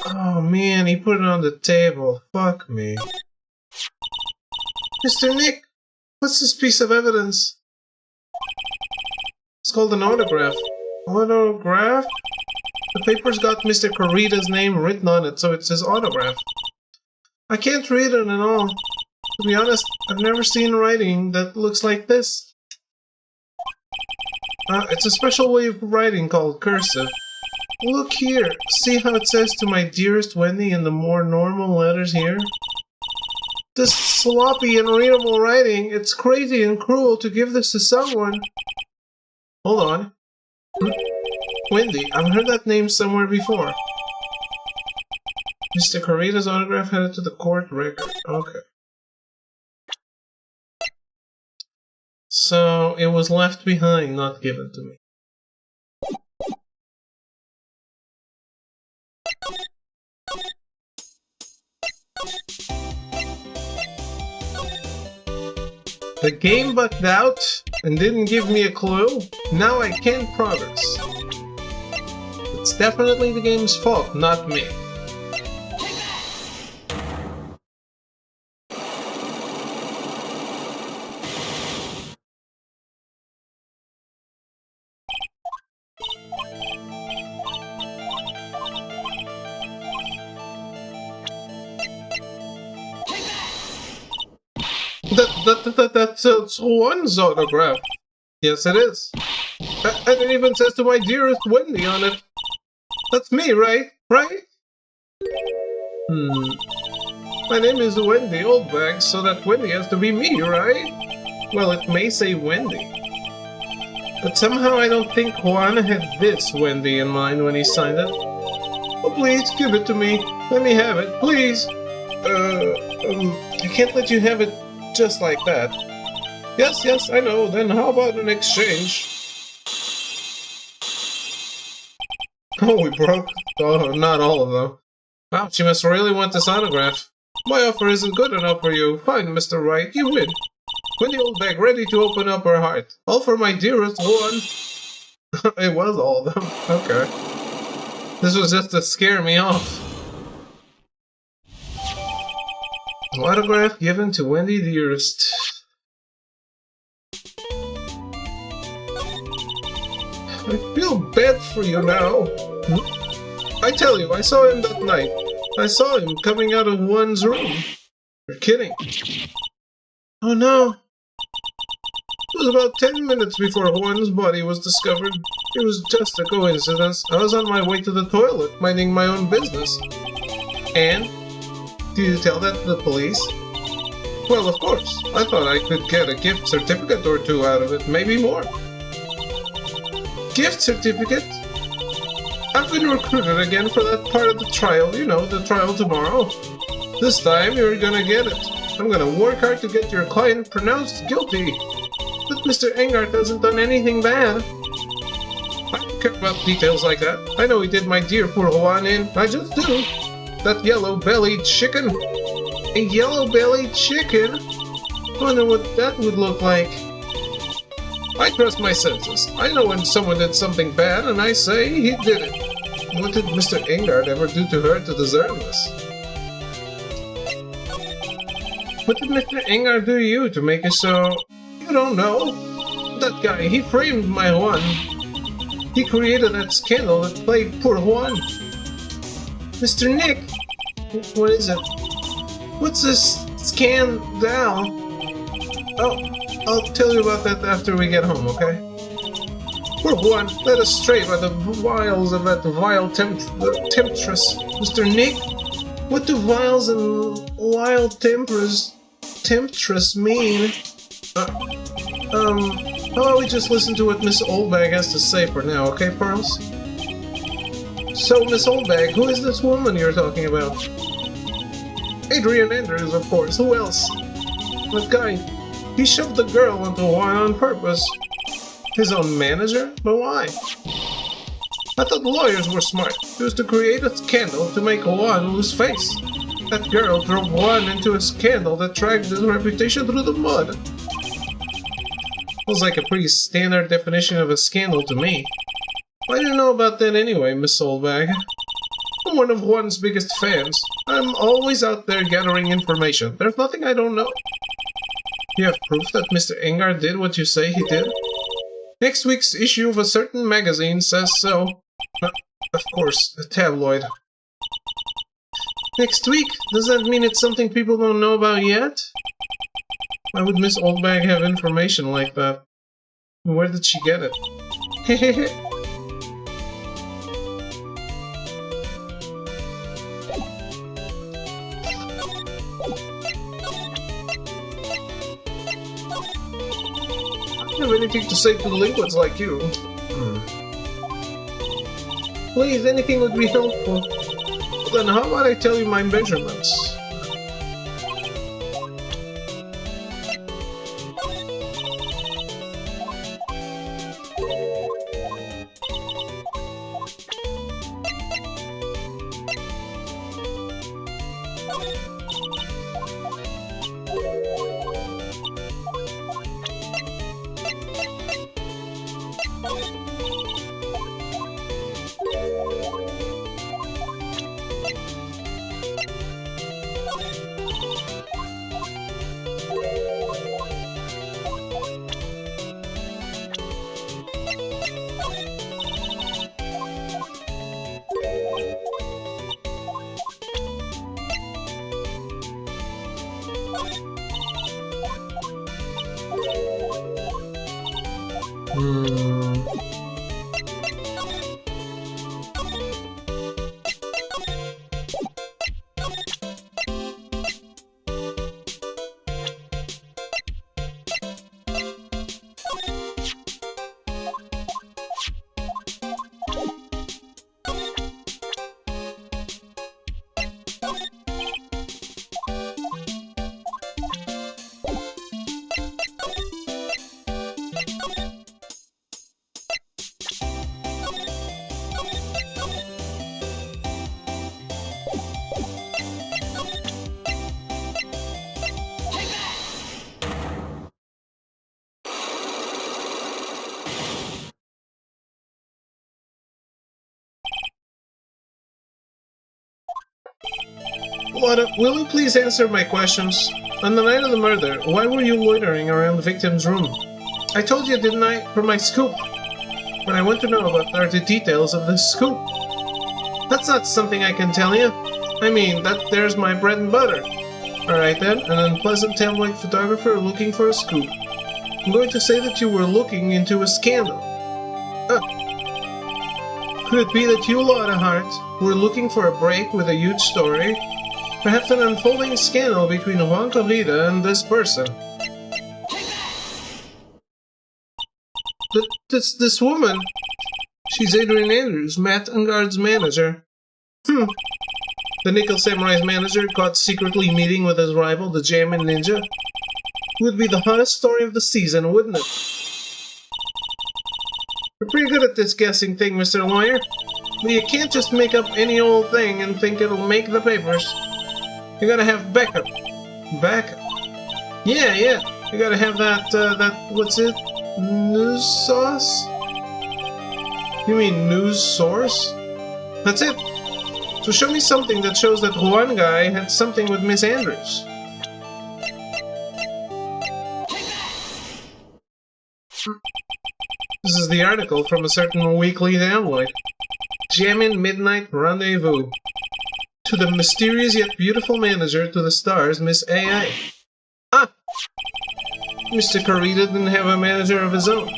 Oh man, he put it on the table. Fuck me. Mr. Nick, what's this piece of evidence? It's called an autograph. Autograph? The paper's got Mr. Corrida's name written on it, so it says autograph. I can't read it at all. To be honest, I've never seen writing that looks like this. It's a special way of writing called cursive. Look here, see how it says to my dearest Wendy in the more normal letters here? This sloppy and readable writing, it's crazy and cruel to give this to someone. Hold on. Wendy, I've heard that name somewhere before. Mr. Corrida's autograph headed to the court record. Okay. So, it was left behind, not given to me. The game bugged out and didn't give me a clue. Now I can't progress. It's definitely the game's fault, not me. That's one's autograph. Yes, it is. And it even says to my dearest Wendy on it. That's me, right? Right? My name is Wendy Oldbag, so that Wendy has to be me, right? Well, it may say Wendy. But somehow I don't think Juan had this Wendy in mind when he signed it. Oh, please, give it to me. Let me have it, please. I can't let you have it just like that. Yes, I know. Then how about an exchange? Oh, we broke? Oh, not all of them. Wow, she must really want this autograph. My offer isn't good enough for you. Fine, Mr. Wright, you win. Wendy Oldbag ready to open up her heart. All for my dearest one. It was all of them. Okay. This was just to scare me off. Autograph given to Wendy dearest. I feel bad for you now. I tell you, I saw him that night. I saw him coming out of Juan's room. You're kidding. Oh no. It was about 10 minutes before Juan's body was discovered. It was just a coincidence. I was on my way to the toilet, minding my own business. And? Did you tell that to the police? Well, of course. I thought I could get a gift certificate or two out of it, maybe more. Gift certificate? I've been recruited again for that part of the trial, you know, the trial tomorrow. This time you're gonna get it. I'm gonna work hard to get your client pronounced guilty. But Mr. Engart hasn't done anything bad. I don't care about details like that. I know he did my dear poor Juan in. I just do. That yellow-bellied chicken. A yellow-bellied chicken? I wonder what that would look like. I trust my senses. I know when someone did something bad, and I say he did it. What did Mr. Engard ever do to her to deserve this? What did Mr. Engard do to you to make you so... You don't know. That guy, he framed my Juan. He created that scandal that plagued poor Juan. Mr. Nick! What is it? What's this scandal? Oh, I'll tell you about that after we get home, okay? Poor Juan, led astray by the wiles of that vile temptress. Mr. Nick? What do viles and wild temptress mean? How about we just listen to what Miss Oldbag has to say for now, okay, Pearls? So, Miss Oldbag, who is this woman you're talking about? Adrian Andrews, of course. Who else? That guy. He shoved the girl into Juan on purpose. His own manager? But why? I thought lawyers were smart. It was to create a scandal to make Juan lose face. That girl drove Juan into a scandal that dragged his reputation through the mud. Feels like a pretty standard definition of a scandal to me. Why do you know about that anyway, Miss Oldbag? I'm one of Juan's biggest fans. I'm always out there gathering information. There's nothing I don't know. You have proof that Mr. Engard did what you say he did? Next week's issue of a certain magazine says so. Of course, a tabloid. Next week? Does that mean it's something people don't know about yet? Why would Miss Oldbag have information like that? Where did she get it? Hehehe. I don't have anything to say to delinquents like you. Please, anything would be helpful. Then how about I tell you my measurements? Lana, will you please answer my questions? On the night of the murder, why were you loitering around the victim's room? I told you, didn't I, for my scoop? What I want to know about are the details of this scoop. That's not something I can tell you. I mean, there's my bread and butter. Alright then, an unpleasant tabloid photographer looking for a scoop. I'm going to say that you were looking into a scandal. Could it be that you, Lotta Hart, were looking for a break with a huge story? Perhaps an unfolding scandal between Juan Corrida and this person. This woman? She's Adrian Andrews, Matt Ungard's manager. The Nickel Samurai's manager caught secretly meeting with his rival, the Jammin' Ninja. It would be the hottest story of the season, wouldn't it? You're pretty good at this guessing thing, Mr. Lawyer. But you can't just make up any old thing and think it'll make the papers. You gotta have backup. Backup? Yeah. You gotta have that, what's it? News sauce? You mean news source? That's it. So show me something that shows that Juan guy had something with Miss Andrews. This is the article from a certain weekly tabloid. Jammin' Midnight Rendezvous. To the mysterious yet beautiful manager to the stars, Miss A.A. Mr. Corrida didn't have a manager of his own.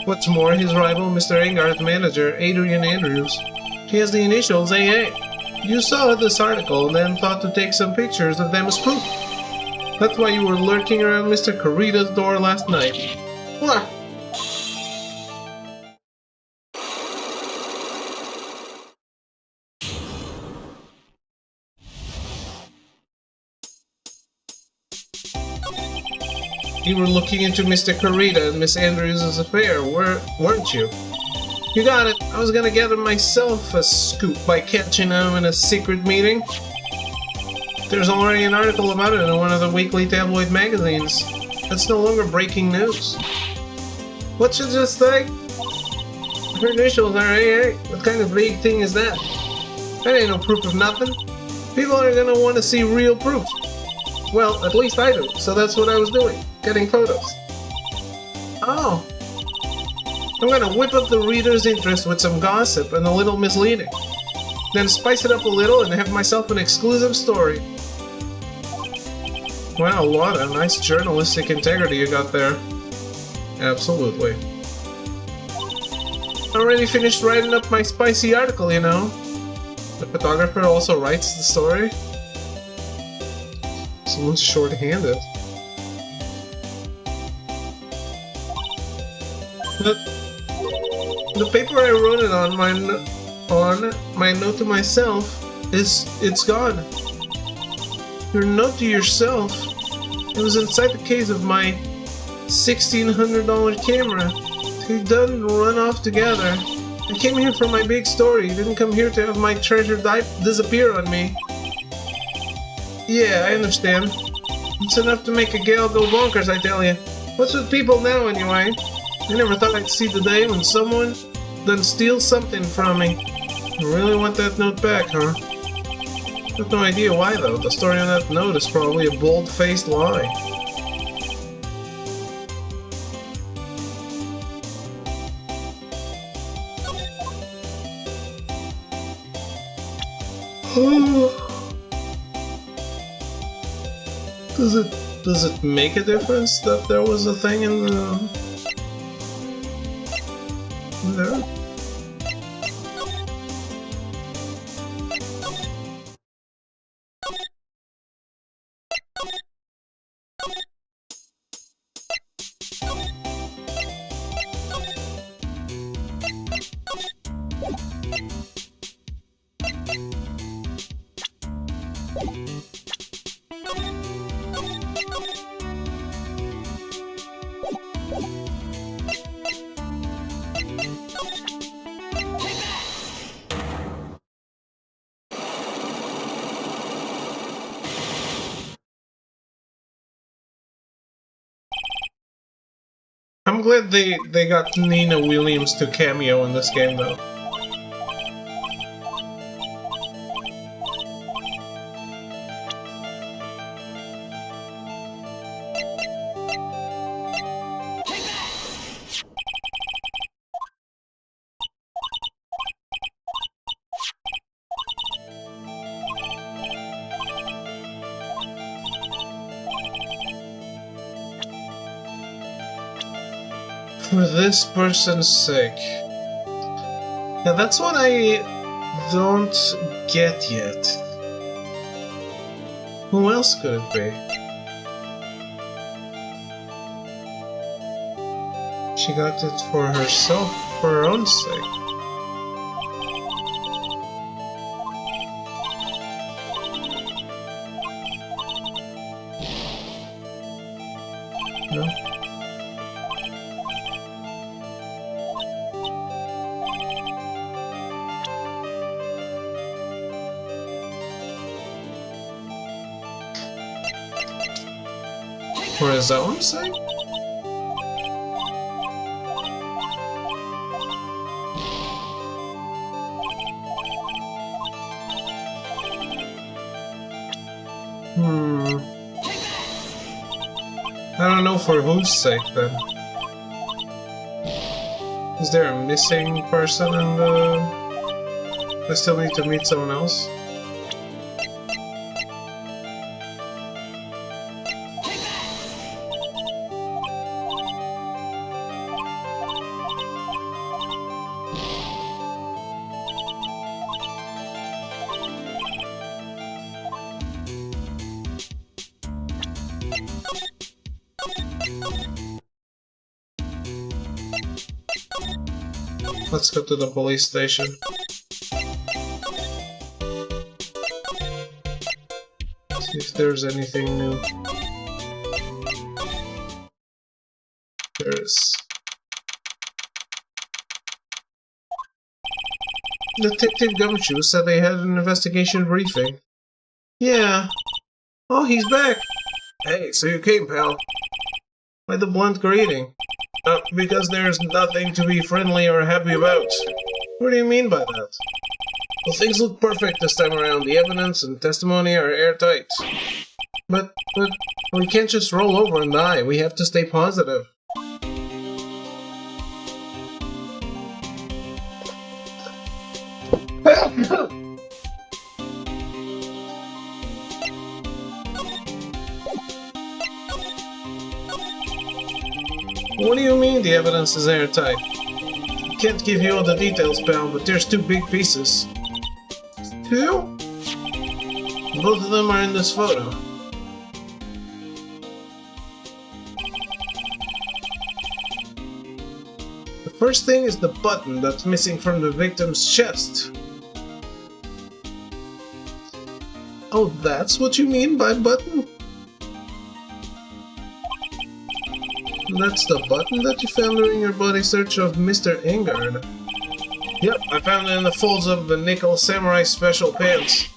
What's more, his rival, Mr. Angard's manager, Adrian Andrews, he has the initials A.A. You saw this article and then thought to take some pictures of them as proof. That's why you were lurking around Mr. Corrida's door last night. What? You were looking into Mr. Corrida and Miss Andrews' affair, weren't you? You got it. I was gonna gather myself a scoop by catching him in a secret meeting. There's already an article about it in one of the weekly tabloid magazines. That's no longer breaking news. What you just say? Her initials are AA. What kind of vague thing is that? That ain't no proof of nothing. People are gonna want to see real proof. Well, at least I do, so that's what I was doing. Getting photos. Oh. I'm gonna whip up the reader's interest with some gossip and a little misleading. Then spice it up a little and have myself an exclusive story. Wow, Lotta, nice journalistic integrity you got there. Absolutely. Already finished writing up my spicy article, you know. The photographer also writes the story. Someone's short-handed. The paper I wrote it on my note to myself it's gone. Your note to yourself? It was inside the case of my $1,600 camera. They done run off together. I came here for my big story. Didn't come here to have my treasure disappear on me. Yeah, I understand. It's enough to make a gal go bonkers, I tell you. What's with people now, anyway? I never thought I'd see the day when someone done steal something from me. You really want that note back, huh? I have no idea why, though. The story on that note is probably a bold-faced lie. Does it make a difference that there was a thing in there? I'm glad they got Nina Williams to cameo in this game, though. For this person's sake. Yeah, that's what I don't get yet. Who else could it be? She got it for herself, for her own sake. No? For his own sake? I don't know for whose sake then. Is there a missing person and I still need to meet someone else? Let's go to the police station. See if there's anything new. There is. Detective Gumshoe said they had an investigation briefing. Yeah. Oh, he's back. Hey, so you came, pal. Why the blunt greeting? Because there's nothing to be friendly or happy about. What do you mean by that? Well, things look perfect this time around. The evidence and testimony are airtight. But we can't just roll over and die. We have to stay positive. What do you mean the evidence is airtight? I can't give you all the details, pal, but there's two big pieces. Two? Both of them are in this photo. The first thing is the button that's missing from the victim's chest. Oh, that's what you mean by button? That's the button that you found during your body search of Mr. Ingard. Yep, I found it in the folds of the nickel samurai special pants.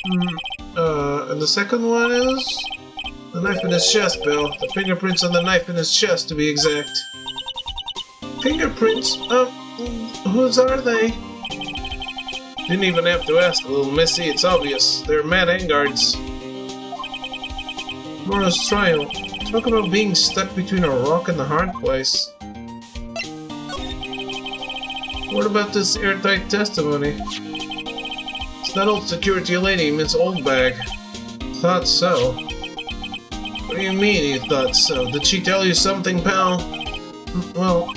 And the second one is... the knife in his chest, Bill. The fingerprints on the knife in his chest, to be exact. Fingerprints? Whose are they? Didn't even have to ask, little missy, it's obvious. They're Matt Ingard's. Morrow's trial. Talk about being stuck between a rock and a hard place. What about this airtight testimony? It's that old security lady, Miss Oldbag. Thought so. What do you mean you thought so? Did she tell you something, pal? Well,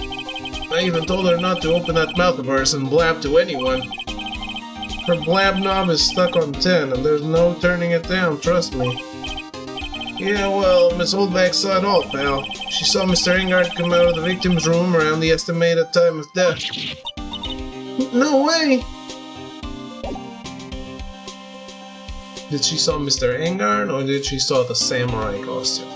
I even told her not to open that mouth of hers and blab to anyone. Her blab knob is stuck on 10 and there's no turning it down, trust me. Yeah, well, Miss Oldbag saw it all, pal. She saw Mr. Ingard come out of the victim's room around the estimated time of death. No way! Did she saw Mr. Ingard, or did she saw the samurai costume?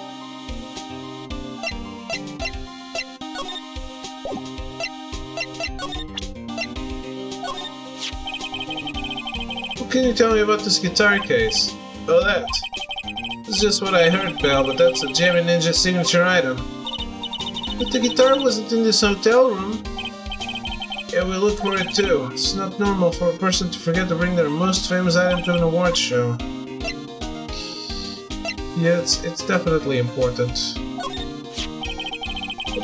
What can you tell me about this guitar case? Oh, that. This is just what I heard, pal, but that's a Jammin' Ninja signature item. But the guitar wasn't in this hotel room. Yeah, we looked for it too. It's not normal for a person to forget to bring their most famous item to an awards show. Yeah, it's definitely important.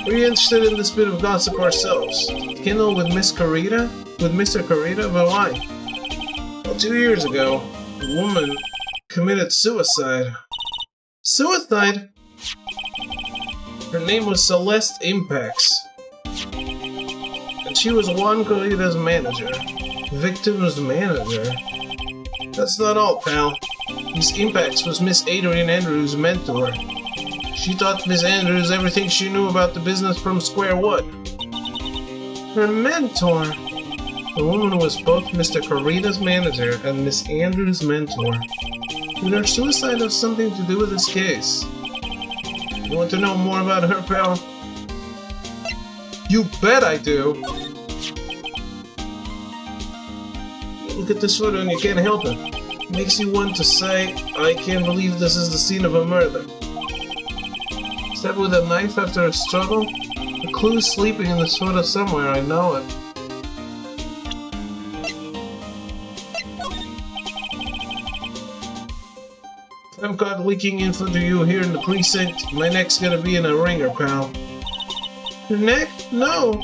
We're interested in this bit of gossip ourselves. Kindle with Miss Carita? With Mr. Carita? But why? Well, 2 years ago, a woman committed suicide. Suicide? Her name was Celeste Impax. And she was Juan Corrida's manager. Victim's manager? That's not all, pal. Miss Impax was Miss Adrian Andrews' mentor. She taught Miss Andrews everything she knew about the business from square one. Her mentor? The woman was both Mr. Corrida's manager and Miss Andrews' mentor. Did her suicide have something to do with this case? You want to know more about her, pal? You bet I do! Look at this photo and you can't help it. It makes you want to say, I can't believe this is the scene of a murder. Stabbed with a knife after a struggle? The clue is sleeping in this photo somewhere, I know it. If I'm caught leaking info to you here in the precinct, my neck's gonna be in a ringer, pal. Your neck? No!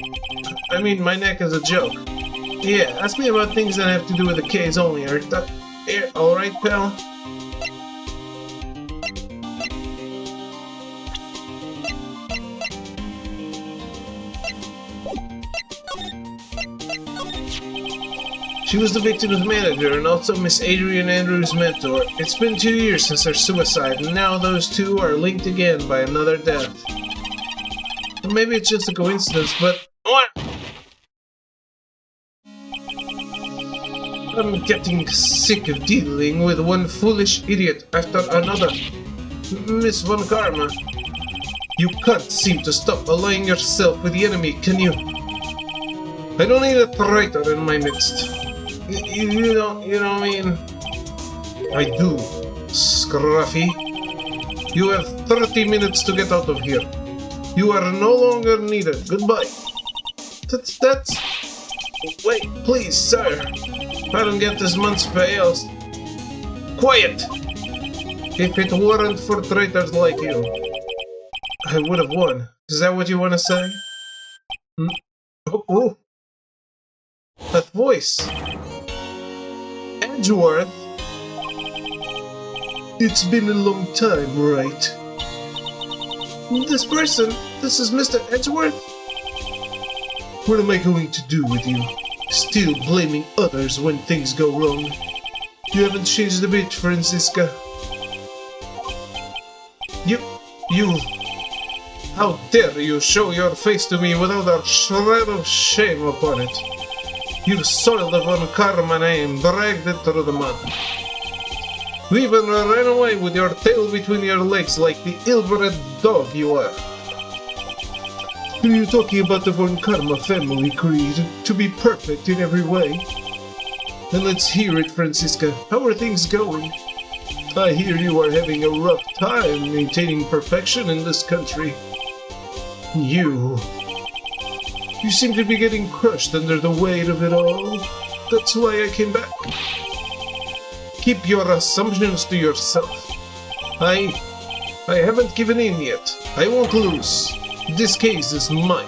I mean, my neck is a joke. Yeah, ask me about things that have to do with the case only, alright, pal? She was the victim's manager and also Miss Adrian Andrews' mentor. It's been 2 years since her suicide, and now those two are linked again by another death. Or maybe it's just a coincidence, but... What? I'm getting sick of dealing with one foolish idiot after another. Miss Von Karma, you can't seem to stop allying yourself with the enemy, can you? I don't need a traitor in my midst. You know what I mean? I do, Scruffy. You have 30 minutes to get out of here. You are no longer needed. Goodbye. That's... Wait, please, sir. If I don't get this month's pay, I'll... Quiet! If it weren't for traitors like you, I would have won. Is that what you want to say? Hmm? Oh. That voice. Edgeworth? It's been a long time, Wright. This person? This is Mr. Edgeworth? What am I going to do with you? Still blaming others when things go wrong. You haven't changed a bit, Francisca. You... How dare you show your face to me without a shred of shame upon it? You've soiled the Von Karma name, dragged it through the mud. You even ran away with your tail between your legs like the ill-bred dog you are. Are you talking about the Von Karma family creed, to be perfect in every way? Then let's hear it, Francisca. How are things going? I hear you are having a rough time maintaining perfection in this country. You seem to be getting crushed under the weight of it all. That's why I came back. Keep your assumptions to yourself. I haven't given in yet. I won't lose. This case is mine.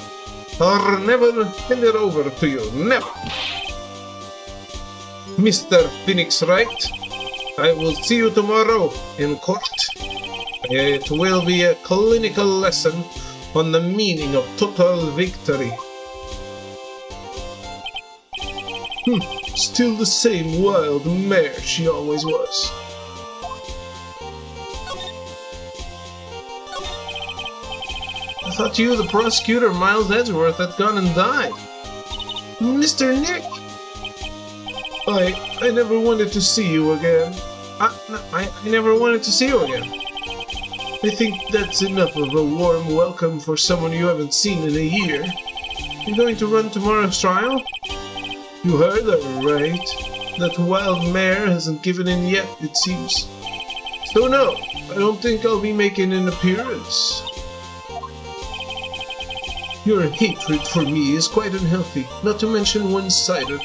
I'll never hand it over to you. Never. Mr. Phoenix Wright, I will see you tomorrow in court. It will be a clinical lesson on the meaning of total victory. Still the same wild mare she always was. I thought you, the prosecutor, Miles Edgeworth, had gone and died. Mr. Nick! I never wanted to see you again. I never wanted to see you again. I think that's enough of a warm welcome for someone you haven't seen in a year. You're going to run tomorrow's trial? You heard her, right? That wild mare hasn't given in yet, it seems. So no, I don't think I'll be making an appearance. Your hatred for me is quite unhealthy, not to mention one-sided.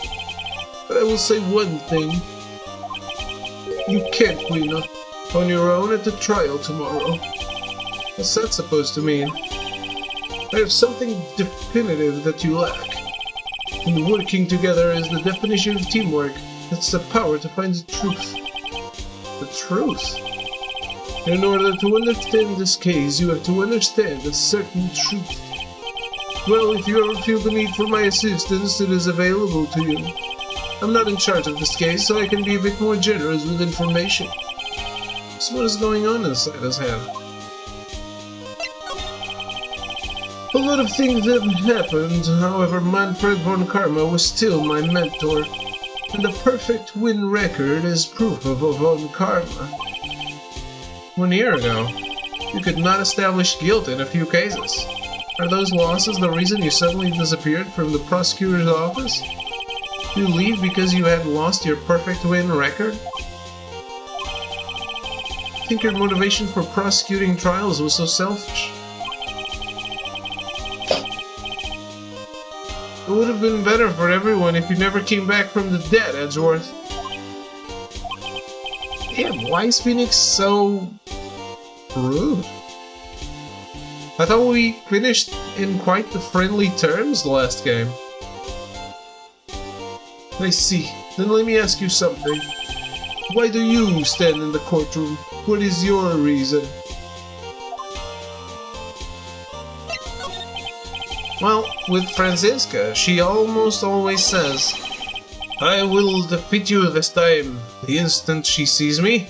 But I will say one thing. You can't win on your own at the trial tomorrow. What's that supposed to mean? There's something definitive that you lack. And working together is the definition of teamwork. It's the power to find the truth. The truth? In order to understand this case, you have to understand a certain truth. Well, if you ever feel the need for my assistance, it is available to you. I'm not in charge of this case, so I can be a bit more generous with information. So what is going on inside his head? A lot of things have happened, however, Manfred von Karma was still my mentor, and the perfect win record is proof of von Karma. 1 year ago, you could not establish guilt in a few cases. Are those losses the reason you suddenly disappeared from the prosecutor's office? You leave because you had lost your perfect win record? I think your motivation for prosecuting trials was so selfish. It would have been better for everyone if you never came back from the dead, Edgeworth. Damn, why is Phoenix so rude? I thought we finished in quite the friendly terms last game. I see. Then let me ask you something. Why do you stand in the courtroom? What is your reason? Well, with Franziska, she almost always says, I will defeat you this time, the instant she sees me.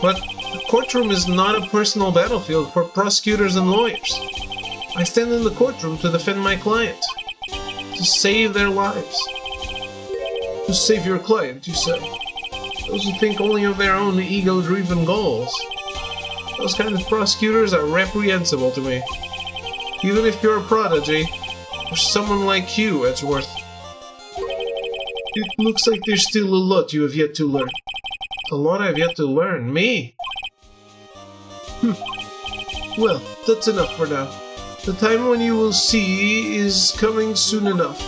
But the courtroom is not a personal battlefield for prosecutors and lawyers. I stand in the courtroom to defend my client, to save their lives. To save your client, you say? Those who think only of their own ego-driven goals. Those kind of prosecutors are reprehensible to me. Even if you're a prodigy, or someone like you, Edgeworth. It looks like there's still a lot you have yet to learn. A lot I've yet to learn. Me? Well, that's enough for now. The time when you will see is coming soon enough.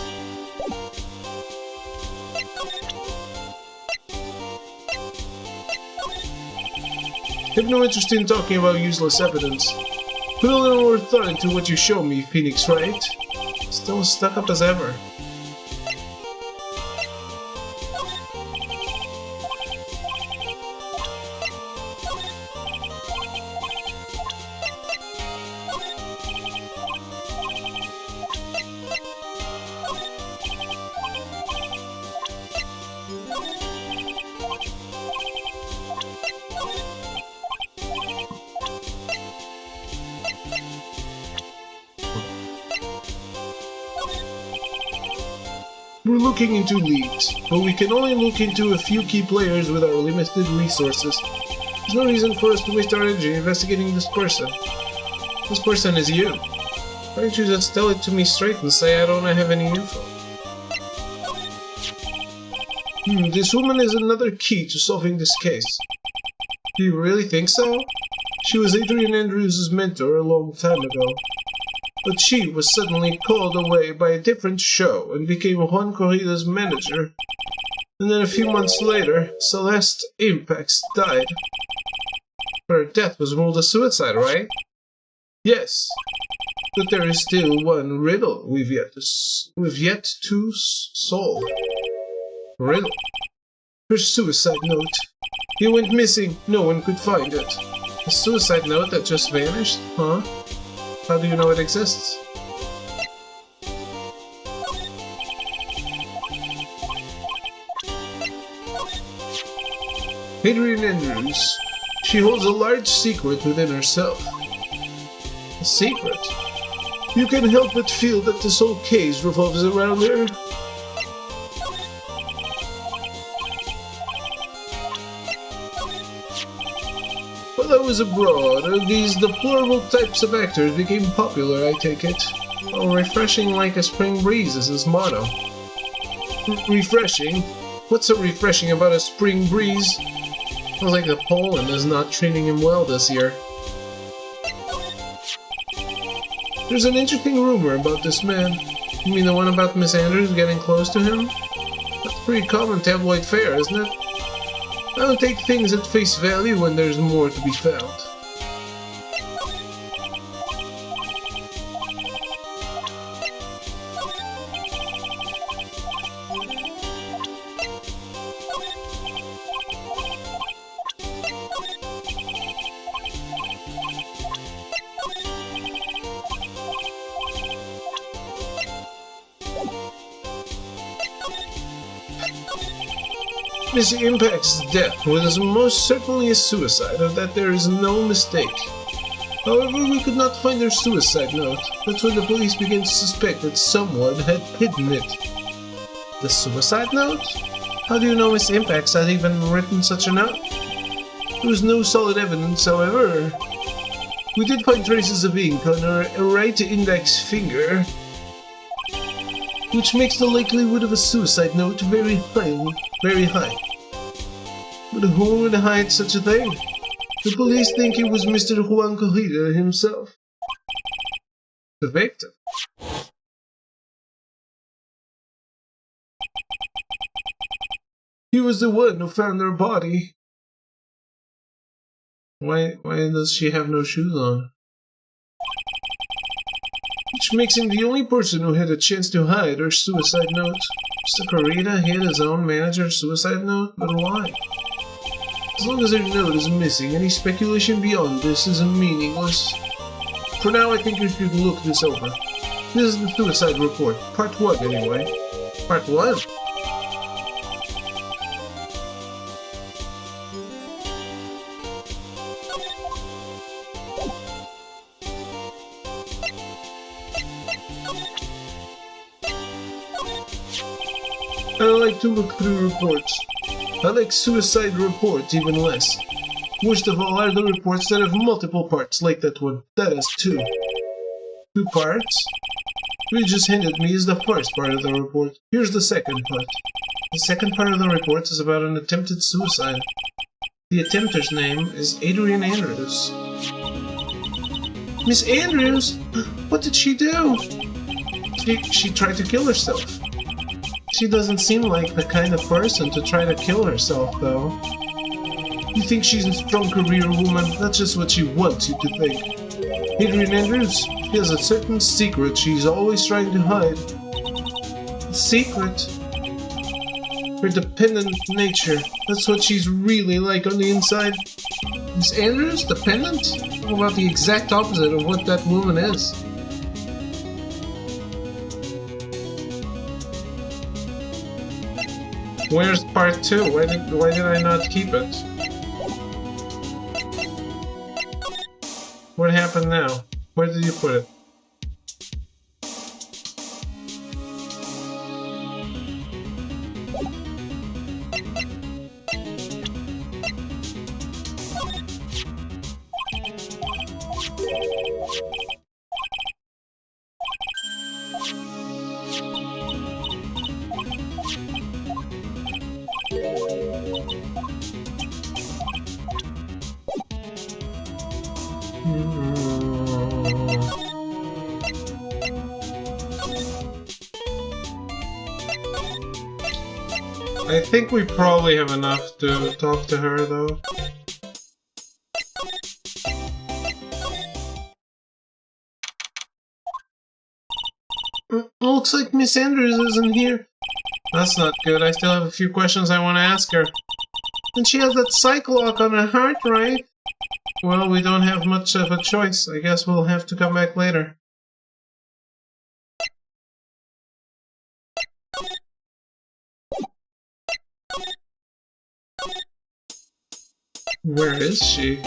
I have no interest in talking about useless evidence. Put a little more thought into what you show me, Phoenix, Wright? Still as stuck up as ever. We're looking into leads, but we can only look into a few key players with our limited resources. There's no reason for us to waste our energy investigating this person. This person is you. Why don't you just tell it to me straight and say I don't have any info? This woman is another key to solving this case. Do you really think so? She was Adrian Andrews' mentor a long time ago. But she was suddenly called away by a different show and became Juan Corrida's manager. And then a few months later, Celeste Impex died. Her death was ruled a suicide, right? Yes. But there is still one riddle we've yet to solve. Riddle? Her suicide note. It went missing. No one could find it. A suicide note that just vanished? Huh? How do you know it exists? Adrian Andrews. She holds a large secret within herself. A secret? You can help but feel that this whole case revolves around her. While I was abroad, these deplorable types of actors became popular, I take it. Oh, refreshing like a spring breeze is his motto. Refreshing? What's so refreshing about a spring breeze? Sounds like the Poland is not treating him well this year. There's an interesting rumor about this man. You mean the one about Miss Andrews getting close to him? That's pretty common tabloid fare, isn't it? I don't take things at face value when there's more to be found. Miss Impact's death was most certainly a suicide, of that there is no mistake. However, we could not find her suicide note. That's when the police began to suspect that someone had hidden it. The suicide note? How do you know Miss Impacts had even written such a note? There was no solid evidence, however. We did find traces of ink on her right index finger, which makes the likelihood of a suicide note very high. But who would hide such a thing? The police think it was Mr. Juan Corrida himself. The victim. He was the one who found her body. Why does she have no shoes on? Which makes him the only person who had a chance to hide her suicide note. Mr. Corrida hid his own manager's suicide note? But why? As long as her note is missing, any speculation beyond this is meaningless. For now, I think we should look this over. This is the suicide report. Part 1, anyway. Part 1? I like to look through reports. I like suicide reports even less. Worst of all are the reports that have multiple parts, like that one. That has 2. 2 parts? What you just handed me is the first part of the report. Here's the second part. The second part of the report is about an attempted suicide. The attempter's name is Adrian Andrews. Miss Andrews? What did she do? She tried to kill herself. She doesn't seem like the kind of person to try to kill herself, though. You think she's a strong career woman? That's just what she wants you to think. Adrian Andrews, she has a certain secret she's always trying to hide. The secret? Her dependent nature. That's what she's really like on the inside. Miss Andrews, dependent? How about the exact opposite of what that woman is? Where's part 2? Why did I not keep it? What happened now? Where did you put it? I think we probably have enough to talk to her, though. Looks like Miss Andrews isn't here. That's not good. I still have a few questions I want to ask her. And she has that psych lock on her heart, right? Well, we don't have much of a choice. I guess we'll have to come back later. Where is she?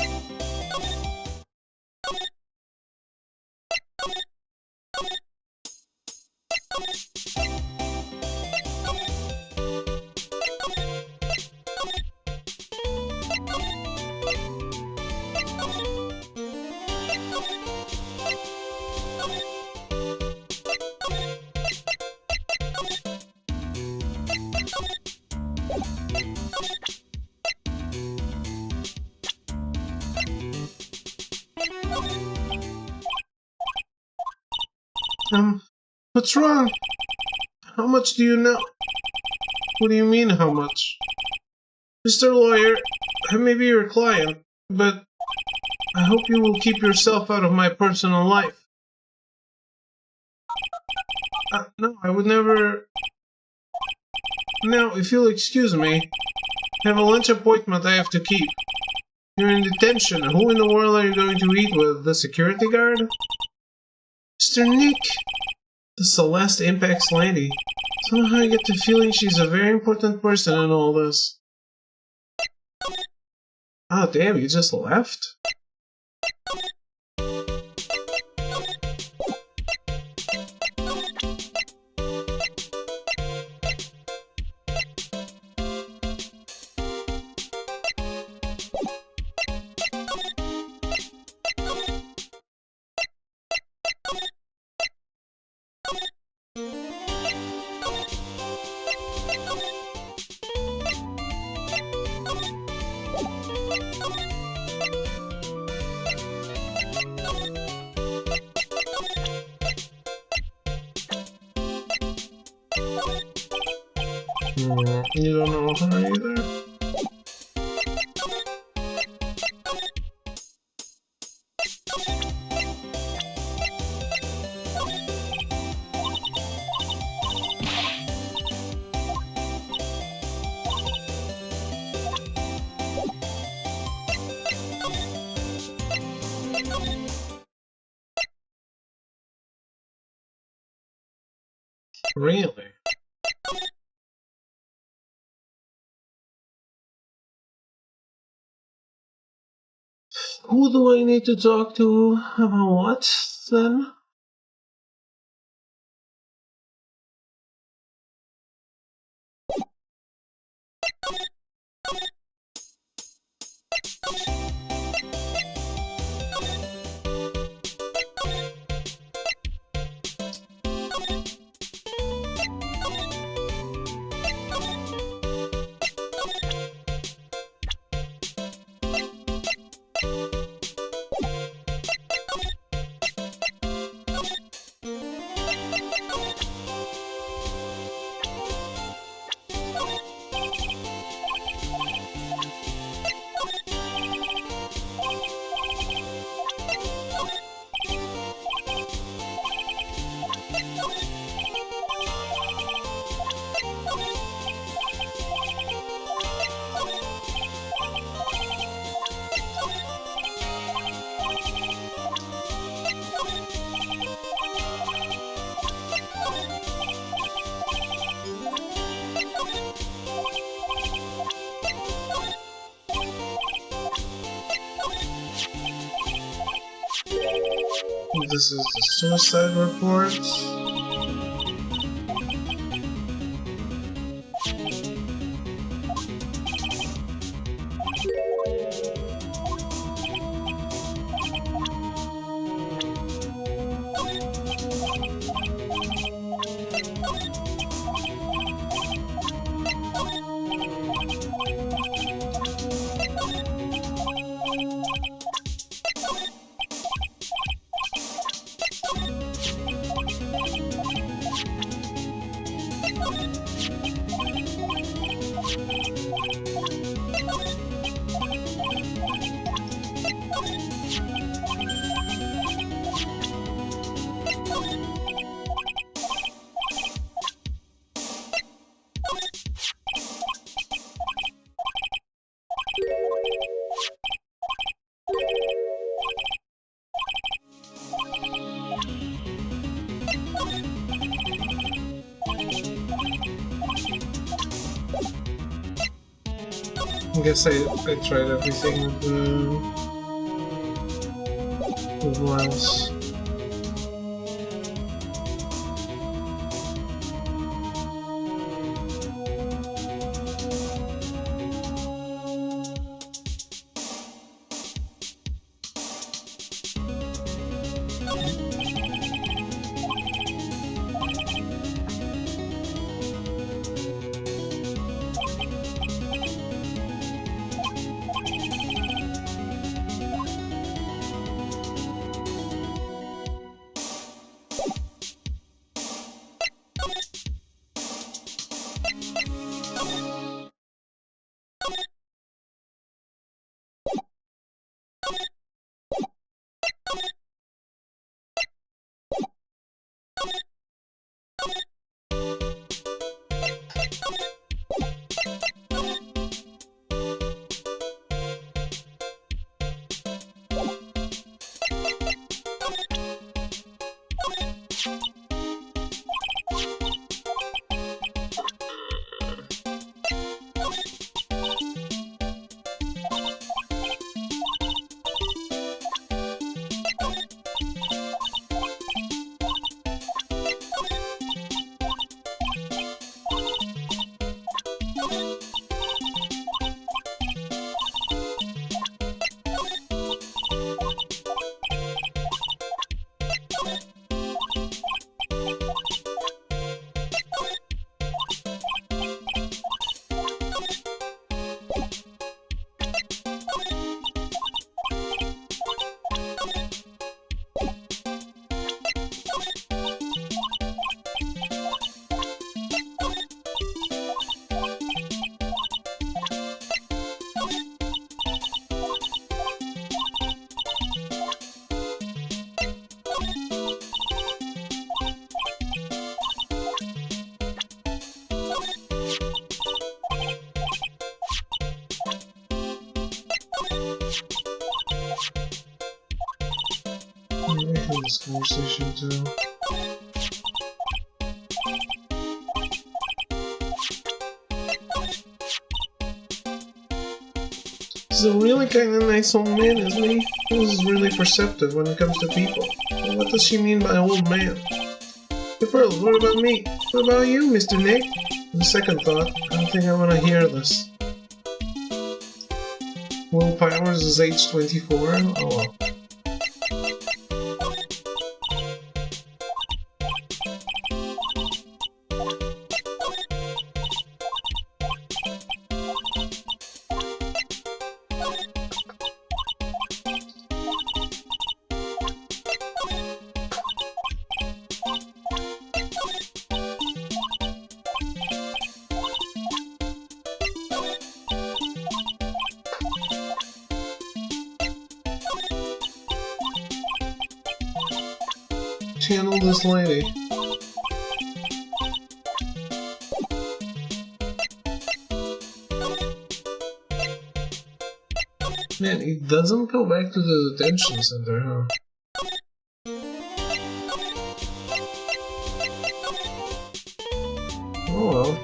What's wrong? How much do you know? What do you mean, how much? Mr. Lawyer, I may be your client, but I hope you will keep yourself out of my personal life. No, I would never... Now, if you'll excuse me, I have a lunch appointment I have to keep. You're in detention. Who in the world are you going to eat with? The security guard? Mr. Nick! The Celeste Impact's lady. Somehow I get the feeling she's a very important person in all this. Oh damn, you just left? You don't know her either? Really? Who do I need to talk to about what, then? This is the suicide report. I guess I tried everything with Miles. this conversation too. He's a really kind of nice old man, isn't he? He's really perceptive when it comes to people. But what does she mean by old man? Hey Pearl, what about me? What about you, Mr. Nick? On second thought, I don't think I want to hear this. Will Powers is age 24? Oh well. Channel this lady. Man, he doesn't go back to the detention center, huh? Oh well.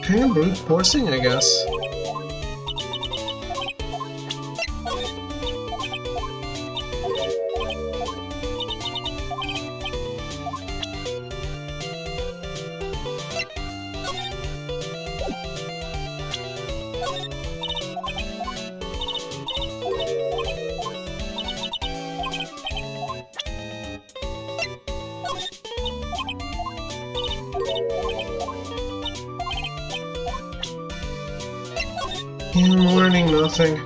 Kind of brute forcing, I guess. I'm learning nothing.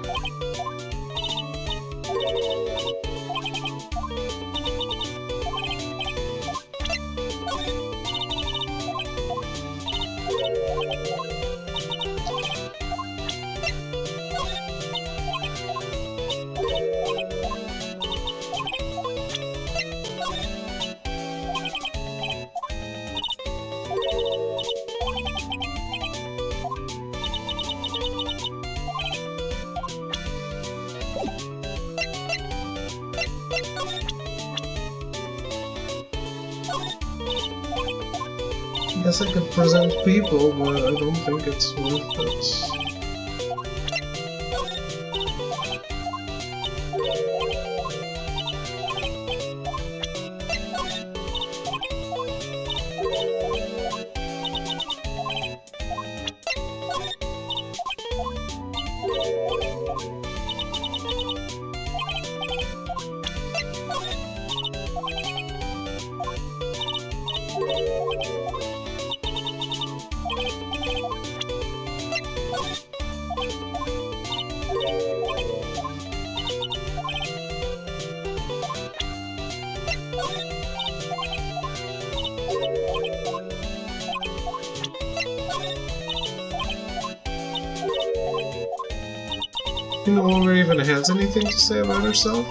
I guess I could present people, but I don't think it's worth it. You no longer even has anything to say about herself?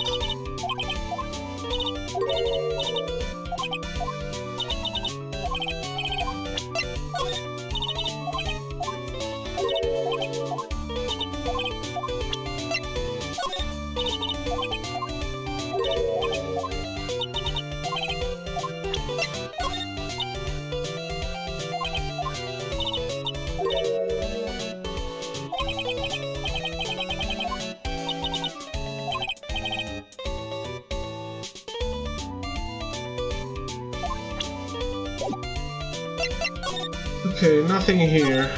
Okay, nothing here.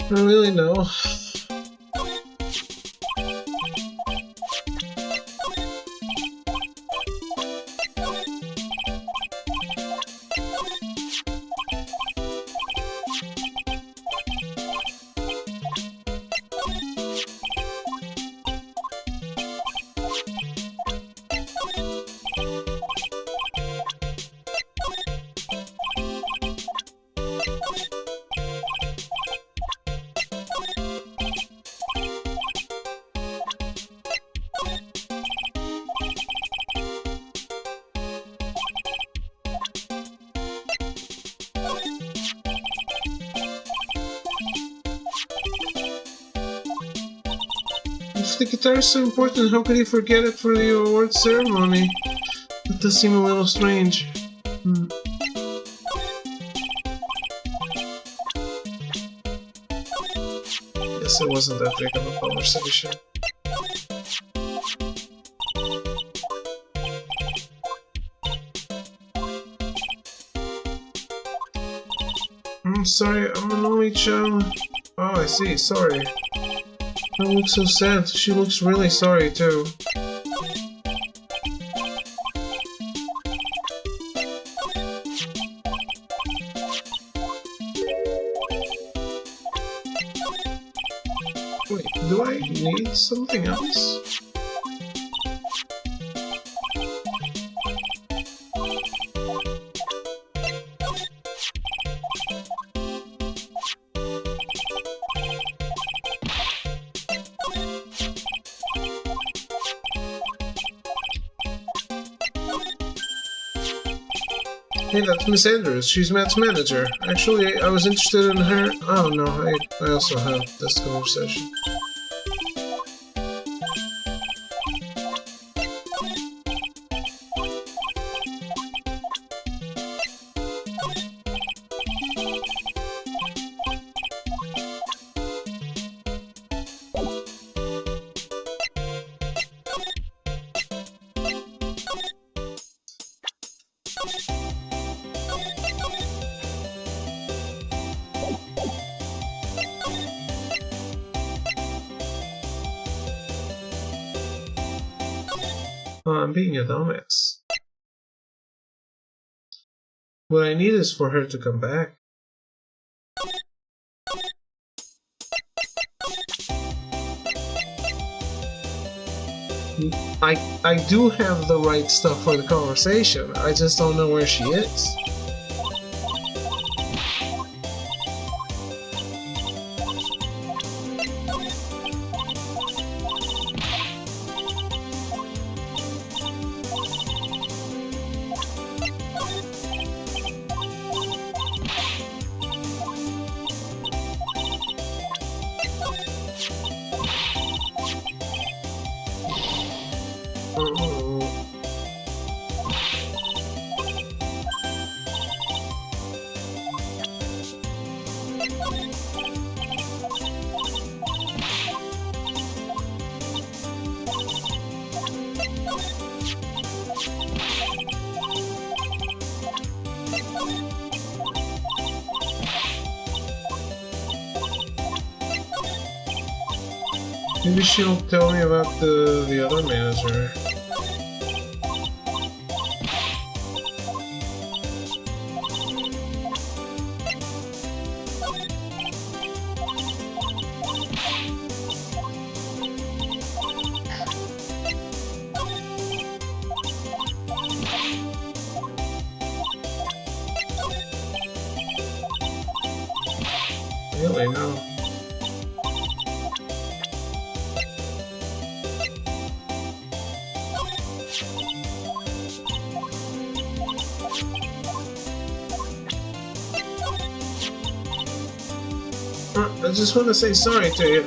I don't really know. If the guitar is so important, how could he forget it for the award ceremony? That does seem a little strange. Guess it wasn't that big of a conversation. I'm sorry, I'm an only child. Oh, I see, sorry. I look so sad. She looks really sorry, too. Wait, do I need something else? Hey, that's Miss Andrews. She's Matt's manager. Actually, I was interested in her. Oh no, I also had this conversation. Oh, I'm being a dumbass. What I need is for her to come back. I do have the right stuff for the conversation. I just don't know where she is. Maybe she'll tell me about the other manager. Really, no. I just want to say sorry to you.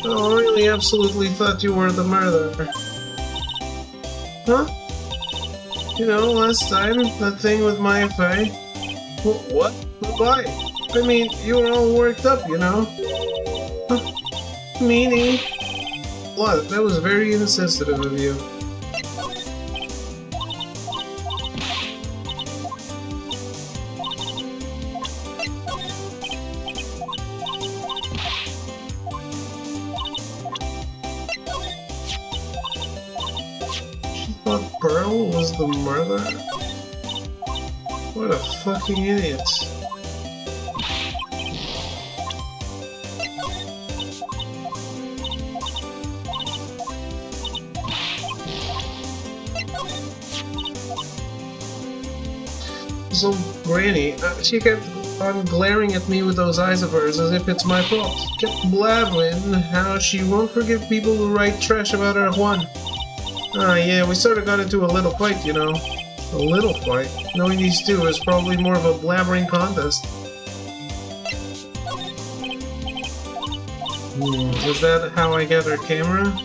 I really absolutely thought you were the murderer. Huh? You know, last time, that thing with my affair. What? Why? I mean, you were all worked up, you know? Huh? Meanie. What? That was very insensitive of you. Pearl was the murderer? What a fucking idiot. So, Granny, she kept on glaring at me with those eyes of hers as if it's my fault. Kept blabbing how she won't forgive people who write trash about her Juan. Ah, yeah, we sort of got into a little fight, you know. A little fight? Knowing these two is probably more of a blabbering contest. Is that how I get her camera?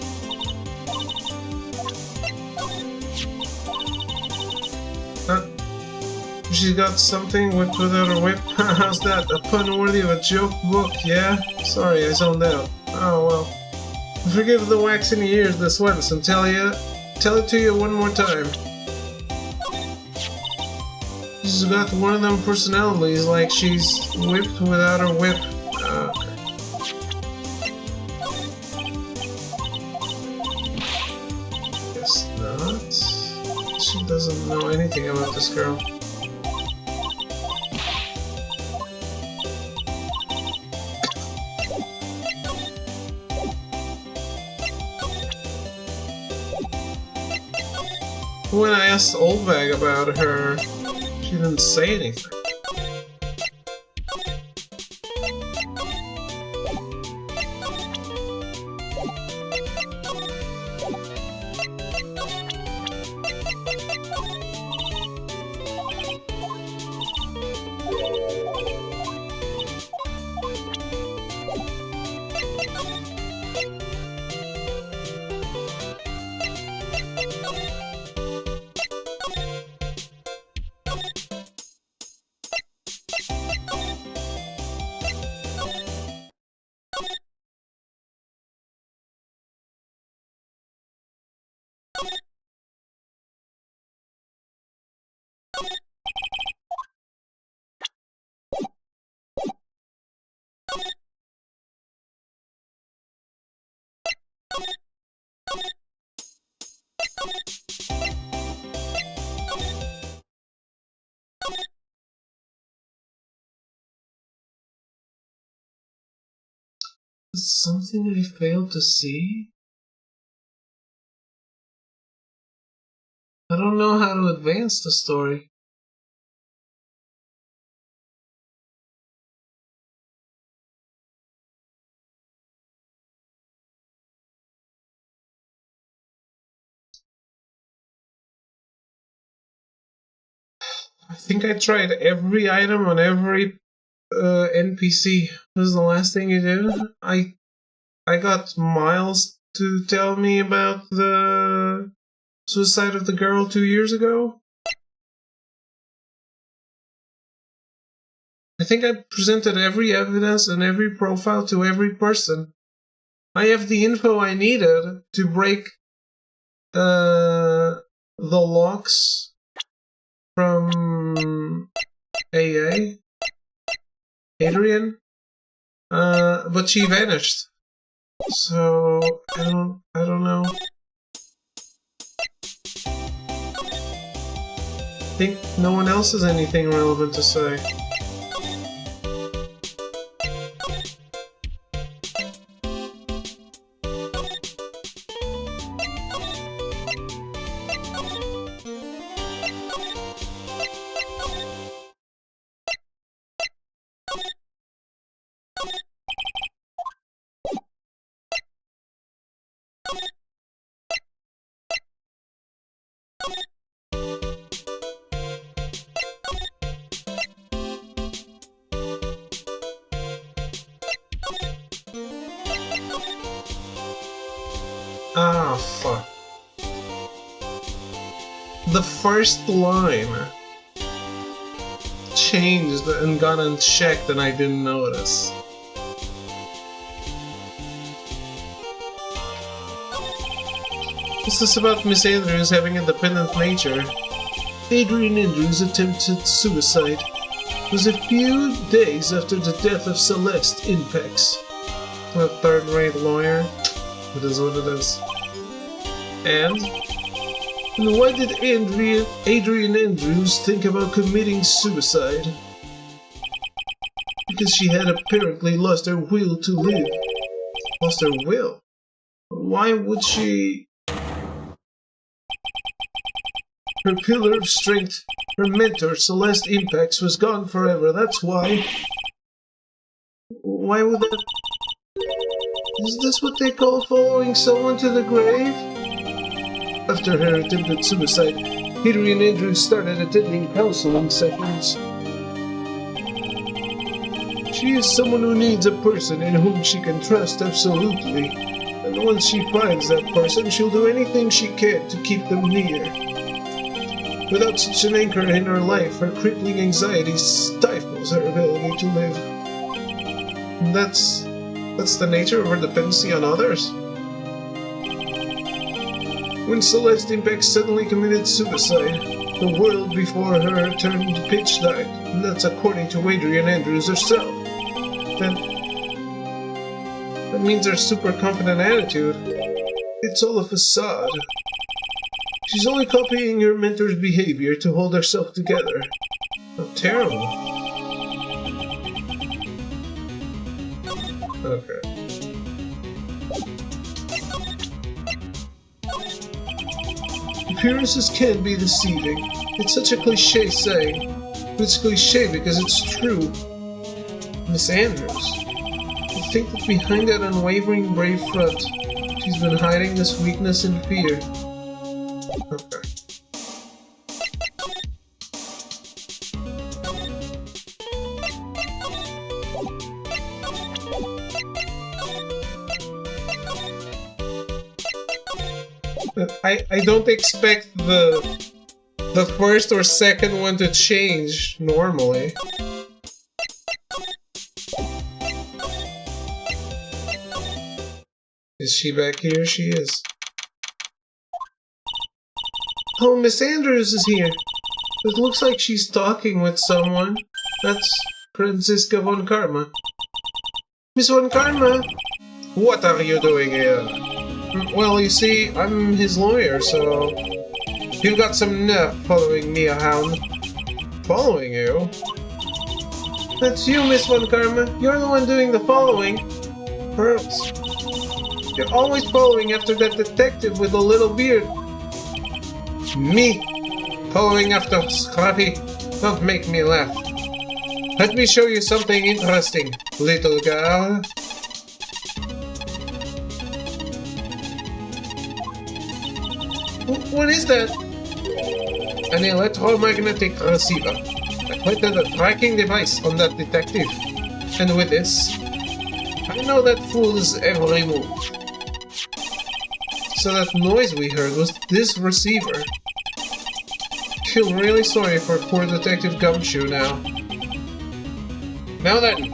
She's got something whipped without her whip. How's that? A pun worthy of a joke book, yeah? Sorry, I zoned out. Oh well. Forgive the wax in the ears this once and tell it to you one more time. She's got one of them personalities, like she's whipped without her whip. Guess not. She doesn't know anything about this girl. When I asked Oldbag about her, she didn't say anything. Is something I failed to see? I don't know how to advance the story. I think I tried every item on every NPC. This is the last thing you did? I got Miles to tell me about the suicide of the girl 2 years ago. I think I presented every evidence and every profile to every person. I have the info I needed to break the locks from AA, Adrian, but she vanished. So I don't know. I think no one else has anything relevant to say. Ah, fuck. The first line changed and got unchecked and I didn't notice. This is about Miss Andrews having a dependent nature. Adrian Andrews attempted suicide. It was a few days after the death of Celeste Impex. A third-rate lawyer. It is what it is. And And why did Adrian Andrews think about committing suicide? Because she had apparently lost her will to live. Lost her will? Why would she... Her pillar of strength, her mentor, Celeste Impax, was gone forever. That's why. Why would that... Is this what they call following someone to the grave? After her attempted suicide, Adrian Andrews started attending counseling sessions. She is someone who needs a person in whom she can trust absolutely. And once she finds that person, she'll do anything she can to keep them near. Without such an anchor in her life, her crippling anxiety stifles her ability to live. And that's the nature of her dependency on others. When Celeste Impax suddenly committed suicide, the world before her turned pitch dark, and that's according to Adrian Andrews herself. That means her super confident attitude. It's all a facade. She's only copying her mentor's behavior to hold herself together. How terrible. Okay. Appearances can be deceiving. It's such a cliché saying. But it's cliché because it's true. Miss Andrews. I think that behind that unwavering brave front, she's been hiding this weakness and fear. Okay. I don't expect the first or second one to change normally. Is she back here? She is. Oh, Miss Andrews is here. It looks like she's talking with someone. That's Franziska von Karma. Miss von Karma! What are you doing here? Well, you see, I'm his lawyer, so... You've got some nerve following me around. Following you? That's you, Miss von Karma. You're the one doing the following. Or else... You're always following after that detective with the little beard. Me? Following after Scrappy? Don't make me laugh. Let me show you something interesting, little girl. What is that? An electromagnetic receiver. I planted a tracking device on that detective. And with this, I know that fool's every move. So that noise we heard was this receiver. I feel really sorry for poor Detective Gumshoe now. Now then,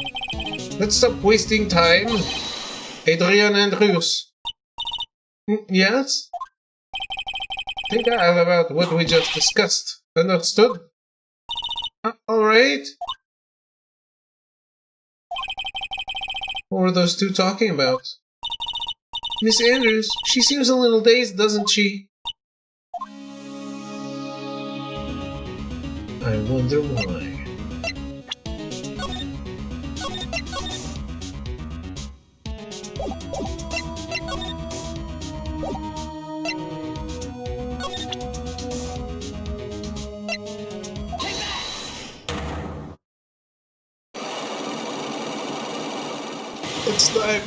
let's stop wasting time. Adrian Andrews. Yes? Think out about what we just discussed. Understood? Alright. What were those two talking about? Miss Andrews, she seems a little dazed, doesn't she? I wonder why. It's time.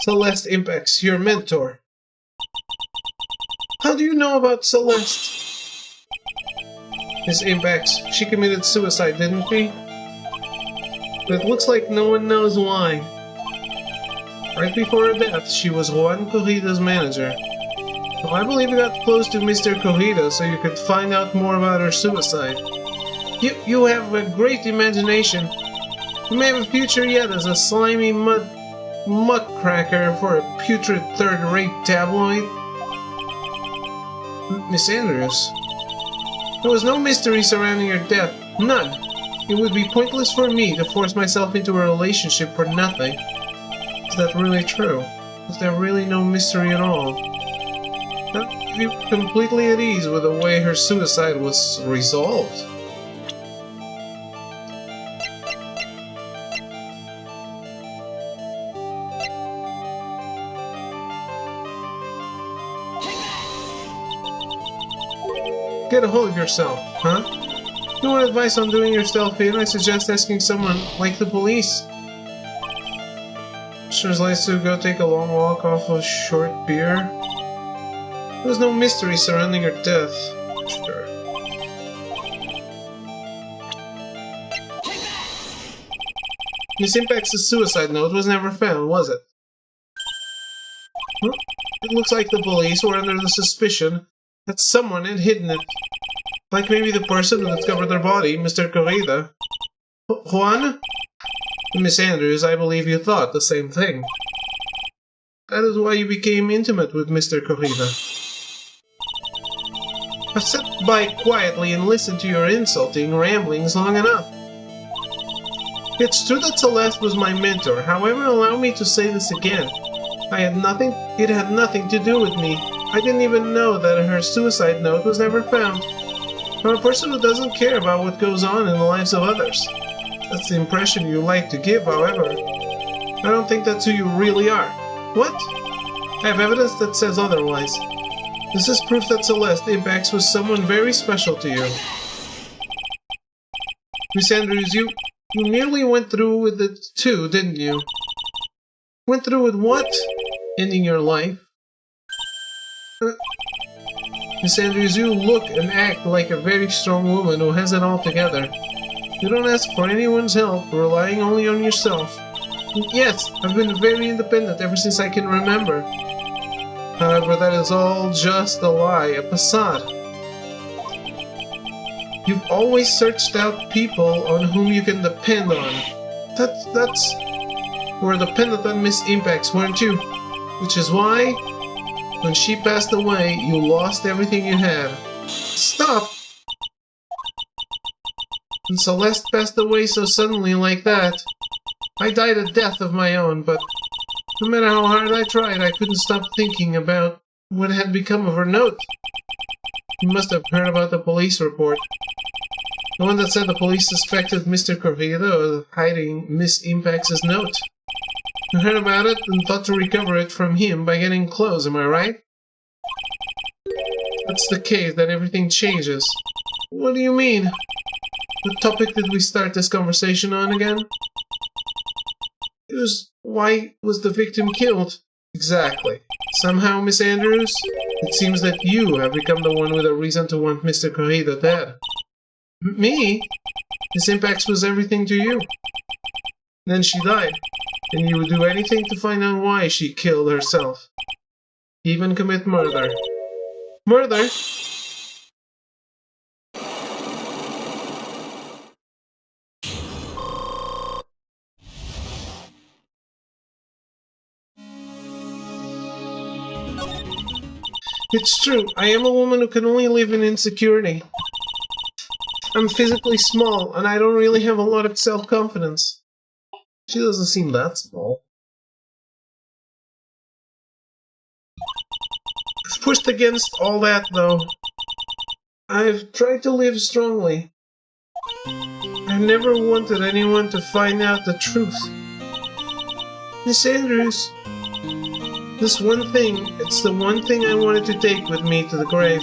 Celeste Impax, your mentor. How do you know about Celeste? Miss Impax, she committed suicide, didn't she? But it looks like no one knows why. Right before her death, she was Juan Corrida's manager. Well, I believe you got close to Mr. Corrida so you could find out more about her suicide. You have a great imagination. You may have a future yet as a slimy muckraker for a putrid third-rate tabloid. Miss Andrews, there was no mystery surrounding your death. None. It would be pointless for me to force myself into a relationship for nothing. Is that really true? Is there really no mystery at all? You were completely at ease with the way her suicide was resolved. Get a hold of yourself, huh? You want advice on doing yourself in? I suggest asking someone like the police. Sure likes to go take a long walk off a short beer. There's no mystery surrounding her death. Sure. Miss Impact's suicide note was never found, was it? Well, it looks like the police were under the suspicion that someone had hidden it. Like maybe the person who discovered their body, Mr. Corrida. Juan? Miss Andrews, I believe you thought the same thing. That is why you became intimate with Mr. Corrida. I've sat by quietly and listened to your insulting ramblings long enough. It's true that Celeste was my mentor, however, allow me to say this again. It had nothing to do with me. I didn't even know that her suicide note was never found. I'm a person who doesn't care about what goes on in the lives of others. That's the impression you like to give, however. I don't think that's who you really are. What? I have evidence that says otherwise. This is proof that Celeste Impacts was someone very special to you. Miss Andrews, you nearly went through with it too, didn't you? Went through with what? Ending your life? Miss Andrews, you look and act like a very strong woman who has it all together. You don't ask for anyone's help, relying only on yourself. Yes, I've been very independent ever since I can remember. However, that is all just a lie, a facade. You've always searched out people on whom you can depend on. That's... You were dependent on Miss Impacts, weren't you? Which is why, when she passed away, you lost everything you had. Stop! And Celeste passed away so suddenly like that. I died a death of my own, but no matter how hard I tried, I couldn't stop thinking about what had become of her note. You must have heard about the police report. The one that said the police suspected Mr. Corrida of hiding Miss Impacts' note. You heard about it and thought to recover it from him by getting close, am I right? That's the case, then everything changes. What do you mean? What topic did we start this conversation on again? It was, why was the victim killed? Exactly. Somehow, Miss Andrews, it seems that you have become the one with a reason to want Mr. Corrida dead. Me? Miss Impacts was everything to you. Then she died, and you would do anything to find out why she killed herself. Even commit murder. Murder? It's true, I am a woman who can only live in insecurity. I'm physically small, and I don't really have a lot of self-confidence. She doesn't seem that small. I've pushed against all that, though. I've tried to live strongly. I've never wanted anyone to find out the truth. Miss Andrews, this one thing, it's the one thing I wanted to take with me to the grave.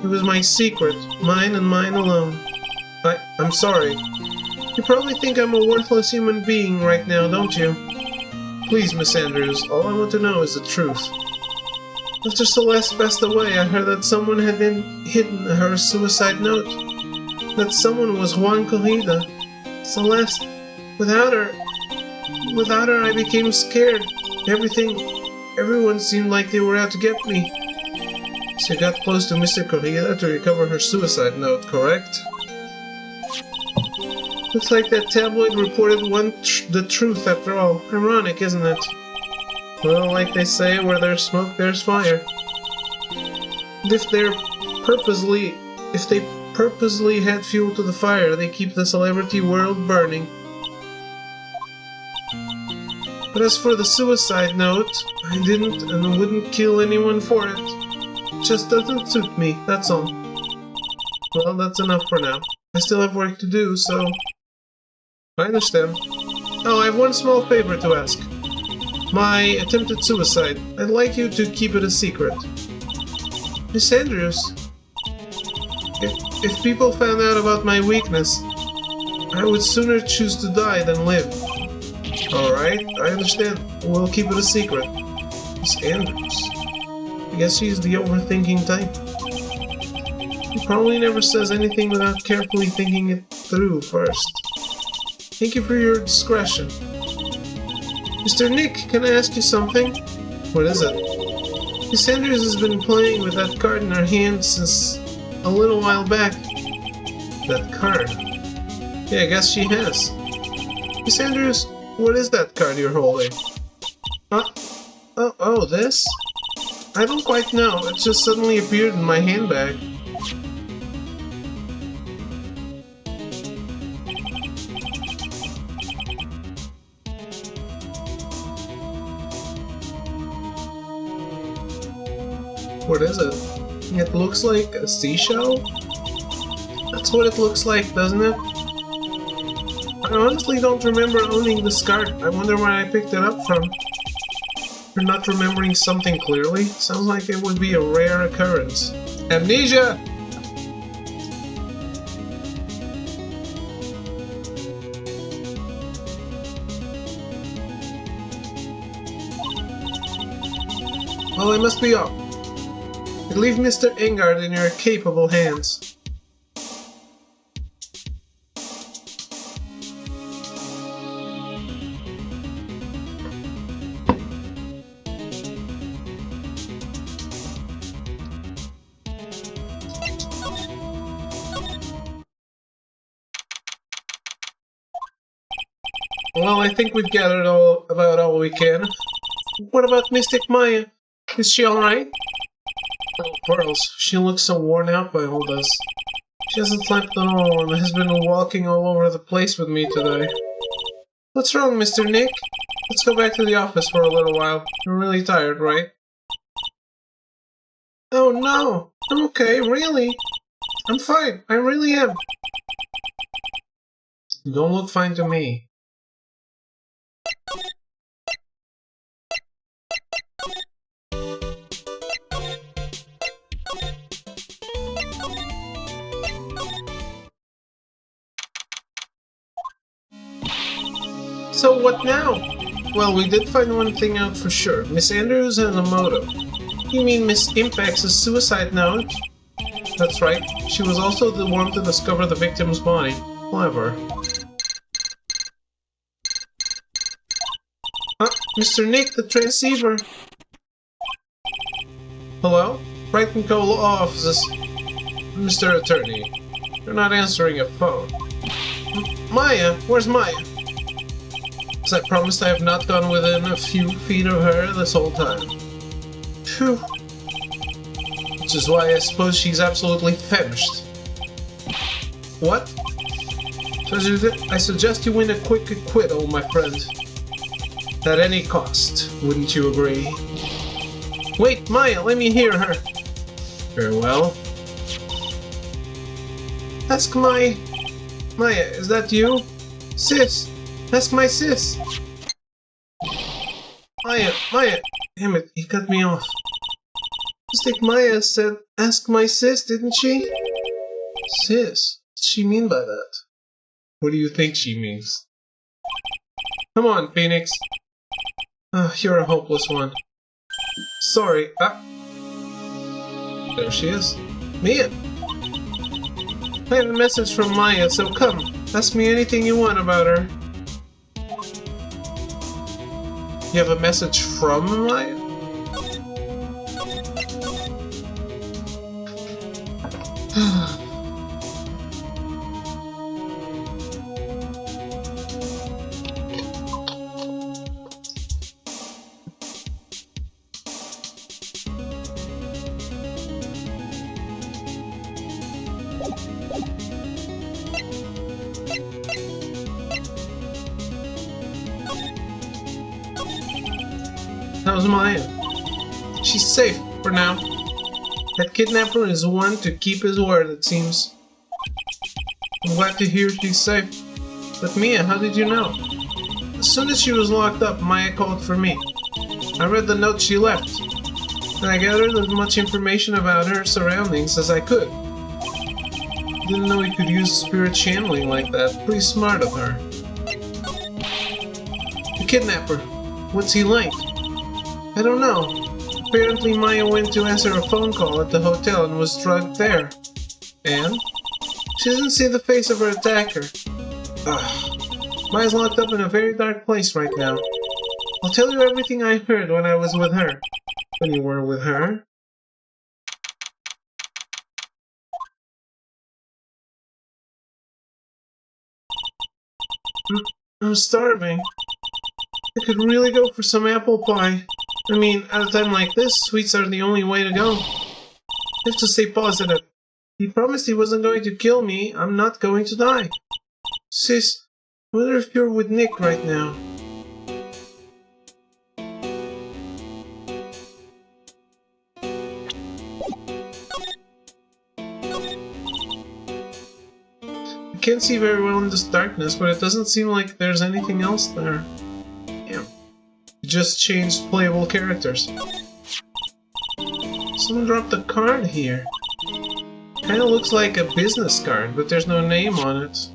It was my secret, mine and mine alone. I'm sorry. You probably think I'm a worthless human being right now, don't you? Please, Miss Andrews, all I want to know is the truth. After Celeste passed away, I heard that someone had hidden her suicide note. That someone was Juan Corrida. Celeste, without her, I became scared. Everyone seemed like they were out to get me. She got close to Mr. Correa to recover her suicide note, correct? Looks like that tabloid reported the truth after all. Ironic, isn't it? Well, like they say, where there's smoke, there's fire. And if they purposely add fuel to the fire, they keep the celebrity world burning. But as for the suicide note, I didn't and wouldn't kill anyone for it. It just doesn't suit me, that's all. Well, that's enough for now. I still have work to do, so... I understand. Oh, I have one small favor to ask. My attempted suicide. I'd like you to keep it a secret. Miss Andrews, if people found out about my weakness, I would sooner choose to die than live. Alright, I understand. We'll keep it a secret. Miss Andrews. I guess she's the overthinking type. She probably never says anything without carefully thinking it through first. Thank you for your discretion. Mr. Nick, can I ask you something? What is it? Miss Andrews has been playing with that card in her hand since a little while back. That card? Yeah, I guess she has. Miss Andrews, what is that card you're holding? Oh, this? I don't quite know. It just suddenly appeared in my handbag. What is it? It looks like a seashell? That's what it looks like, doesn't it? I honestly don't remember owning this card. I wonder where I picked it up from. You're not remembering something clearly? Sounds like it would be a rare occurrence. Amnesia! Well, I must be off. I leave Mr. Engard in your capable hands. Well, I think we've gathered about all we can. What about Mystic Maya? Is she alright? Oh, Pearls, she looks so worn out by all this. She hasn't slept at all and has been walking all over the place with me today. What's wrong, Mr. Nick? Let's go back to the office for a little while. You're really tired, right? Oh no! I'm okay, really? I'm fine, I really am. You don't look fine to me. So what now? Well, we did find one thing out for sure. Miss Andrews has a motive. You mean Miss Impact's suicide note? That's right. She was also the one to discover the victim's body. Clever. Mr. Nick, the transceiver. Hello? Wright & Co. Law Offices. Mr. Attorney, you're not answering a phone. Maya? Where's Maya? As I promised, I have not gone within a few feet of her this whole time. Phew. Which is why I suppose she's absolutely famished. What? I suggest you win a quick acquittal, my friend. At any cost, wouldn't you agree? Wait, Maya, let me hear her. Very well. Ask Maya, is that you? Sis, ask my sis. Maya, damn it, he cut me off. Mystic Maya said, ask my sis, didn't she? Sis? What does she mean by that? What do you think she means? Come on, Phoenix. You're a hopeless one. Sorry, There she is. Mia! I have a message from Maya, so come. Ask me anything you want about her. You have a message from Maya? How's Maya? She's safe for now. That kidnapper is one to keep his word, it seems. I'm glad to hear she's safe. But Mia, how did you know? As soon as she was locked up, Maya called for me. I read the note she left, and I gathered as much information about her surroundings as I could. Didn't know he could use spirit channeling like that. Pretty smart of her. The kidnapper. What's he like? I don't know. Apparently Maya went to answer a phone call at the hotel and was drugged there. And? She doesn't see the face of her attacker. Ugh. Maya's locked up in a very dark place right now. I'll tell you everything I heard when I was with her. When you were with her? I'm starving. I could really go for some apple pie. I mean, at a time like this, sweets are the only way to go. I have to stay positive. He promised he wasn't going to kill me. I'm not going to die. Sis, I wonder if you're with Nick right now. I can't see very well in this darkness, but it doesn't seem like there's anything else there. Yeah. Just changed playable characters. Someone dropped a card here. Kinda looks like a business card, but there's no name on it.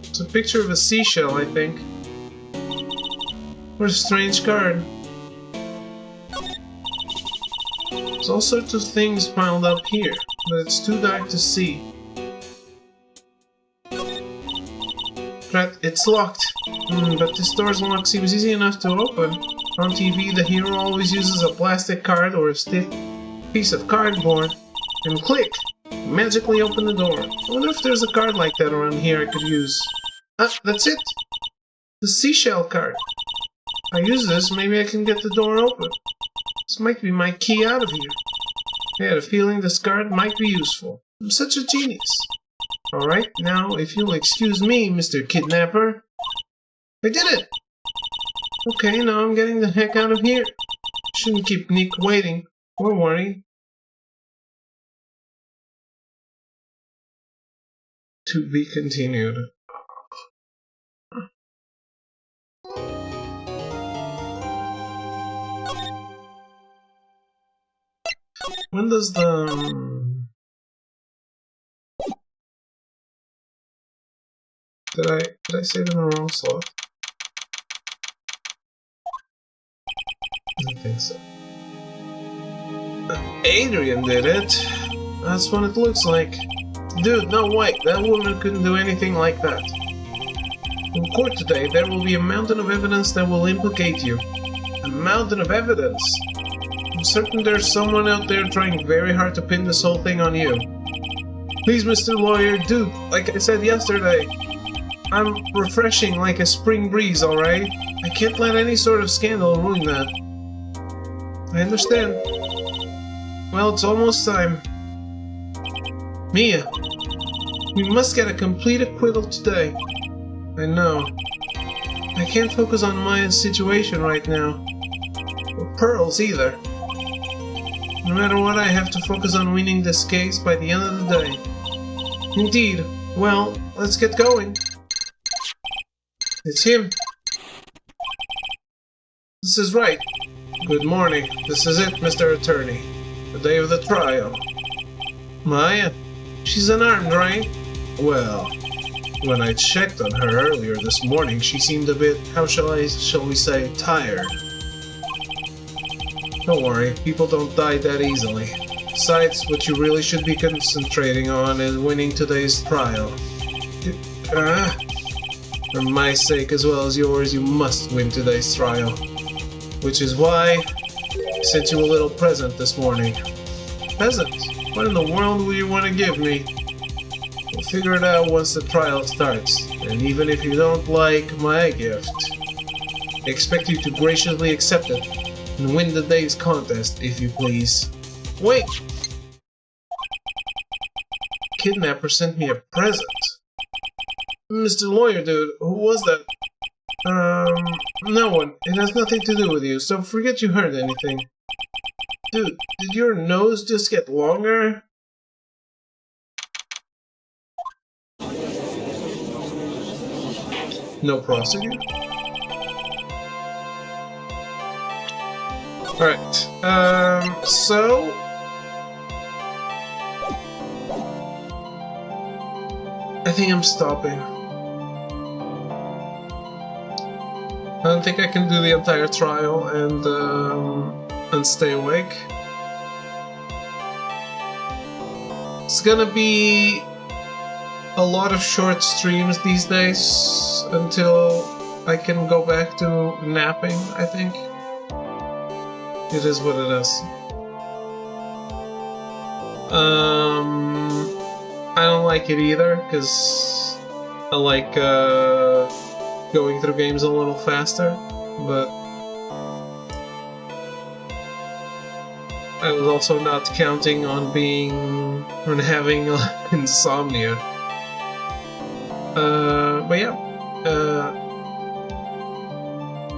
It's a picture of a seashell, I think. What a strange card. There's all sorts of things piled up here, but it's too dark to see. But it's locked. But this door's lock seems easy enough to open. On TV, the hero always uses a plastic card or a stiff piece of cardboard, and click! Magically open the door. I wonder if there's a card like that around here I could use. Ah, that's it! The seashell card. If I use this, maybe I can get the door open. This might be my key out of here. I had a feeling this card might be useful. I'm such a genius. Alright, now if you'll excuse me, Mr. Kidnapper. I did it! Okay, now I'm getting the heck out of here. Shouldn't keep Nick waiting, or worry. To be continued. When does the... Did I say it in the wrong slot? I don't think so. Adrian did it. That's what it looks like. Dude, no wait, that woman couldn't do anything like that. In court today, there will be a mountain of evidence that will implicate you. A mountain of evidence? I'm certain there's someone out there trying very hard to pin this whole thing on you. Please, Mr. Lawyer, dude, like I said yesterday, I'm refreshing like a spring breeze, alright? I can't let any sort of scandal ruin that. I understand. Well, it's almost time. Mia, we must get a complete acquittal today. I know. I can't focus on Maya's situation right now. Or Pearl's either. No matter what, I have to focus on winning this case by the end of the day. Indeed. Well, let's get going. It's him. This is Wright. Good morning. This is it, Mr. Attorney. The day of the trial. Maya? She's unarmed, right? Well, when I checked on her earlier this morning, she seemed a bit, how shall we say, tired. Don't worry, people don't die that easily. Besides, what you really should be concentrating on is winning today's trial. For my sake as well as yours, you must win today's trial. Which is why, sent you a little present this morning. Present? What in the world will you want to give me? We'll figure it out once the trial starts, and even if you don't like my gift, I expect you to graciously accept it and win the day's contest, if you please. Wait! Kidnapper sent me a present. Mr. Lawyer Dude, who was that? No one. It has nothing to do with you, so forget you heard anything. Dude, did your nose just get longer? No prosecute? Alright, so... I think I'm stopping. I don't think I can do the entire trial and stay awake. It's gonna be a lot of short streams these days until I can go back to napping, I think. It is what it is. I don't like it either, because I like going through games a little faster, but I was also not counting on having insomnia. But yeah,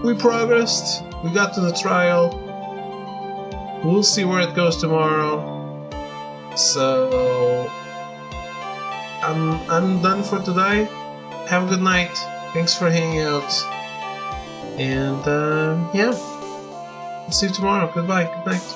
we progressed, we got to the trial, we'll see where it goes tomorrow, so I'm done for today. Have a good night, thanks for hanging out, and yeah, I'll see you tomorrow, goodbye, good night.